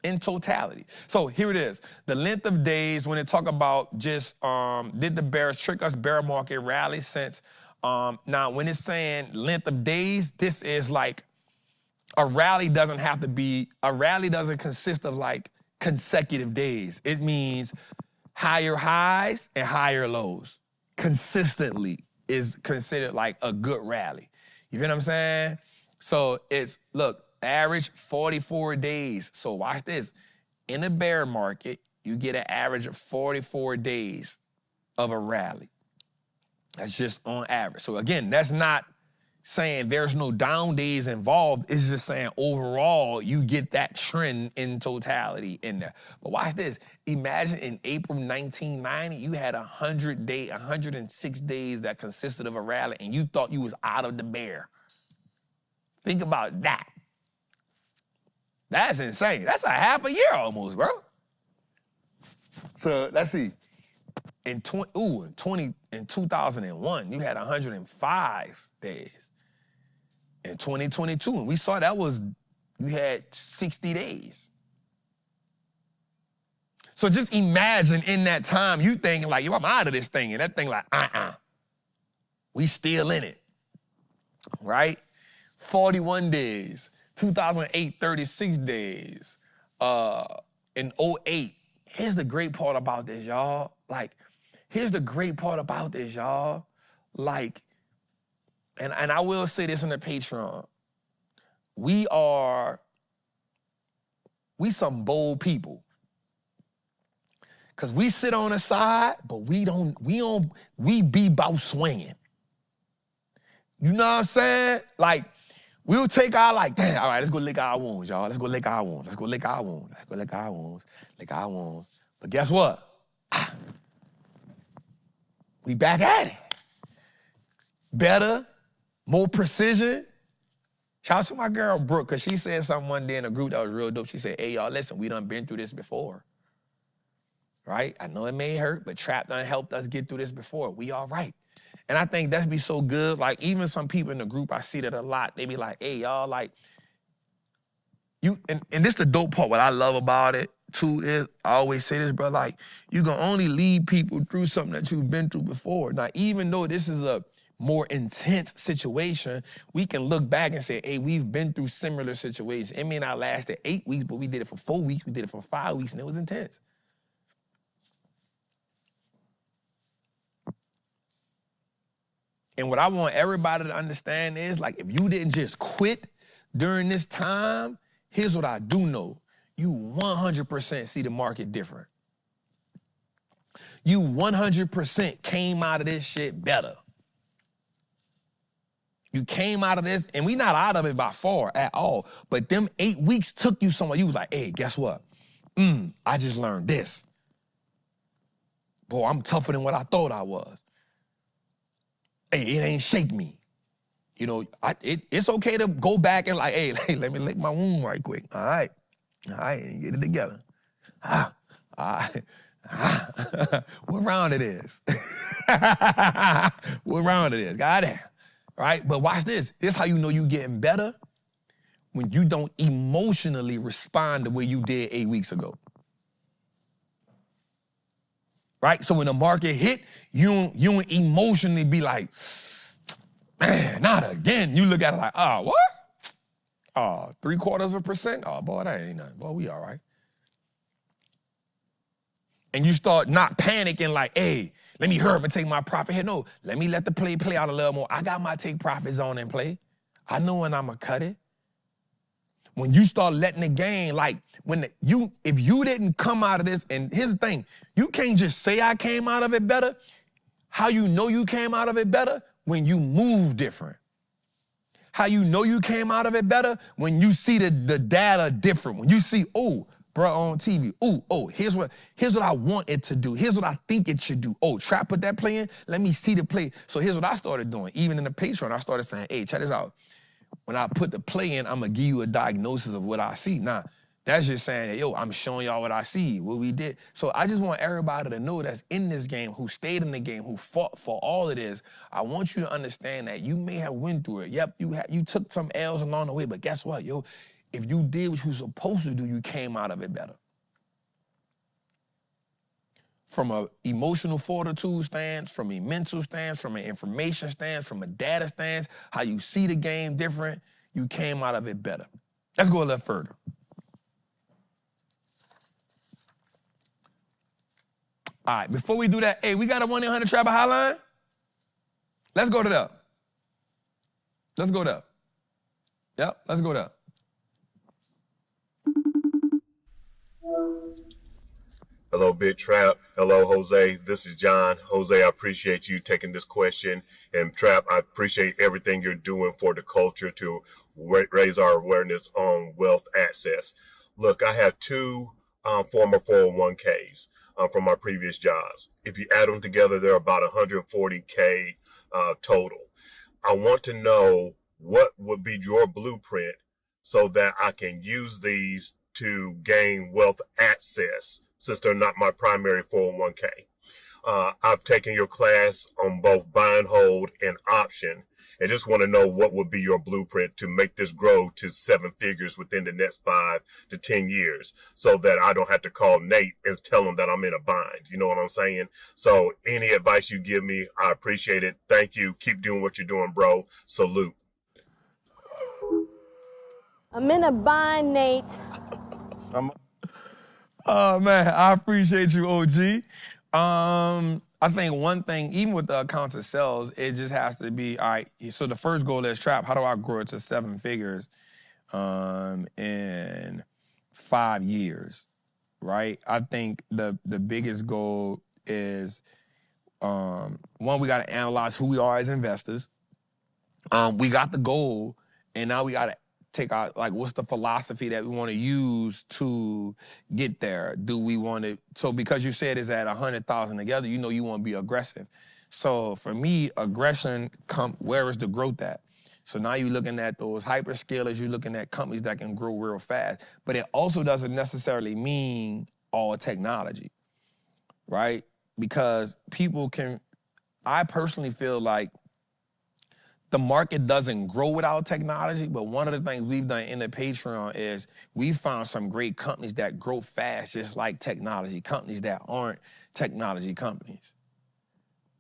In totality. So here it is. The length of days when they talk about just did the bears trick us, bear market rally since. Now, when it's saying length of days, this is like a rally doesn't consist of like consecutive days. It means higher highs and higher lows. Consistently is considered like a good rally. You feel what I'm saying? So it's, look, average 44 days. So watch this. In a bear market, you get an average of 44 days of a rally. That's just on average. So again, that's not saying there's no down days involved. It's just saying overall, you get that trend in totality in there. But watch this. Imagine in April 1990, you had 106 days that consisted of a rally, and you thought you was out of the bear. Think about that. That's insane. That's a half a year almost, bro. So let's see. In 2001, you had 105 days. In 2022, and we saw you had 60 days. So just imagine in that time, you thinking like, yo, I'm out of this thing. And that thing like, we still in it, right? 41 days, 2008, 36 days, in 08. Here's the great part about this, y'all. And I will say this in the Patreon. We some bold people. Cause we sit on the side, but we be about swinging. You know what I'm saying? Like, we'll take our damn, all right, let's go lick our wounds, y'all. Let's go lick our wounds. But guess what? We back at it. Better, more precision. Shout out to my girl, Brooke, because she said something one day in a group that was real dope. She said, hey, y'all, listen, we done been through this before. Right? I know it may hurt, but Trap done helped us get through this before. We all right. And I think that'd be so good. Like, even some people in the group, I see that a lot. They be like, hey, y'all, like, and this the dope part. What I love about it, too, is, I always say this, bro, like, you can only lead people through something that you've been through before. Now, even though this is a more intense situation, we can look back and say, hey, we've been through similar situations. It may not lasted 8 weeks, but we did it for 4 weeks, we did it for 5 weeks, and it was intense. And what I want everybody to understand is, like, if you didn't just quit during this time, here's what I do know. You 100% see the market different. You 100% came out of this shit better. You came out of this, and we not out of it by far at all, but them 8 weeks took you somewhere. You was like, hey, guess what? I just learned this. Boy, I'm tougher than what I thought I was. Hey, it ain't shake me. You know, it's okay to go back and like, hey, let me lick my wound right quick. All right, get it together. What round it is? What round it is? Got it. Right? But watch this. This is how you know you getting better, when you don't emotionally respond the way you did 8 weeks ago. Right? So when the market hit, you don't emotionally be like, man, not again. You look at it like, what? 0.75%? Oh, boy, that ain't nothing. Boy, we all right. And you start not panicking like, hey, let me hurry up and take my profit here. No, let me let the play out a little more. I got my take profit zone in play. I know when I'm going to cut it. When you start letting the game, like, if you didn't come out of this, and here's the thing, you can't just say I came out of it better. How you know you came out of it better? When you move different. How you know you came out of it better? When you see the data different. When you see, bro, on TV, here's what I want it to do. Here's what I think it should do. Trap put that play in, let me see the play. So here's what I started doing. Even in the Patreon, I started saying, hey, check this out. When I put the play in, I'm going to give you a diagnosis of what I see. Now, that's just saying that, I'm showing y'all what I see, what we did. So I just want everybody to know that's in this game, who stayed in the game, who fought for all of this. I want you to understand that you may have went through it. Yep, you took some L's along the way, but guess what, if you did what you were supposed to do, you came out of it better. From an emotional fortitude stance, from a mental stance, from an information stance, from a data stance, how you see the game different, you came out of it better. Let's go a little further. All right, before we do that, hey, we got a 1-800-TRAPPER hotline? Let's go to that. Let's go there. Yep, let's go there. Hello, Big Trap. Hello, Jose. This is John. Jose, I appreciate you taking this question. And Trap, I appreciate everything you're doing for the culture to raise our awareness on wealth access. Look, I have two former 401ks from my previous jobs. If you add them together, they're about 140K total. I want to know what would be your blueprint so that I can use these to gain wealth access, since they're not my primary 401k. I've taken your class on both buy and hold and option, and just want to know what would be your blueprint to make this grow to 7 figures within the next 5 to 10 years, so that I don't have to call Nate and tell him that I'm in a bind. You know what I'm saying? So any advice you give me, I appreciate it. Thank you. Keep doing what you're doing, bro. Salute. I'm in a bind, Nate. Oh man, I appreciate you, OG. I think one thing, even with the accounts of sales, it just has to be, all right, so the first goal is Trap, how do I grow it to 7 figures in 5 years, right? I think the biggest goal is, one, we got to analyze who we are as investors. We got the goal, and now we got to take out, like, what's the philosophy that we want to use to get there? Do we want to, so because you said it's at 100,000 together, you know you want to be aggressive. So for me, aggression, where is the growth at? So now you're looking at those hyperscalers, you're looking at companies that can grow real fast. But it also doesn't necessarily mean all technology, right? Because people can, I personally feel like the market doesn't grow without technology, but one of the things we've done in the Patreon is we found some great companies that grow fast, just like technology companies that aren't technology companies,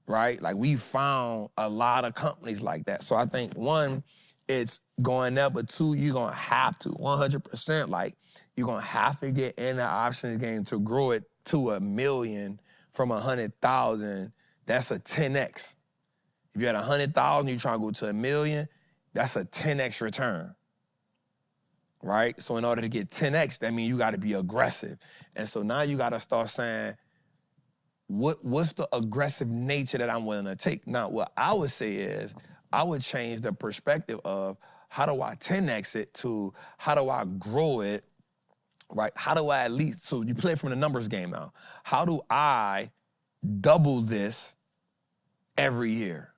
right? Like, we found a lot of companies like that. So I think, one, it's going up, but two, you're going to have to, 100%, like, you're going to have to get in the options game to grow it to $1 million from 100,000. That's a 10X. If you're at 100,000, you're trying to go to $1 million, that's a 10X return, right? So in order to get 10X, that means you got to be aggressive. And so now you got to start saying, what's the aggressive nature that I'm willing to take? Now, what I would say is, I would change the perspective of how do I 10X it to how do I grow it, right? How do I at least, so you play from the numbers game now. How do I double this every year?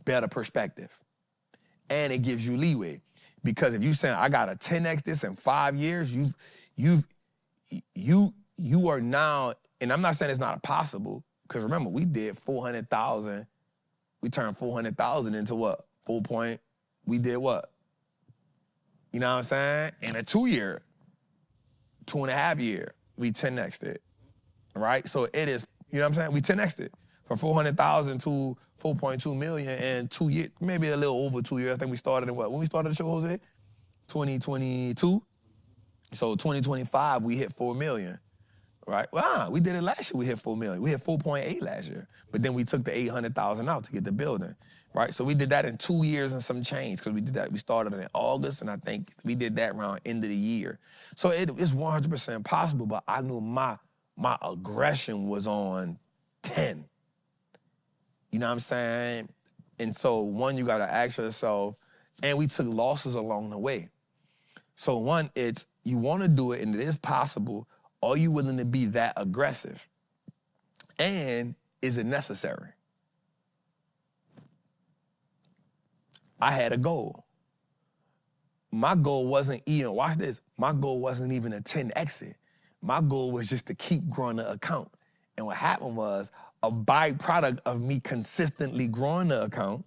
Better perspective. And it gives you leeway. Because if you say, I got to 10X this in 5 years, you are now, and I'm not saying it's not possible, because remember, we did 400,000, we turned 400,000 into what? We did what? You know what I'm saying? In a 2-year, 2.5 year, we 10X'd it, right? So it is, you know what I'm saying? We 10X'd it from 400,000 to 4.2 million in 2 years, maybe a little over 2 years. I think we started in what? When we started the show, Jose? 2022. So 2025, we hit 4 million, right? Well, we did it last year, we hit 4 million. We hit 4.8 last year, but then we took the 800,000 out to get the building, right? So we did that in 2 years and some change, because we did that, we started in August, and I think we did that around end of the year. So it's 100% possible, but I knew my aggression was on 10. You know what I'm saying? And so, one, you got to ask yourself, and we took losses along the way. So, one, it's you want to do it, and it is possible. Are you willing to be that aggressive? And is it necessary? I had a goal. My goal wasn't even, watch this, my goal wasn't even a 10X it. My goal was just to keep growing the account. And what happened was, a byproduct of me consistently growing the account.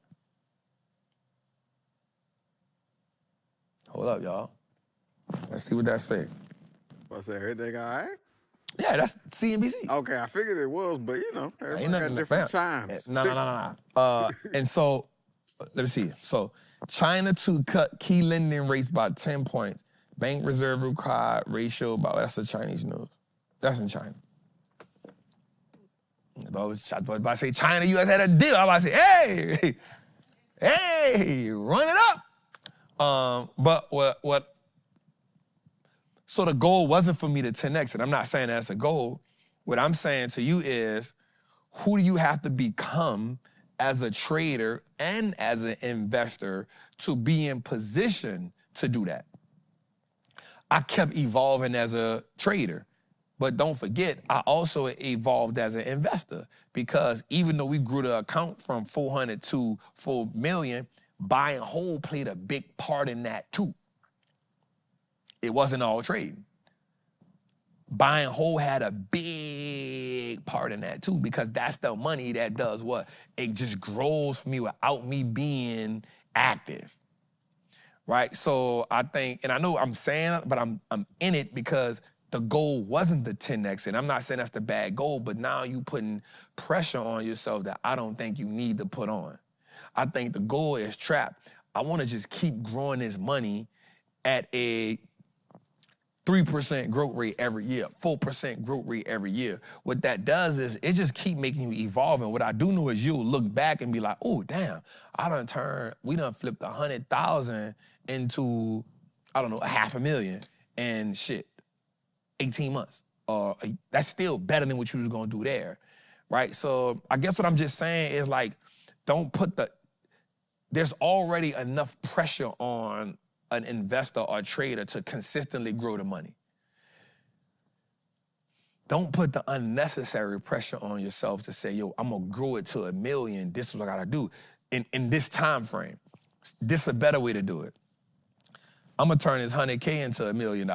Hold up, y'all. Let's see what that say. I say everything all right? Yeah, that's CNBC. Okay, I figured it was, but you know, everybody got nothing different fam. chimes. No. And so, let me see. So, China to cut key lending rates by 10 points. Bank reserve required ratio by, that's the Chinese news. That's in China. I was about to say China, US had a deal. I was about to say, hey, run it up. But what So the goal wasn't for me to 10x it. I'm not saying that's a goal. What I'm saying to you is, who do you have to become as a trader and as an investor to be in position to do that? I kept evolving as a trader, but don't forget, I also evolved as an investor, because even though we grew the account from 400 to 4 million, buy and hold played a big part in that too. It wasn't all trading. Buy and hold had a big part in that too, because that's the money that does what? It just grows for me without me being active, right? So I think, and I know I'm saying, but I'm in it because the goal wasn't the 10x, and I'm not saying that's the bad goal, but now you putting pressure on yourself that I don't think you need to put on. I think the goal is trapped. I want to just keep growing this money at a 3% growth rate every year, 4% growth rate every year. What that does is it just keep making you evolve. And what I do know is you'll look back and be like, oh, damn, we done flipped 100,000 into, I don't know, 500,000 and shit, 18 months. That's still better than what you was gonna do there, right? So I guess what I'm just saying is like, don't put there's already enough pressure on an investor or trader to consistently grow the money. Don't put the unnecessary pressure on yourself to say, yo, I'm gonna grow it to 1 million. This is what I gotta do in this time frame. This is a better way to do it. I'm gonna turn this 100K into $1 million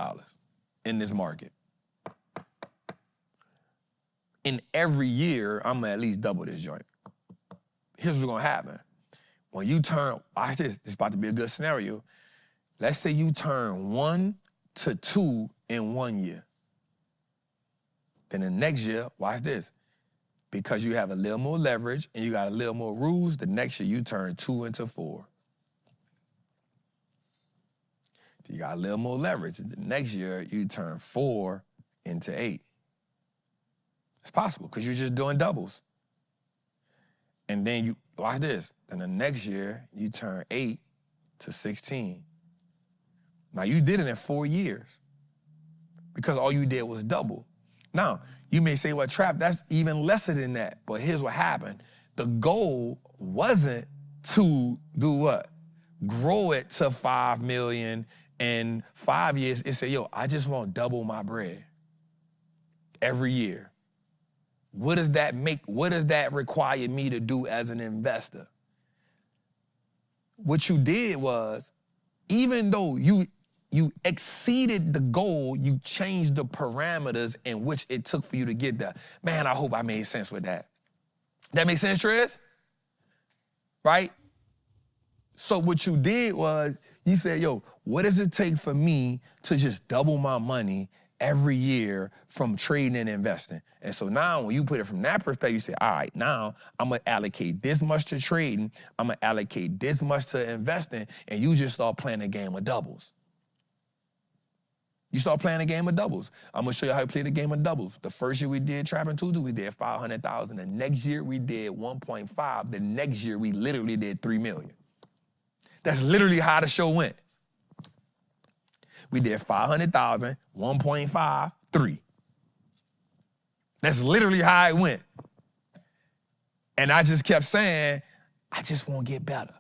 in this market. In every year, I'm gonna at least double this joint. Here's what's gonna happen. When you turn, watch this is about to be a good scenario. Let's say you turn 1 to 2 in 1 year. Then the next year, watch this. Because you have a little more leverage and you got a little more rules, the next year you turn 2 into 4. You got a little more leverage. The next year you turn 4 into 8. It's possible because you're just doing doubles. And then you, watch this. Then the next year you turn 8 to 16. Now, you did it in 4 years because all you did was double. Now, you may say, well, Trap, that's even lesser than that. But here's what happened. The goal wasn't to do what? Grow it to 5 million in 5 years. It said, yo, I just want to double my bread every year. What does that make? What does that require me to do as an investor? What you did was, even though you exceeded the goal, you changed the parameters in which it took for you to get there. Man, I hope I made sense with that. That make sense, Trez? Right? So what you did was, you said, yo, what does it take for me to just double my money every year from trading and investing? And so now when you put it from that perspective, you say, all right, now I'm gonna allocate this much to trading, I'm gonna allocate this much to investing, and you just start playing a game of doubles. You start playing a game of doubles. I'm gonna show you how to play the game of doubles. The first year we did Trappin' Tuesday, we did 500,000. The next year we did 1.5. The next year we literally did 3 million. That's literally how the show went. We did 500,000, 1.5, 3. That's literally how it went. And I just kept saying, I just want to get better.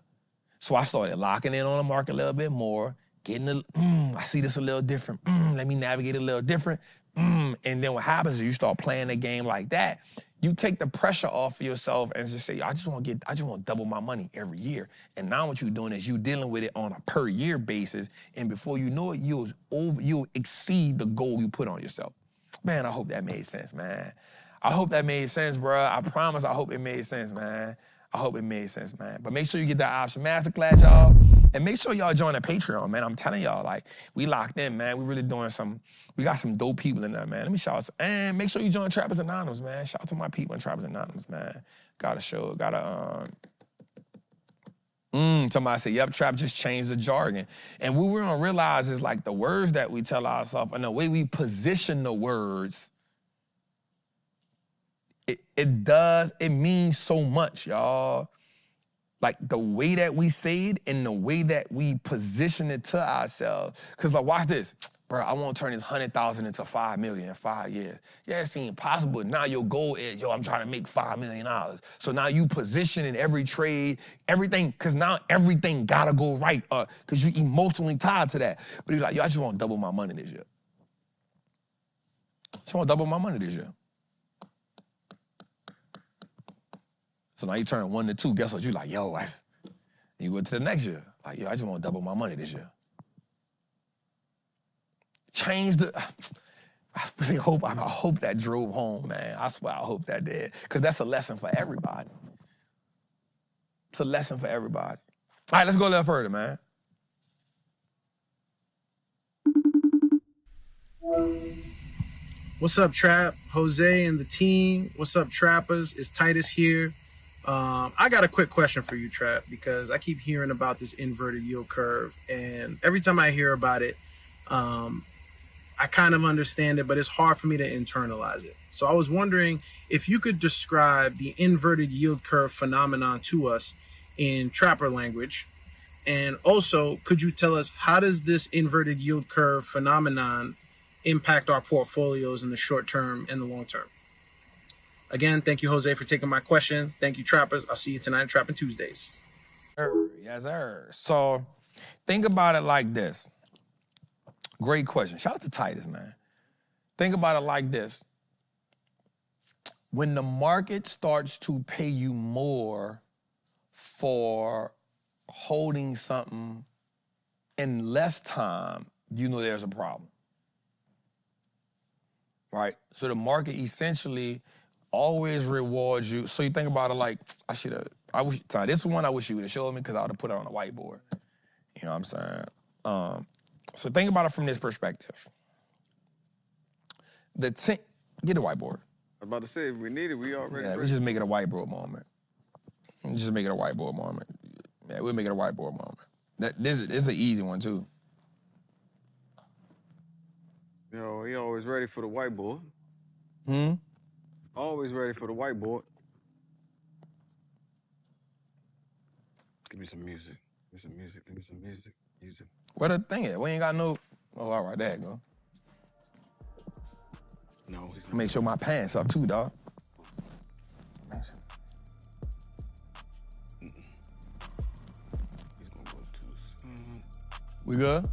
So I started locking in on the market a little bit more, getting I see this a little different. Let me navigate a little different. And then what happens is you start playing a game like that. You take the pressure off of yourself and just say, I just want to double my money every year. And now what you're doing is you dealing with it on a per year basis. And before you know it, you'll exceed the goal you put on yourself. Man, I hope that made sense, man. I hope that made sense, bro. I promise I hope it made sense, man. I hope it made sense, man. But make sure you get that option masterclass, y'all. And make sure y'all join the Patreon, man. I'm telling y'all, like, we locked in, man. We really doing we got some dope people in there, man. Let me shout out. And make sure you join Trappers Anonymous, man. Shout out to my people in Trappers Anonymous, man. Somebody say, yep, Trap just changed the jargon. And what we're gonna realize is like the words that we tell ourselves and the way we position the words, it means so much, y'all. Like the way that we say it and the way that we position it to ourselves. Cause like, watch this. bro, I want to turn this 100,000 into 5 million in 5 years. Yeah, it seems possible. Now your goal is, yo, I'm trying to make $5 million. So now you position in every trade, everything, because now everything gotta go right, because you emotionally tied to that. But you're like, yo, I just want to double my money this year. Just want to double my money this year. So now you turn 1 to 2. Guess what? You like, yo, you go to the next year. Like, yo, I just want to double my money this year. Change the. I really hope. I hope that drove home, man. I swear, I hope that did, because that's a lesson for everybody. It's a lesson for everybody. All right, let's go a little further, man. What's up, Trap? Jose and the team. What's up, Trappers? It's Titus here. I got a quick question for you, Trap, because I keep hearing about this inverted yield curve, and every time I hear about it, I kind of understand it, but it's hard for me to internalize it. So I was wondering if you could describe the inverted yield curve phenomenon to us in Trapper language, and also could you tell us how does this inverted yield curve phenomenon impact our portfolios in the short term and the long term? Again, thank you, Jose, for taking my question. Thank you, Trappers. I'll see you tonight at Trappin' Tuesdays. Yes, sir. So think about it like this. Great question. Shout out to Titus, man. Think about it like this. When the market starts to pay you more for holding something in less time, you know there's a problem. Right? So the market essentially always rewards you. So you think about it like, this is one I wish you would have showed me, because I would have put it on a whiteboard. You know what I'm saying? So think about it from this perspective. Get a whiteboard. I was about to say, if we need it, we already. Yeah, we just make it a whiteboard moment. Just make it a whiteboard moment. Yeah, we'll make it a whiteboard moment. This is an easy one, too. You know, he always ready for the whiteboard. Always ready for the whiteboard. Give me some music. Give me some music. Give me some music. Music. Where the thing is? We ain't got no. Oh, all right, there you go. No, he's not. Make sure my pants up too, dog. He's gonna go too. We good?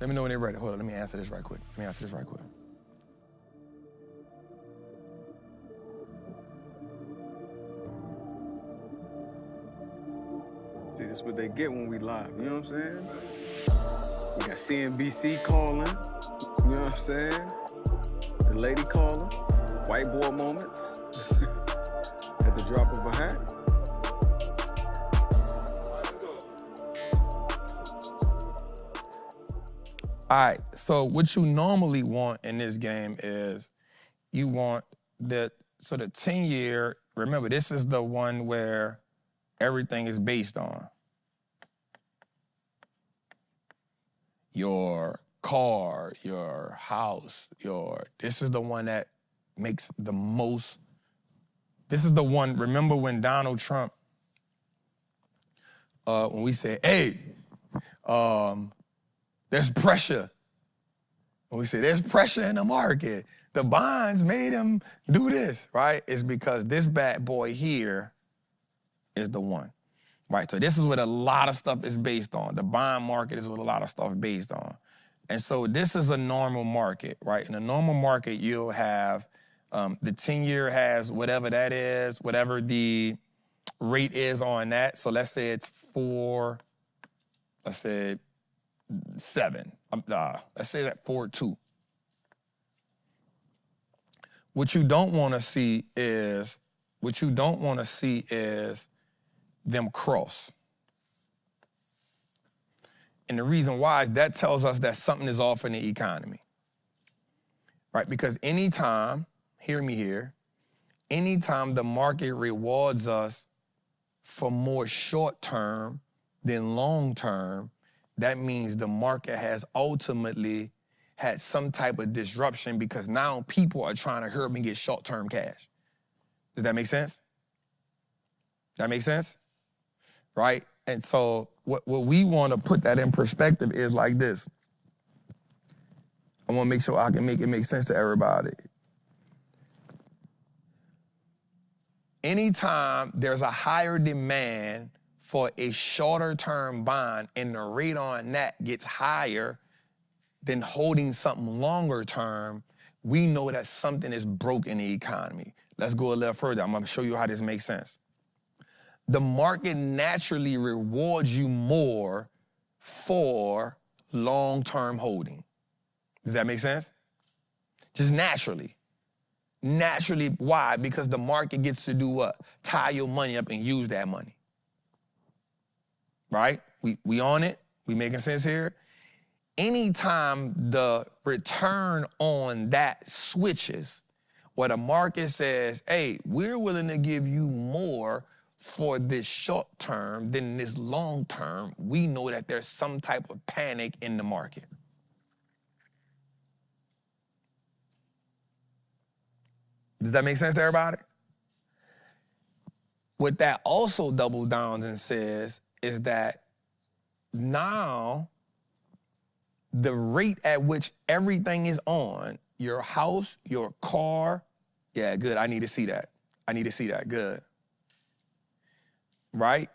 Let me know when they're ready. Hold on, let me answer this right quick. See, this is what they get when we live, you know what I'm saying? We got CNBC calling, you know what I'm saying? The lady calling, whiteboard moments at the drop of a hat. All right, so what you normally want in this game is you want the 10-year, remember, this is the one where everything is based on. Your car, your house, this is the one that makes the most. This is the one, remember when Donald Trump, when we said, hey, there's pressure. When we say there's pressure in the market, the bonds made him do this, right? It's because this bad boy here is the one, right? So this is what a lot of stuff is based on. The bond market is what a lot of stuff is based on. And so this is a normal market, right? In a normal market, you'll have the 10-year has whatever that is, whatever the rate is on that. So let's say it's 4, let's say 7. Let's say that 4.2. What you don't want to see is them cross. And the reason why is that tells us that something is off in the economy, right? Because anytime, hear me here, anytime the market rewards us for more short term than long term, that means the market has ultimately had some type of disruption because now people are trying to hurry up and get short-term cash. Does that make sense? That make sense? Right? And so what we want to put that in perspective is like this. I want to make sure I can make it make sense to everybody. Anytime there's a higher demand for a shorter term bond and the rate on that gets higher than holding something longer term, we know that something is broke in the economy. Let's go a little further. I'm gonna show you how this makes sense. The market naturally rewards you more for long-term holding. Does that make sense? Just naturally. Naturally, why? Because the market gets to do what? Tie your money up and use that money. Right? We on it? We making sense here? Anytime the return on that switches, where the market says, hey, we're willing to give you more for this short term than this long term, we know that there's some type of panic in the market. Does that make sense to everybody? What that also doubles down and says is that now the rate at which everything is on, your house, your car, yeah, good, I need to see that. I need to see that, good. Right?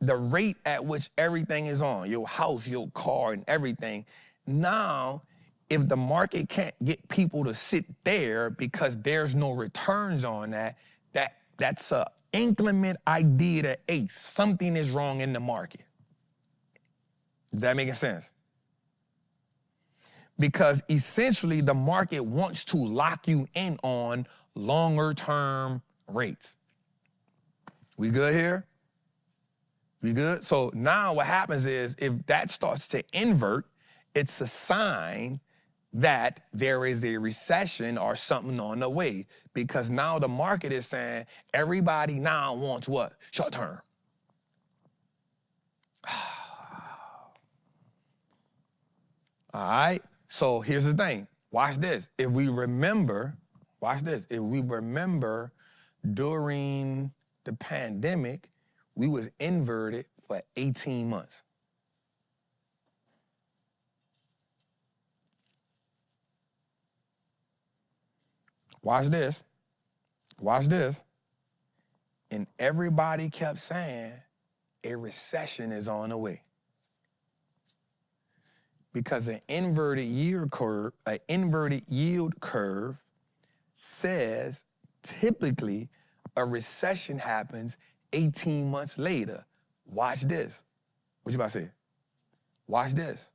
The rate at which everything is on, your house, your car, and everything. Now, if the market can't get people to sit there because there's no returns on that, that's an inclement idea that, hey, something is wrong in the market. Is that making sense? Because essentially the market wants to lock you in on longer term rates. We good here? We good? So now what happens is if that starts to invert, it's a sign that there is a recession or something on the way, because now the market is saying everybody now wants what? Short term. All right, so here's the thing. Watch this. If we remember, watch this. If we remember during the pandemic, we was inverted for 18 months. Watch this. Watch this. And everybody kept saying a recession is on the way. Because an inverted yield curve says typically a recession happens 18 months later. Watch this. What you about to say? Watch this.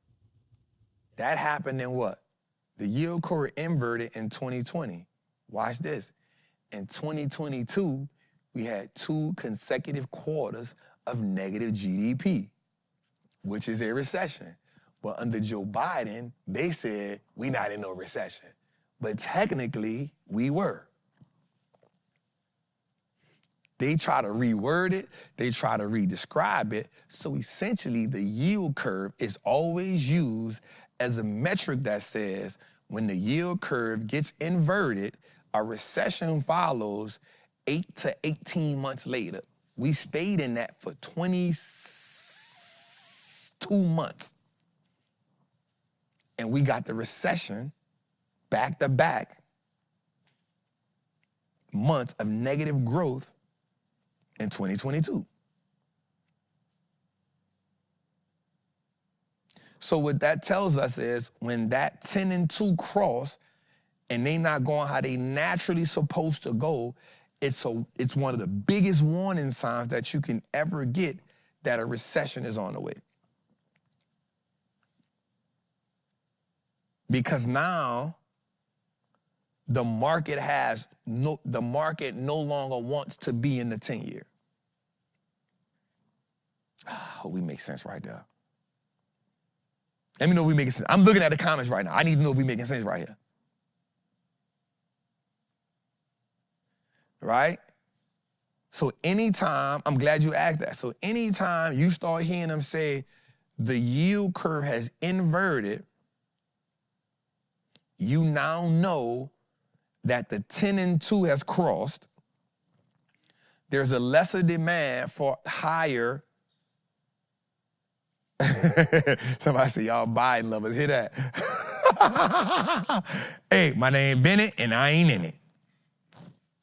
That happened in what? The yield curve inverted in 2020. Watch this. In 2022, we had 2 consecutive quarters of negative GDP, which is a recession. But under Joe Biden, they said we not in no recession. But technically, we were. They try to reword it. They try to re-describe it. So essentially, the yield curve is always used as a metric that says when the yield curve gets inverted, a recession follows 8 to 18 months later. We stayed in that for 22 months. And we got the recession back-to-back months of negative growth in 2022. So what that tells us is when that 10 and 2 cross and they not going how they naturally supposed to go, it's one of the biggest warning signs that you can ever get that a recession is on the way. Because now the market no longer wants to be in the 10-year. Oh, we make sense right there. Let me know if we making sense. I'm looking at the comments right now. I need to know if we making sense right here. Right? So anytime, I'm glad you asked that. So anytime you start hearing them say the yield curve has inverted, you now know that the 10 and 2 has crossed. There's a lesser demand for higher. Somebody say, y'all Biden lovers, hear that? Hey, my name Bennett and I ain't in it.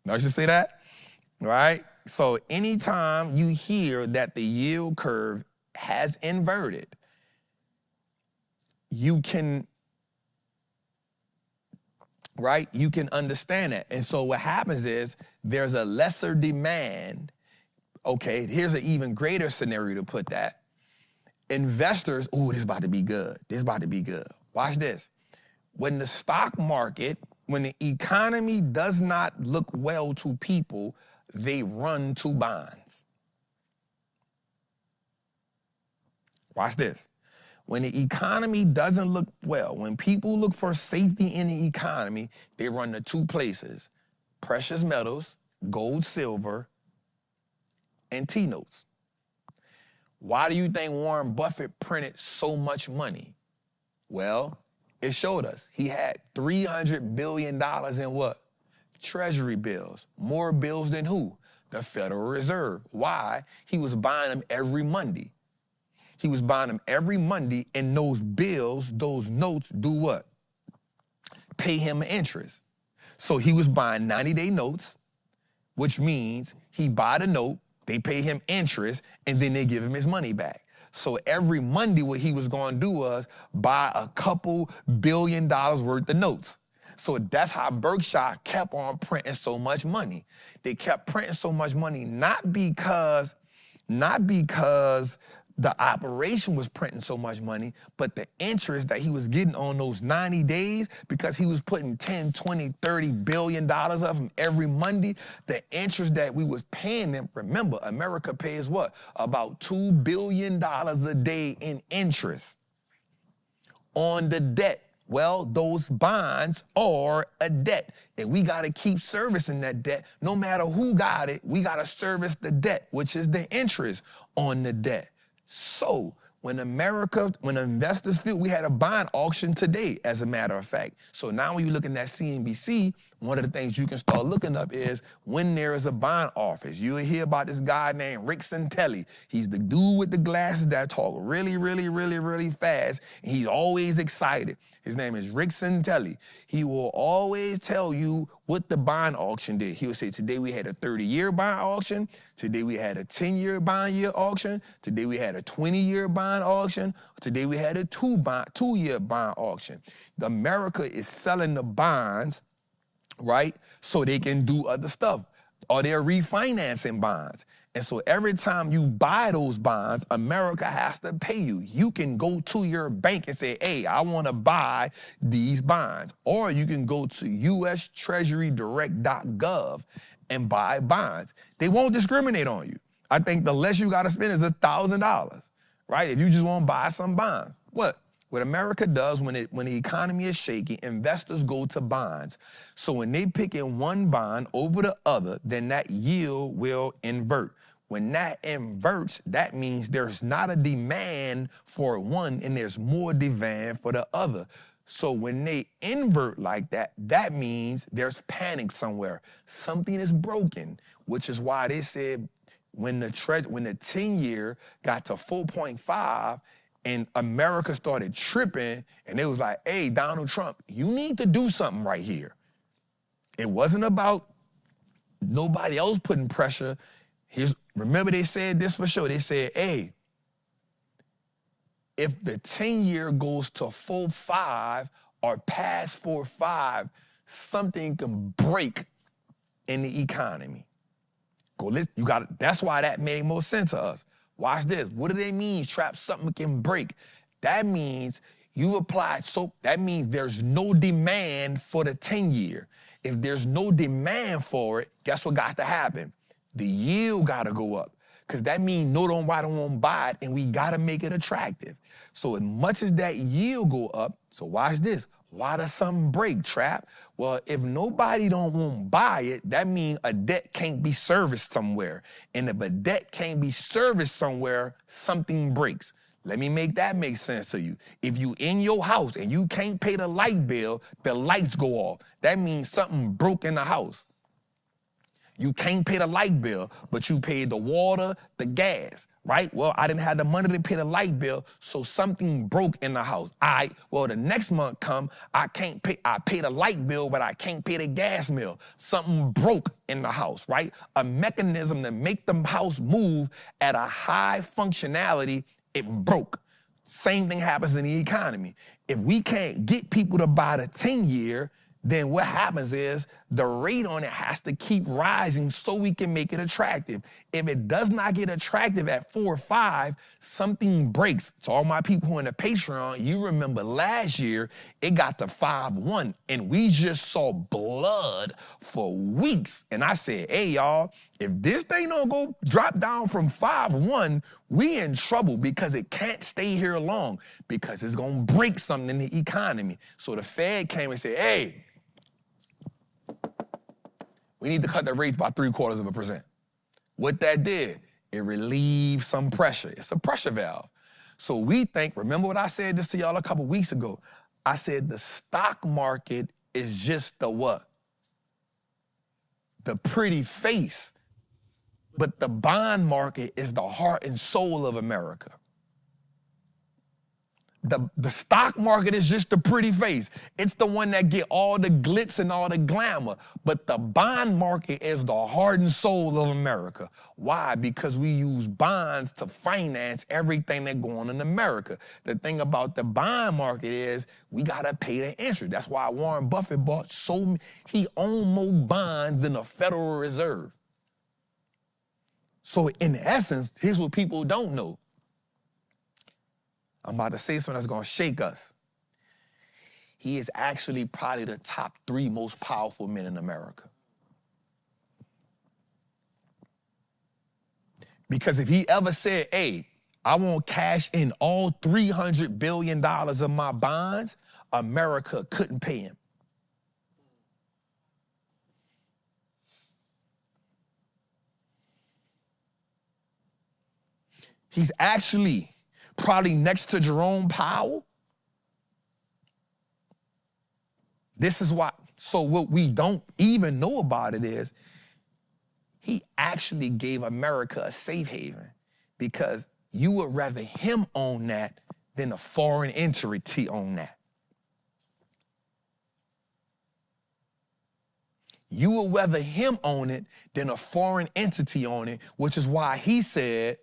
Now you should say that, right? So anytime you hear that the yield curve has inverted, you can, right? You can understand that. And so what happens is there's a lesser demand. Okay, here's an even greater scenario to put that. Investors, ooh, this is about to be good. This is about to be good. Watch this. When the stock market, when the economy does not look well to people, they run to bonds. Watch this. When the economy doesn't look well, when people look for safety in the economy, they run to two places: precious metals, gold, silver, and T-notes. Why do you think Warren Buffett printed so much money? Well, it showed us. He had $300 billion in what? Treasury bills. More bills than who? The Federal Reserve. Why? He was buying them every Monday. He was buying them every Monday, and those bills, those notes do what? Pay him interest. So he was buying 90-day notes, which means he buy the note, they pay him interest, and then they give him his money back. So every Monday, what he was going to do was buy a couple $1 billion worth of notes. So that's how Berkshire kept on printing so much money. They kept printing so much money not because the operation was printing so much money, but the interest that he was getting on those 90 days, because he was putting 10, 20, $30 billion of them every Monday, the interest that we was paying them, remember, America pays what? About $2 billion a day in interest on the debt. Well, those bonds are a debt, and we got to keep servicing that debt. No matter who got it, we got to service the debt, which is the interest on the debt. So when investors feel, we had a bond auction today, as a matter of fact. So now when you're looking at CNBC, one of the things you can start looking up is when there is a bond office. You'll hear about this guy named Rick Santelli. He's the dude with the glasses that talk really, really, really, really fast, and he's always excited. His name is Rick Santelli. He will always tell you what the bond auction did. He will say, today we had a 30-year bond auction. Today we had a 10-year bond year auction. Today we had a 20-year bond auction. Today we had a two-year bond auction. America is selling the bonds, right, so they can do other stuff, or they're refinancing bonds. And so every time you buy those bonds, America has to pay you. You can go to your bank and say, hey, I want to buy these bonds. Or you can go to USTreasuryDirect.gov and buy bonds. They won't discriminate on you. I think the less you got to spend is $1,000, right? If you just want to buy some bonds. What America does when the economy is shaky, investors go to bonds. So when they pick in one bond over the other, then that yield will invert. When that inverts, that means there's not a demand for one and there's more demand for the other. So when they invert like that, that means there's panic somewhere. Something is broken, which is why they said when the 10-year got to 4.5, and America started tripping, and it was like, hey, Donald Trump, you need to do something right here. It wasn't about nobody else putting pressure. Remember they said this for sure. They said, hey, if the 10-year goes to 4.5 or past 4.5, something can break in the economy. That's why that made more sense to us. Watch this. What do they mean, Trap? Something can break. That means you applied, so that means there's no demand for the 10-year. If there's no demand for it, guess what got to happen? The yield got to go up, because that means nobody won't buy it, and we got to make it attractive. So as much as that yield go up, so watch this. Why does something break, Trap? Well, if nobody won't buy it, that means a debt can't be serviced somewhere. And if a debt can't be serviced somewhere, something breaks. Let me make that make sense to you. If you in your house and you can't pay the light bill, the lights go off. That means something broke in the house. You can't pay the light bill, but you paid the water, the gas, right? Well, I didn't have the money to pay the light bill, so something broke in the house. All right, well, the next month come, I pay the light bill, but I can't pay the gas bill. Something broke in the house, right? A mechanism to make the house move at a high functionality, it broke. Same thing happens in the economy. If we can't get people to buy the 10-year, then what happens is the rate on it has to keep rising so we can make it attractive. If it does not get attractive at 4 or 5, something breaks. To all my people who are in the Patreon, you remember last year, it got to 5.1, and we just saw blood for weeks. And I said, hey, y'all, if this thing don't go drop down from 5.1, we in trouble because it can't stay here long because it's going to break something in the economy. So the Fed came and said, hey, we need to cut the rates by 0.75%. What that did, it relieved some pressure. It's a pressure valve. So we think, remember what I said this to y'all a couple weeks ago? I said the stock market is just the what? The pretty face. But the bond market is the heart and soul of America. The stock market is just the pretty face. It's the one that get all the glitz and all the glamour. But the bond market is the heart and soul of America. Why? Because we use bonds to finance everything that going on in America. The thing about the bond market is we got to pay the interest. That's why Warren Buffett bought he owned more bonds than the Federal Reserve. So in essence, here's what people don't know. I'm about to say something that's going to shake us. He is actually probably the top 3 most powerful men in America. Because if he ever said, hey, I won't cash in all $300 billion of my bonds, America couldn't pay him. He's actually probably next to Jerome Powell. This is why. So what we don't even know about it is he actually gave America a safe haven because you would rather him own that than a foreign entity own that. You would rather him own it than a foreign entity own it, which is why he said,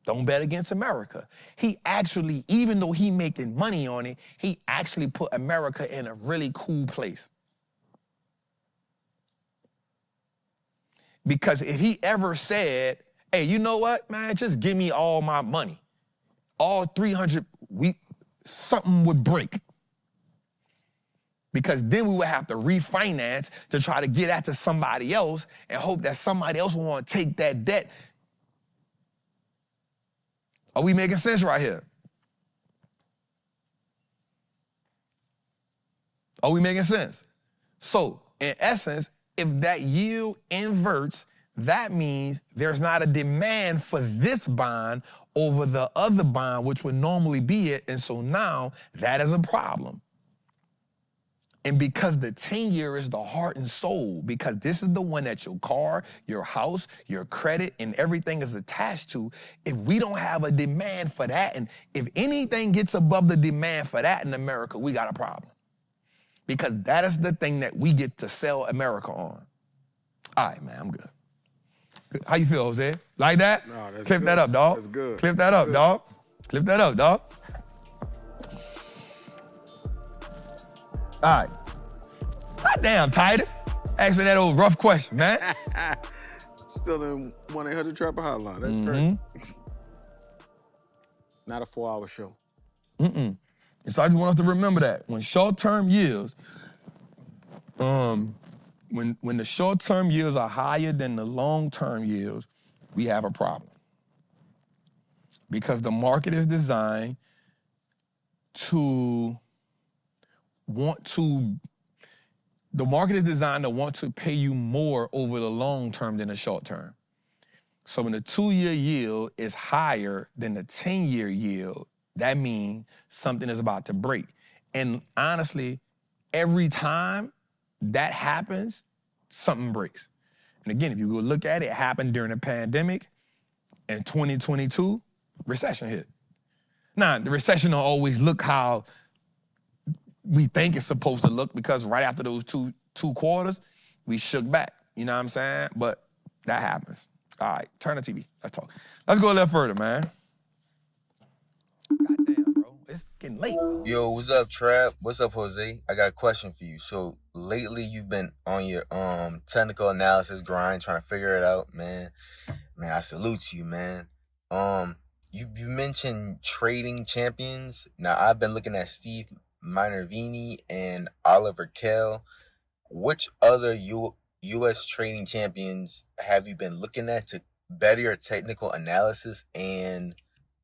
don't bet against America. He actually, even though he making money on it, he actually put America in a really cool place. Because if he ever said, hey, you know what, man, just give me all my money, all 300, something would break. Because then we would have to refinance to try to get that to somebody else and hope that somebody else will want to take that debt. Are we making sense right here? Are we making sense? So, in essence, if that yield inverts, that means there's not a demand for this bond over the other bond, which would normally be it. And so now that is a problem. And because the 10-year is the heart and soul, because this is the one that your car, your house, your credit, and everything is attached to, if we don't have a demand for that, and if anything gets above the demand for that in America, we got a problem. Because that is the thing that we get to sell America on. All right, man, I'm good. How you feel, Jose? Like that? No, that's Clip good. that up, dog. That's good. Clip that up, dog. Clip that up, dog. All right. Goddamn, Titus. Ask me that old rough question, man. Still in 1-800-TRAPPER hotline. That's great. Not a 4-hour show. And so I just want us to remember that. When short-term yields, when the short-term yields are higher than the long-term yields, we have a problem. Because the market is designed to want to pay you more over the long term than the short term. So when the 2-year yield is higher than the 10-year yield, that means something is about to break. And honestly, every time that happens, something breaks. And again, if you go look at it, it happened during the pandemic. In 2022, recession hit. Now, the recession don't always look how we think it's supposed to look, because right after those two quarters, we shook back. You know what I'm saying? But that happens. All right, turn the TV. Let's talk. Let's go a little further, man. Goddamn, bro. It's getting late. Yo, what's up, Trap? What's up, Jose? I got a question for you. So lately you've been on your technical analysis grind, trying to figure it out, man. Man, I salute you, man. You mentioned trading champions. Now I've been looking at Steve Minervini and Oliver Kell. Which other U.S. trading champions have you been looking at to better your technical analysis and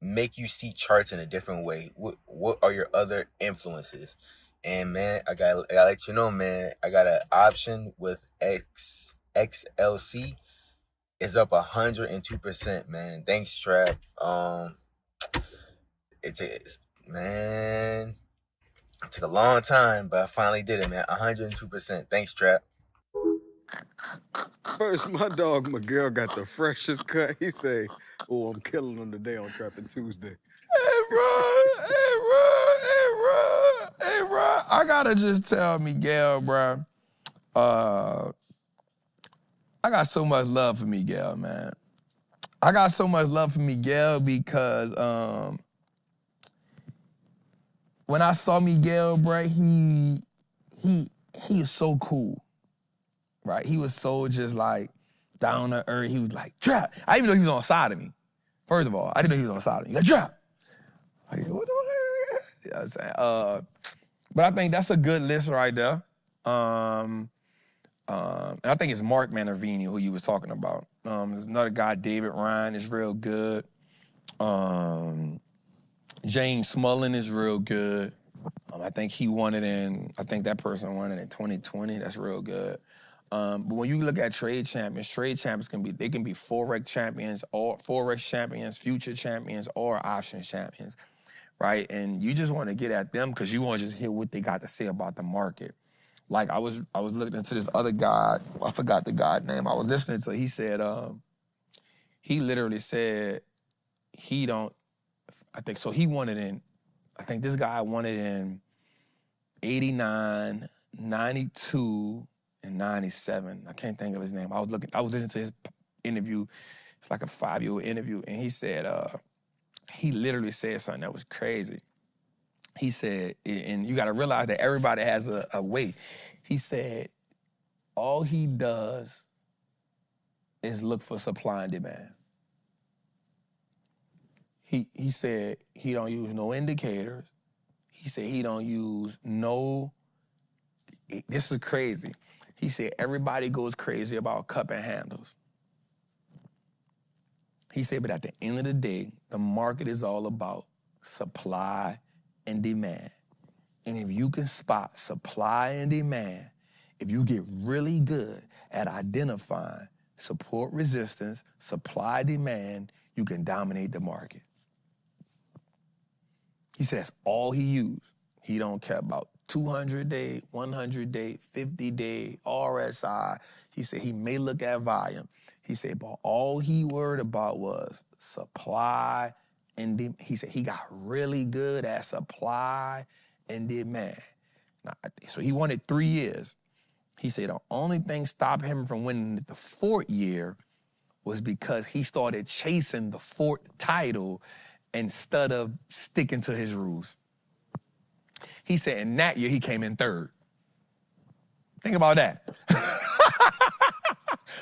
make you see charts in a different way? What are your other influences? And man, I gotta let you know, man, I got an option with XLC. It's up 102%, man. Thanks, Trap. It took a long time, but I finally did it, man. 102%. Thanks, Trap. First, my dog Miguel got the freshest cut. He say, "Oh, I'm killing him today on Trappin' Tuesday." Hey, bro. I gotta just tell Miguel, bro. I got so much love for Miguel, man. I got so much love for Miguel because when I saw Miguel, bro, he is so cool, right? He was so just like down to earth. He was like, Trap. I didn't even know he was on the side of me. First of all, I didn't know he was on the side of me. He like, Trap. Like, what the fuck? You know what I'm saying? But I think that's a good list right there. And I think it's Mark Minervini who you was talking about. There's another guy, David Ryan, is real good. James Smullen is real good. I think that person won it in 2020. That's real good. But when you look at trade champions can be Forex champions, or Forex champions, future champions, or option champions, right? And you just want to get at them because you want to just hear what they got to say about the market. Like I was looking into this other guy, I forgot the guy's name. I was listening to, he said, he literally said he don't, I think this guy won it in 89, 92, and 97. I can't think of his name. I was listening to his interview. It's like a 5-year interview, and he said, he literally said something that was crazy. He said, and you gotta realize that everybody has a way. He said, all he does is look for supply and demand. He said he don't use no indicators. He said he don't use no, this is crazy. He said everybody goes crazy about cup and handles. He said, but at the end of the day, the market is all about supply and demand. And if you can spot supply and demand, if you get really good at identifying support resistance, supply demand, you can dominate the market. He said that's all he used. He don't care about 200-day, 100-day, 50-day, RSI. He said he may look at volume. He said, but all he worried about was supply and demand. He said he got really good at supply and demand. Now, so he won it 3 years. He said the only thing stopped him from winning the 4th year was because he started chasing the 4th title instead of sticking to his rules. He said in that year he came in 3rd. Think about that.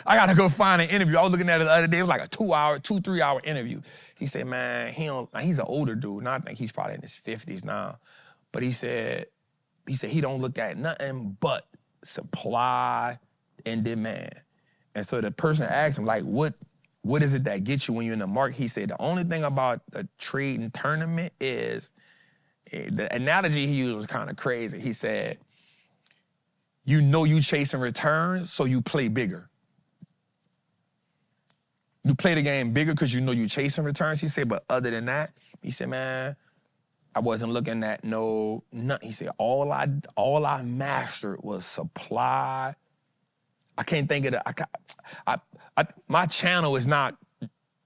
I gotta go find an interview. I was looking at it the other day. It was like a 2-3 hour interview. He said, man, he's an older dude. Now I think he's probably in his 50s now. But he said he don't look at nothing but supply and demand. And so the person asked him, like, what is it that gets you when you're in the market? He said, the only thing about a trading tournament is, the analogy he used was kind of crazy. He said, you know you chasing returns, so you play bigger. You play the game bigger because you know you chasing returns. He said, but other than that, he said, man, I wasn't looking at nothing. He said, all I mastered was supply. I can't think of my channel is not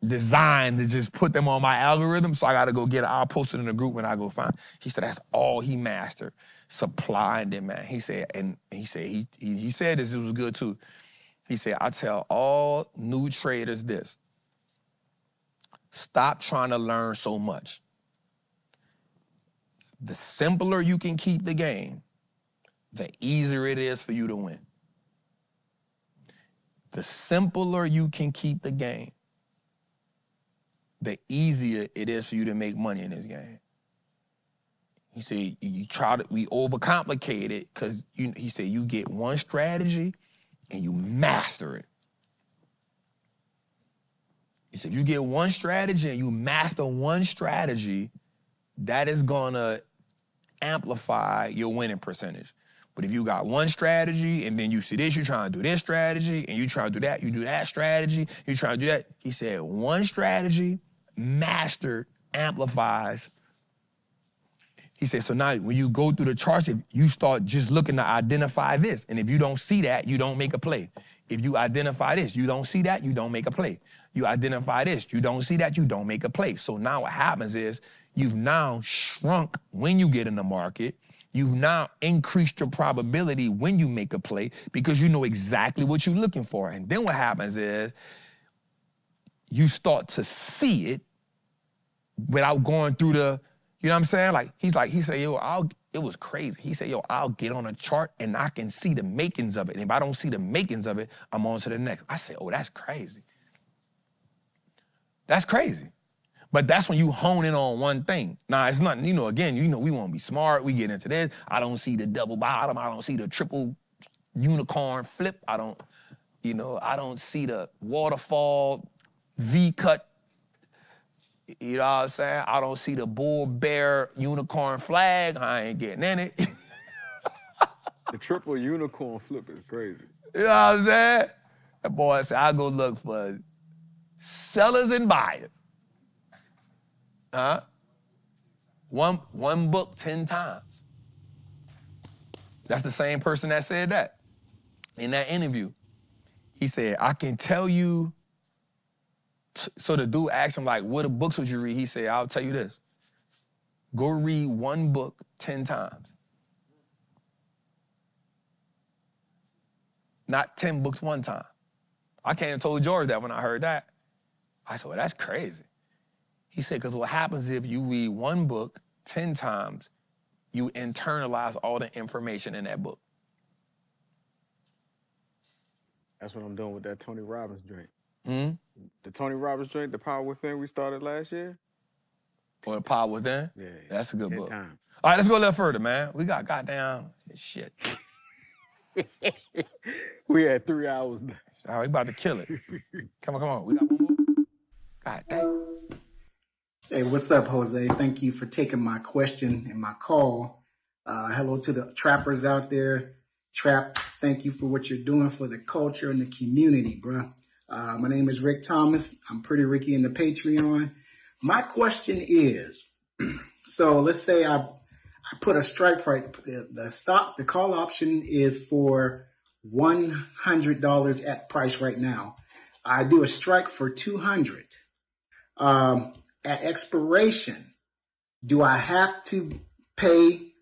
designed to just put them on my algorithm, so I gotta go get it. I'll post it in the group when I go find. He said that's all he mastered, supply and demand. He said, and he said he said this, it was good too. He said, I tell all new traders this: stop trying to learn so much. The simpler you can keep the game, the easier it is for you to win. The simpler you can keep the game, the easier it is for you to make money in this game. He said, we overcomplicate it because he said you get one strategy and you master it. He said, if you get one strategy and you master one strategy, that is gonna amplify your winning percentage. But if you got one strategy and then you see this, you're trying to do this strategy, and you try to do that, you do that strategy, you try to do that. He said, one strategy, mastered, amplifies. He said, so now when you go through the charts, if you start just looking to identify this, and if you don't see that, you don't make a play. If you identify this, you don't see that, you don't make a play. You identify this, you don't see that, you don't make a play. So now what happens is you've now shrunk when you get in the market. You've now increased your probability when you make a play because you know exactly what you're looking for. And then what happens is you start to see it without going through the, you know what I'm saying? He said, yo, it was crazy. He said, yo, I'll get on a chart and I can see the makings of it. And if I don't see the makings of it, I'm on to the next. I said, oh, that's crazy. That's crazy. But that's when you hone in on one thing. Now, it's nothing, again, we want to be smart. We get into this. I don't see the double bottom. I don't see the triple unicorn flip. I don't see the waterfall V-cut. You know what I'm saying? I don't see the bull bear unicorn flag. I ain't getting in it. The triple unicorn flip is crazy. You know what I'm saying? That boy said, I'll go look for sellers and buyers. One book 10 times. That's the same person that said that in that interview. He said, I can tell you. So the dude asked him, what books would you read? He said, I'll tell you this. Go read one book 10 times. Not 10 books one time. I came and told George that when I heard that. I said, well, that's crazy. He said, because what happens if you read one book 10 times, you internalize all the information in that book. That's what I'm doing with that Tony Robbins drink. The Tony Robbins drink, The Power Within, we started last year. Or The Power Within? Yeah. That's a good 10 book. times. All right, let's go a little further, man. We got goddamn shit. We had 3 hours now. All right, we about to kill it. Come on. We got one more? God dang. Hey, what's up, Jose? Thank you for taking my question and my call. Hello to the trappers out there. Trap, thank you for what you're doing for the culture and the community, bro. My name is Rick Thomas. I'm Pretty Ricky in the Patreon. My question is, so let's say I put a strike price. The call option is for $100 at price right now. I do a strike for $200. At expiration, do I have to pay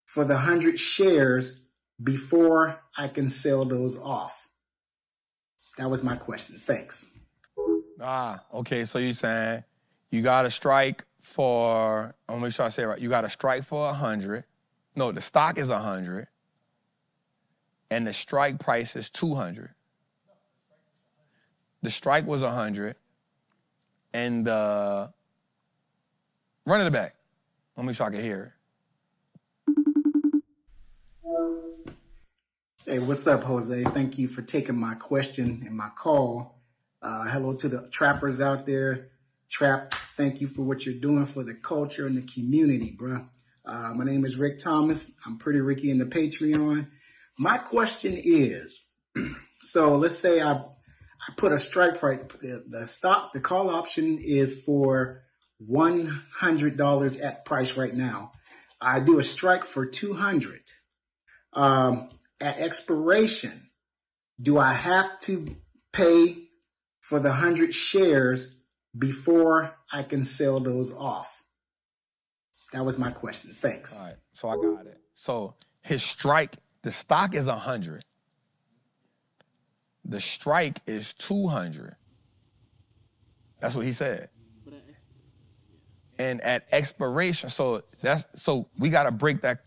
for the 100 shares before I can sell those off? That was my question. Thanks. Okay, so you're saying you got a strike for, I'm gonna make sure I say it right. You got a strike for 100. No, the stock is 100. And the strike price is 200. The strike was 100. And run it back. Let me make sure I can hear it. Hey, what's up, Jose? Thank you for taking my question and my call. Hello to the trappers out there. Trap, thank you for what you're doing for the culture and the community, bro. My name is Rick Thomas. I'm Pretty Ricky in the Patreon. My question is, so let's say I put a strike price. The call option is for $100 at price right now. I do a strike for 200. At expiration, do I have to pay for the 100 shares before I can sell those off? That was my question. Thanks. All right, so I got it. So his strike, the stock is 100. The strike is 200. That's what he said. And at expiration, so we gotta break that.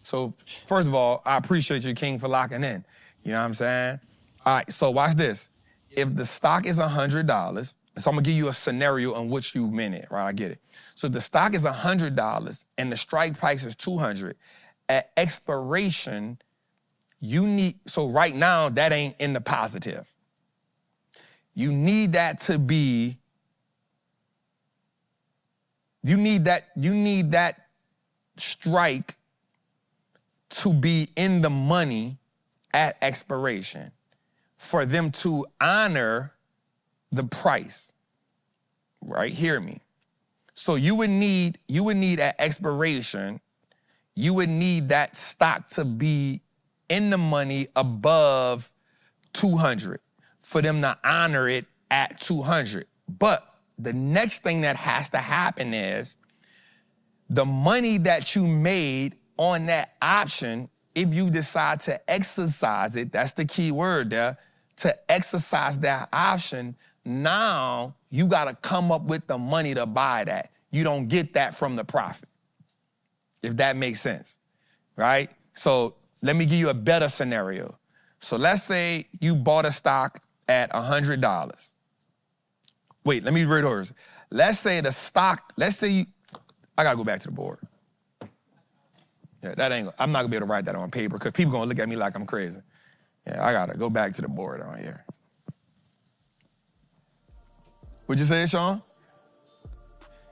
So first of all, I appreciate you, King, for locking in. You know what I'm saying? All right, so watch this. If the stock is $100, so I'm gonna give you a scenario in which you meant it, right? I get it. So if the stock is $100 and the strike price is 200, at expiration, so right now that ain't in the positive. You need that to be, you need that strike to be in the money at expiration for them to honor the price, right? Hear me. So you would need at expiration, you would need that stock to be in the money above 200 for them to honor it at 200. But the next thing that has to happen is the money that you made on that option, if you decide to exercise it, that's the key word there, to exercise that option, now you gotta come up with the money to buy that. You don't get that from the profit, if that makes sense, right? So let me give you a better scenario. So let's say you bought a stock at $100. Wait, let me read orders. Let's say the stock, I gotta go back to the board. Yeah, I'm not gonna be able to write that on paper because people gonna look at me like I'm crazy. Yeah, I gotta go back to the board on here. What'd you say, Sean?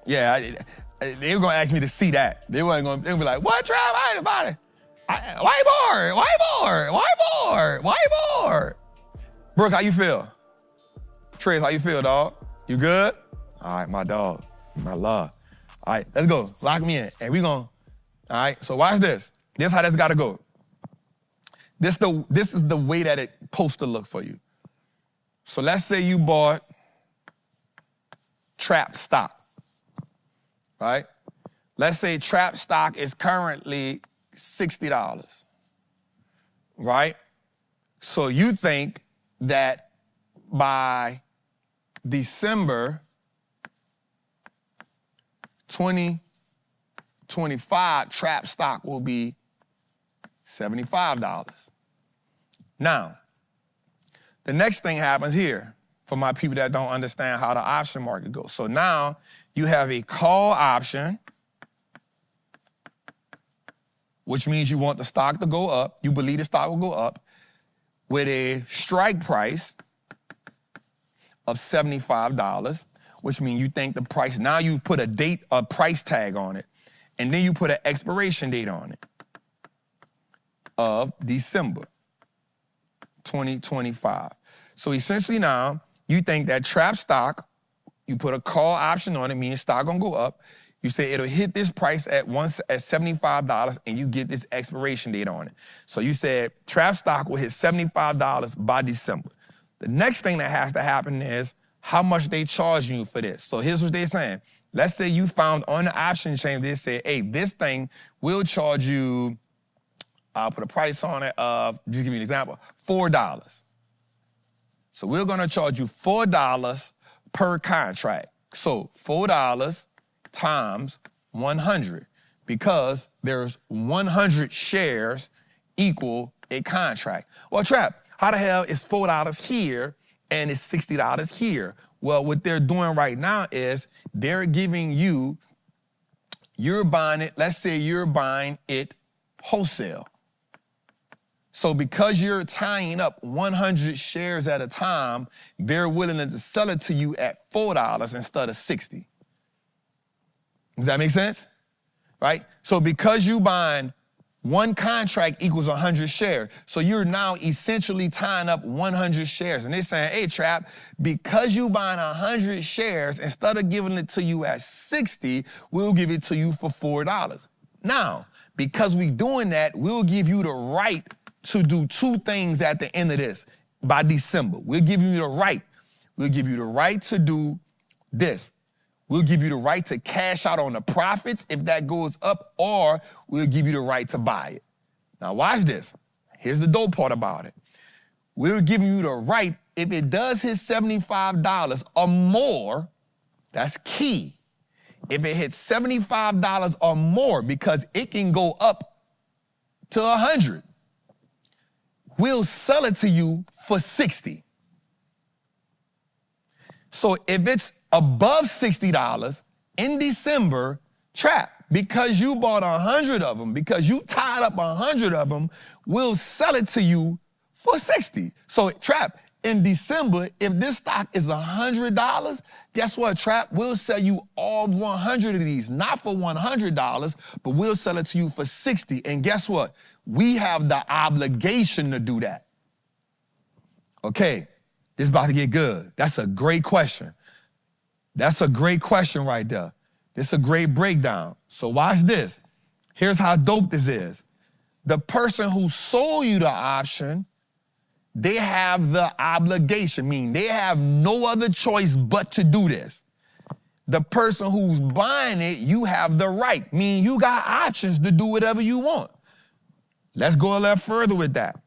Yeah, they were gonna ask me to see that. They were be like, what, Trav? I ain't about it. Why bored? Brooke, how you feel? Trace, how you feel, dog? You good? All right, my dog, my love. All right, let's go. Lock me in. And we gonna, all right, so watch this. This is how this gotta go. This is the way that it's supposed to look for you. So let's say you bought Trap stock, right? Let's say Trap stock is currently $60, right? So you think that by December 2025, Trap stock will be $75. Now, the next thing happens here for my people that don't understand how the option market goes. So now you have a call option, which means you want the stock to go up. You believe the stock will go up with a strike price of $75, which means you think the price, now you've put a price tag on it, and then you put an expiration date on it of December 2025. So essentially now, you think that Trap stock, you put a call option on it, meaning stock gonna go up. You say it'll hit this price at $75 and you get this expiration date on it. So you said Trap stock will hit $75 by December. The next thing that has to happen is how much they charge you for this. So here's what they're saying. Let's say you found on the option chain, they say, hey, this thing will charge you, I'll put a price on it of, just give you an example, $4. So we're gonna charge you $4 per contract. So $4 times 100, because there's 100 shares equal a contract. Well, Trap, how the hell is $4 here and it's $60 here? Well, what they're doing right now is they're giving you, you're buying it, let's say you're buying it wholesale. So because you're tying up 100 shares at a time, they're willing to sell it to you at $4 instead of $60. Does that make sense? Right? So because you buying one contract equals 100 shares. So you're now essentially tying up 100 shares. And they're saying, hey, Trap, because you buying 100 shares, instead of giving it to you at 60, we'll give it to you for $4. Now, because we doing that, we'll give you the right to do two things at the end of this by December. We'll give you the right. We'll give you the right to do this. We'll give you the right to cash out on the profits if that goes up, or we'll give you the right to buy it. Now watch this. Here's the dope part about it. We're giving you the right, if it does hit $75 or more, that's key. If it hits $75 or more, because it can go up to 100, we'll sell it to you for 60. So if it's above $60 in December, Trap, because you bought 100 of them, because you tied up 100 of them, we'll sell it to you for 60. So Trap, in December, if this stock is $100, guess what, Trap? We'll sell you all 100 of these, not for $100, but we'll sell it to you for 60. And guess what? We have the obligation to do that. Okay, this is about to get good. That's a great question. That's a great question right there. This is a great breakdown. So watch this. Here's how dope this is. The person who sold you the option, they have the obligation, meaning they have no other choice but to do this. The person who's buying it, you have the right, meaning you got options to do whatever you want. Let's go a little further with that.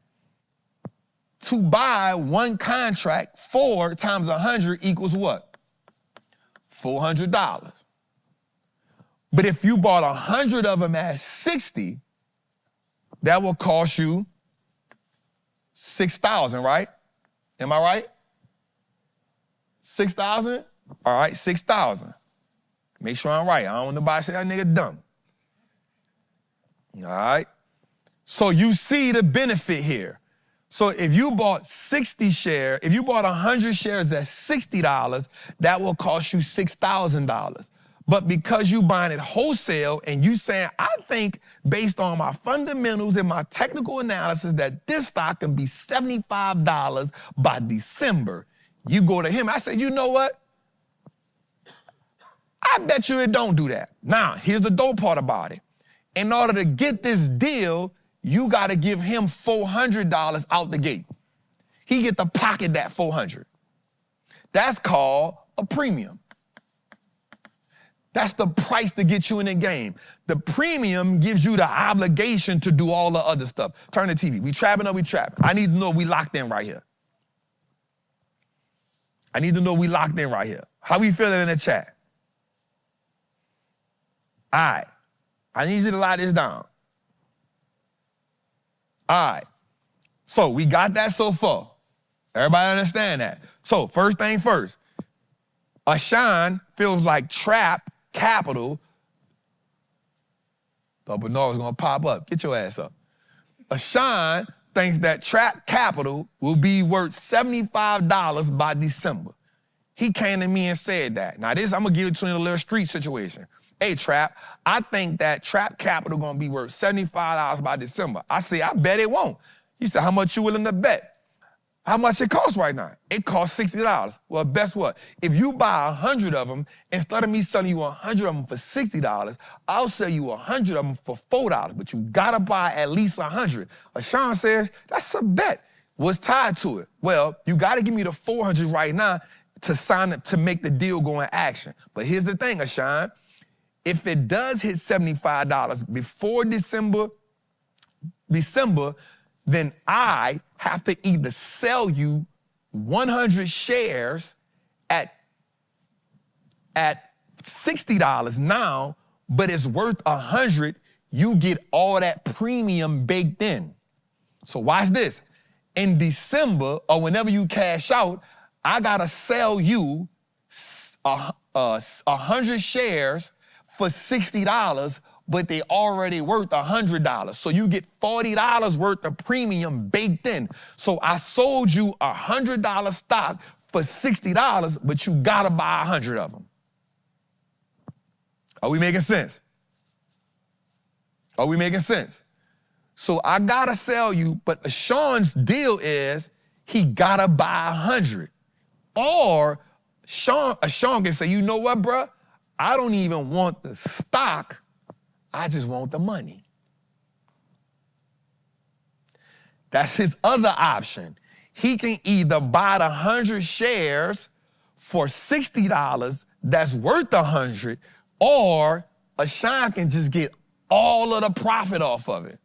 To buy one contract, 4 times 100 equals what? $400. But if you bought 100 of them at 60, that will cost you $6,000, right? Am I right? 6,000? All right, 6,000. Make sure I'm right. I don't want nobody to say that nigga dumb. All right? So you see the benefit here. So if you bought 60 shares, if you bought 100 shares at $60, that will cost you $6,000. But because you buying it wholesale and you saying, I think based on my fundamentals and my technical analysis that this stock can be $75 by December, you go to him. I said, you know what? I bet you it don't do that. Now, here's the dope part about it. In order to get this deal, you got to give him $400 out the gate. He get to pocket that $400. That's called a premium. That's the price to get you in the game. The premium gives you the obligation to do all the other stuff. Turn the TV. We trapping or we trapping? I need to know we locked in right here. I need to know we locked in right here. How we feeling in the chat? All right. I need you to lie this down. All right. So we got that so far. Everybody understand that? So first thing first, Ashan feels like Trap Capital. Thought Bernard was going to pop up. Get your ass up. Ashan thinks that Trap Capital will be worth $75 by December. He came to me and said that. Now this, I'm going to give it to you in a little street situation. Hey, Trap, I think that Trap Capital going to be worth $75 by December. I say, I bet it won't. He said, how much you willing to bet? How much it costs right now? It costs $60. Well, guess what? If you buy 100 of them, instead of me selling you 100 of them for $60, I'll sell you 100 of them for $4, but you got to buy at least 100. Ashan says, that's a bet. What's tied to it? Well, you got to give me the 400 right now to sign up, to make the deal go in action. But here's the thing, Ashan. If it does hit $75 before December, then I have to either sell you 100 shares at $60 now, but it's worth 100. You get all that premium baked in. So watch this. In December, or whenever you cash out, I gotta sell you 100 shares for $60, but they already worth $100. So you get $40 worth of premium baked in. So I sold you $100 stock for $60, but you gotta buy 100 of them. Are we making sense? Are we making sense? So I gotta sell you, but Sean's deal is he gotta buy 100. Or Sean can say, you know what, bruh? I don't even want the stock, I just want the money. That's his other option. He can either buy the 100 shares for $60 that's worth 100, or Sean can just get all of the profit off of it.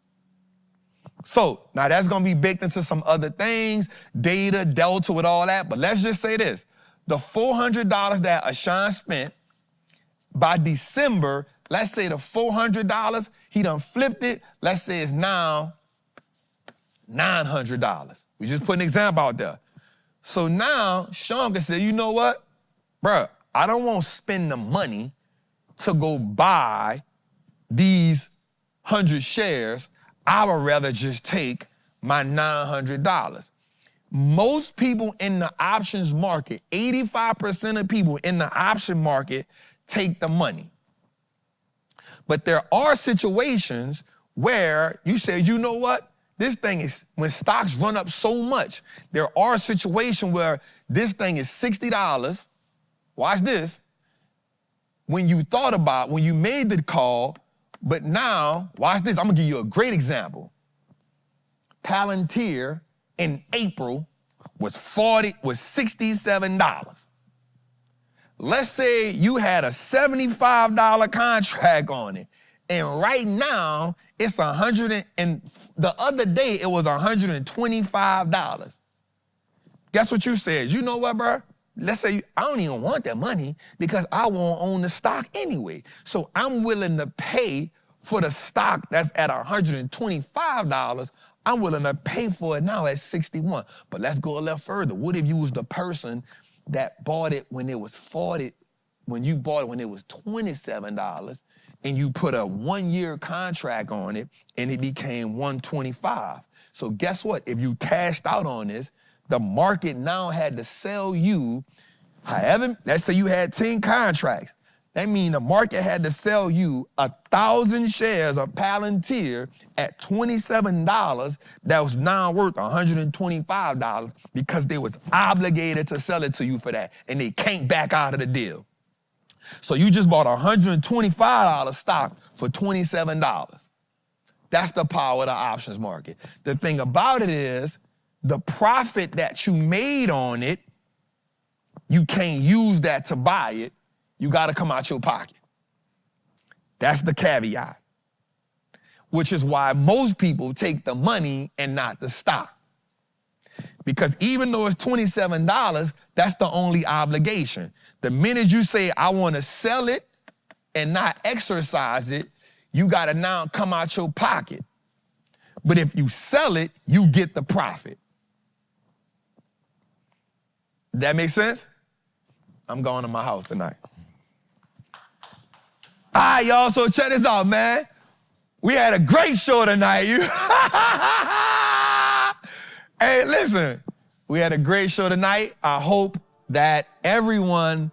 So now that's gonna be baked into some other things, data, delta with all that, but let's just say this. The $400 that Ashan spent, by December, let's say the $400, he done flipped it, let's say it's now $900. We just put an example out there. So now Sean can say, you know what, bruh, I don't want to spend the money to go buy these 100 shares. I would rather just take my $900. Most people in the options market, 85% of people in the option market take the money. But there are situations where you say, you know what? This thing is, when stocks run up so much, there are situations where this thing is $60. Watch this. When you thought about, when you made the call, but now, watch this, I'm gonna give you a great example. Palantir in April was $67. Let's say you had a $75 contract on it, and right now it's $100, and the other day it was $125. Guess what you said? You know what, bro? Let's say I don't even want that money because I won't own the stock anyway. So I'm willing to pay for the stock that's at $125. I'm willing to pay for it now at 61. But let's go a little further. What if you was the person that bought it when it was 40, when you bought it when it was $27, and you put a 1-year contract on it and it became $125. So guess what? If you cashed out on this, the market now had to sell you, however, let's say you had 10 contracts. That means the market had to sell you 1,000 shares of Palantir at $27 that was now worth $125 because they was obligated to sell it to you for that, and they can't back out of the deal. So you just bought $125 stock for $27. That's the power of the options market. The thing about it is, the profit that you made on it, you can't use that to buy it. You got to come out your pocket. That's the caveat, which is why most people take the money and not the stock. Because even though it's $27, that's the only obligation. The minute you say, I want to sell it and not exercise it, you got to now come out your pocket. But if you sell it, you get the profit. That make sense? I'm going to my house tonight. All right, y'all, so check this out, man. We had a great show tonight. Hey, listen, we had a great show tonight. I hope that everyone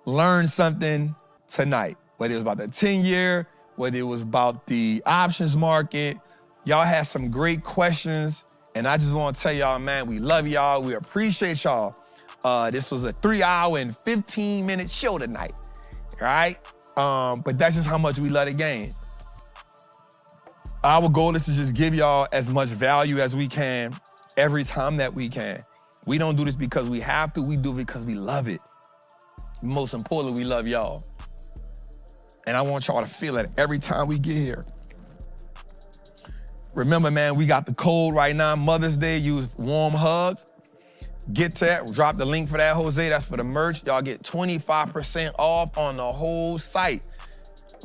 learned something tonight, whether it was about the 10-year, whether it was about the options market. Y'all had some great questions, and I just want to tell y'all, man, we love y'all. We appreciate y'all. This was a 3-hour and 15-minute show tonight, all right? But that's just how much we love the game. Our goal is to just give y'all as much value as we can every time that we can. We don't do this because we have to. We do it because we love it. Most importantly, we love y'all. And I want y'all to feel it every time we get here. Remember, man, we got the code right now, Mother's Day. Use warm hugs. Get to that. Drop the link for that, Jose. That's for the merch. Y'all get 25% off on the whole site.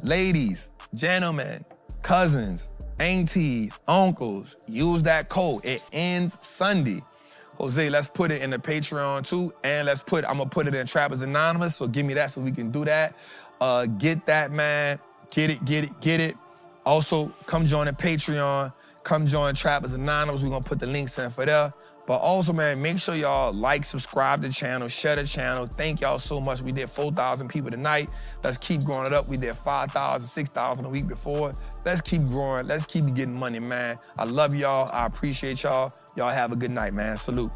Ladies, gentlemen, cousins, aunties, uncles, use that code. It ends Sunday. Jose, let's put it in the Patreon too, and I'm gonna put it in Trappers Anonymous, so give me that so we can do that. Get that, man. Get it. Also, come join the Patreon. Come join Trappers Anonymous. We're gonna put the links in for there. But also, man, make sure y'all like, subscribe to the channel, share the channel. Thank y'all so much. We did 4,000 people tonight. Let's keep growing it up. We did 5,000, 6,000 a week before. Let's keep growing. Let's keep getting money, man. I love y'all. I appreciate y'all. Y'all have a good night, man. Salute.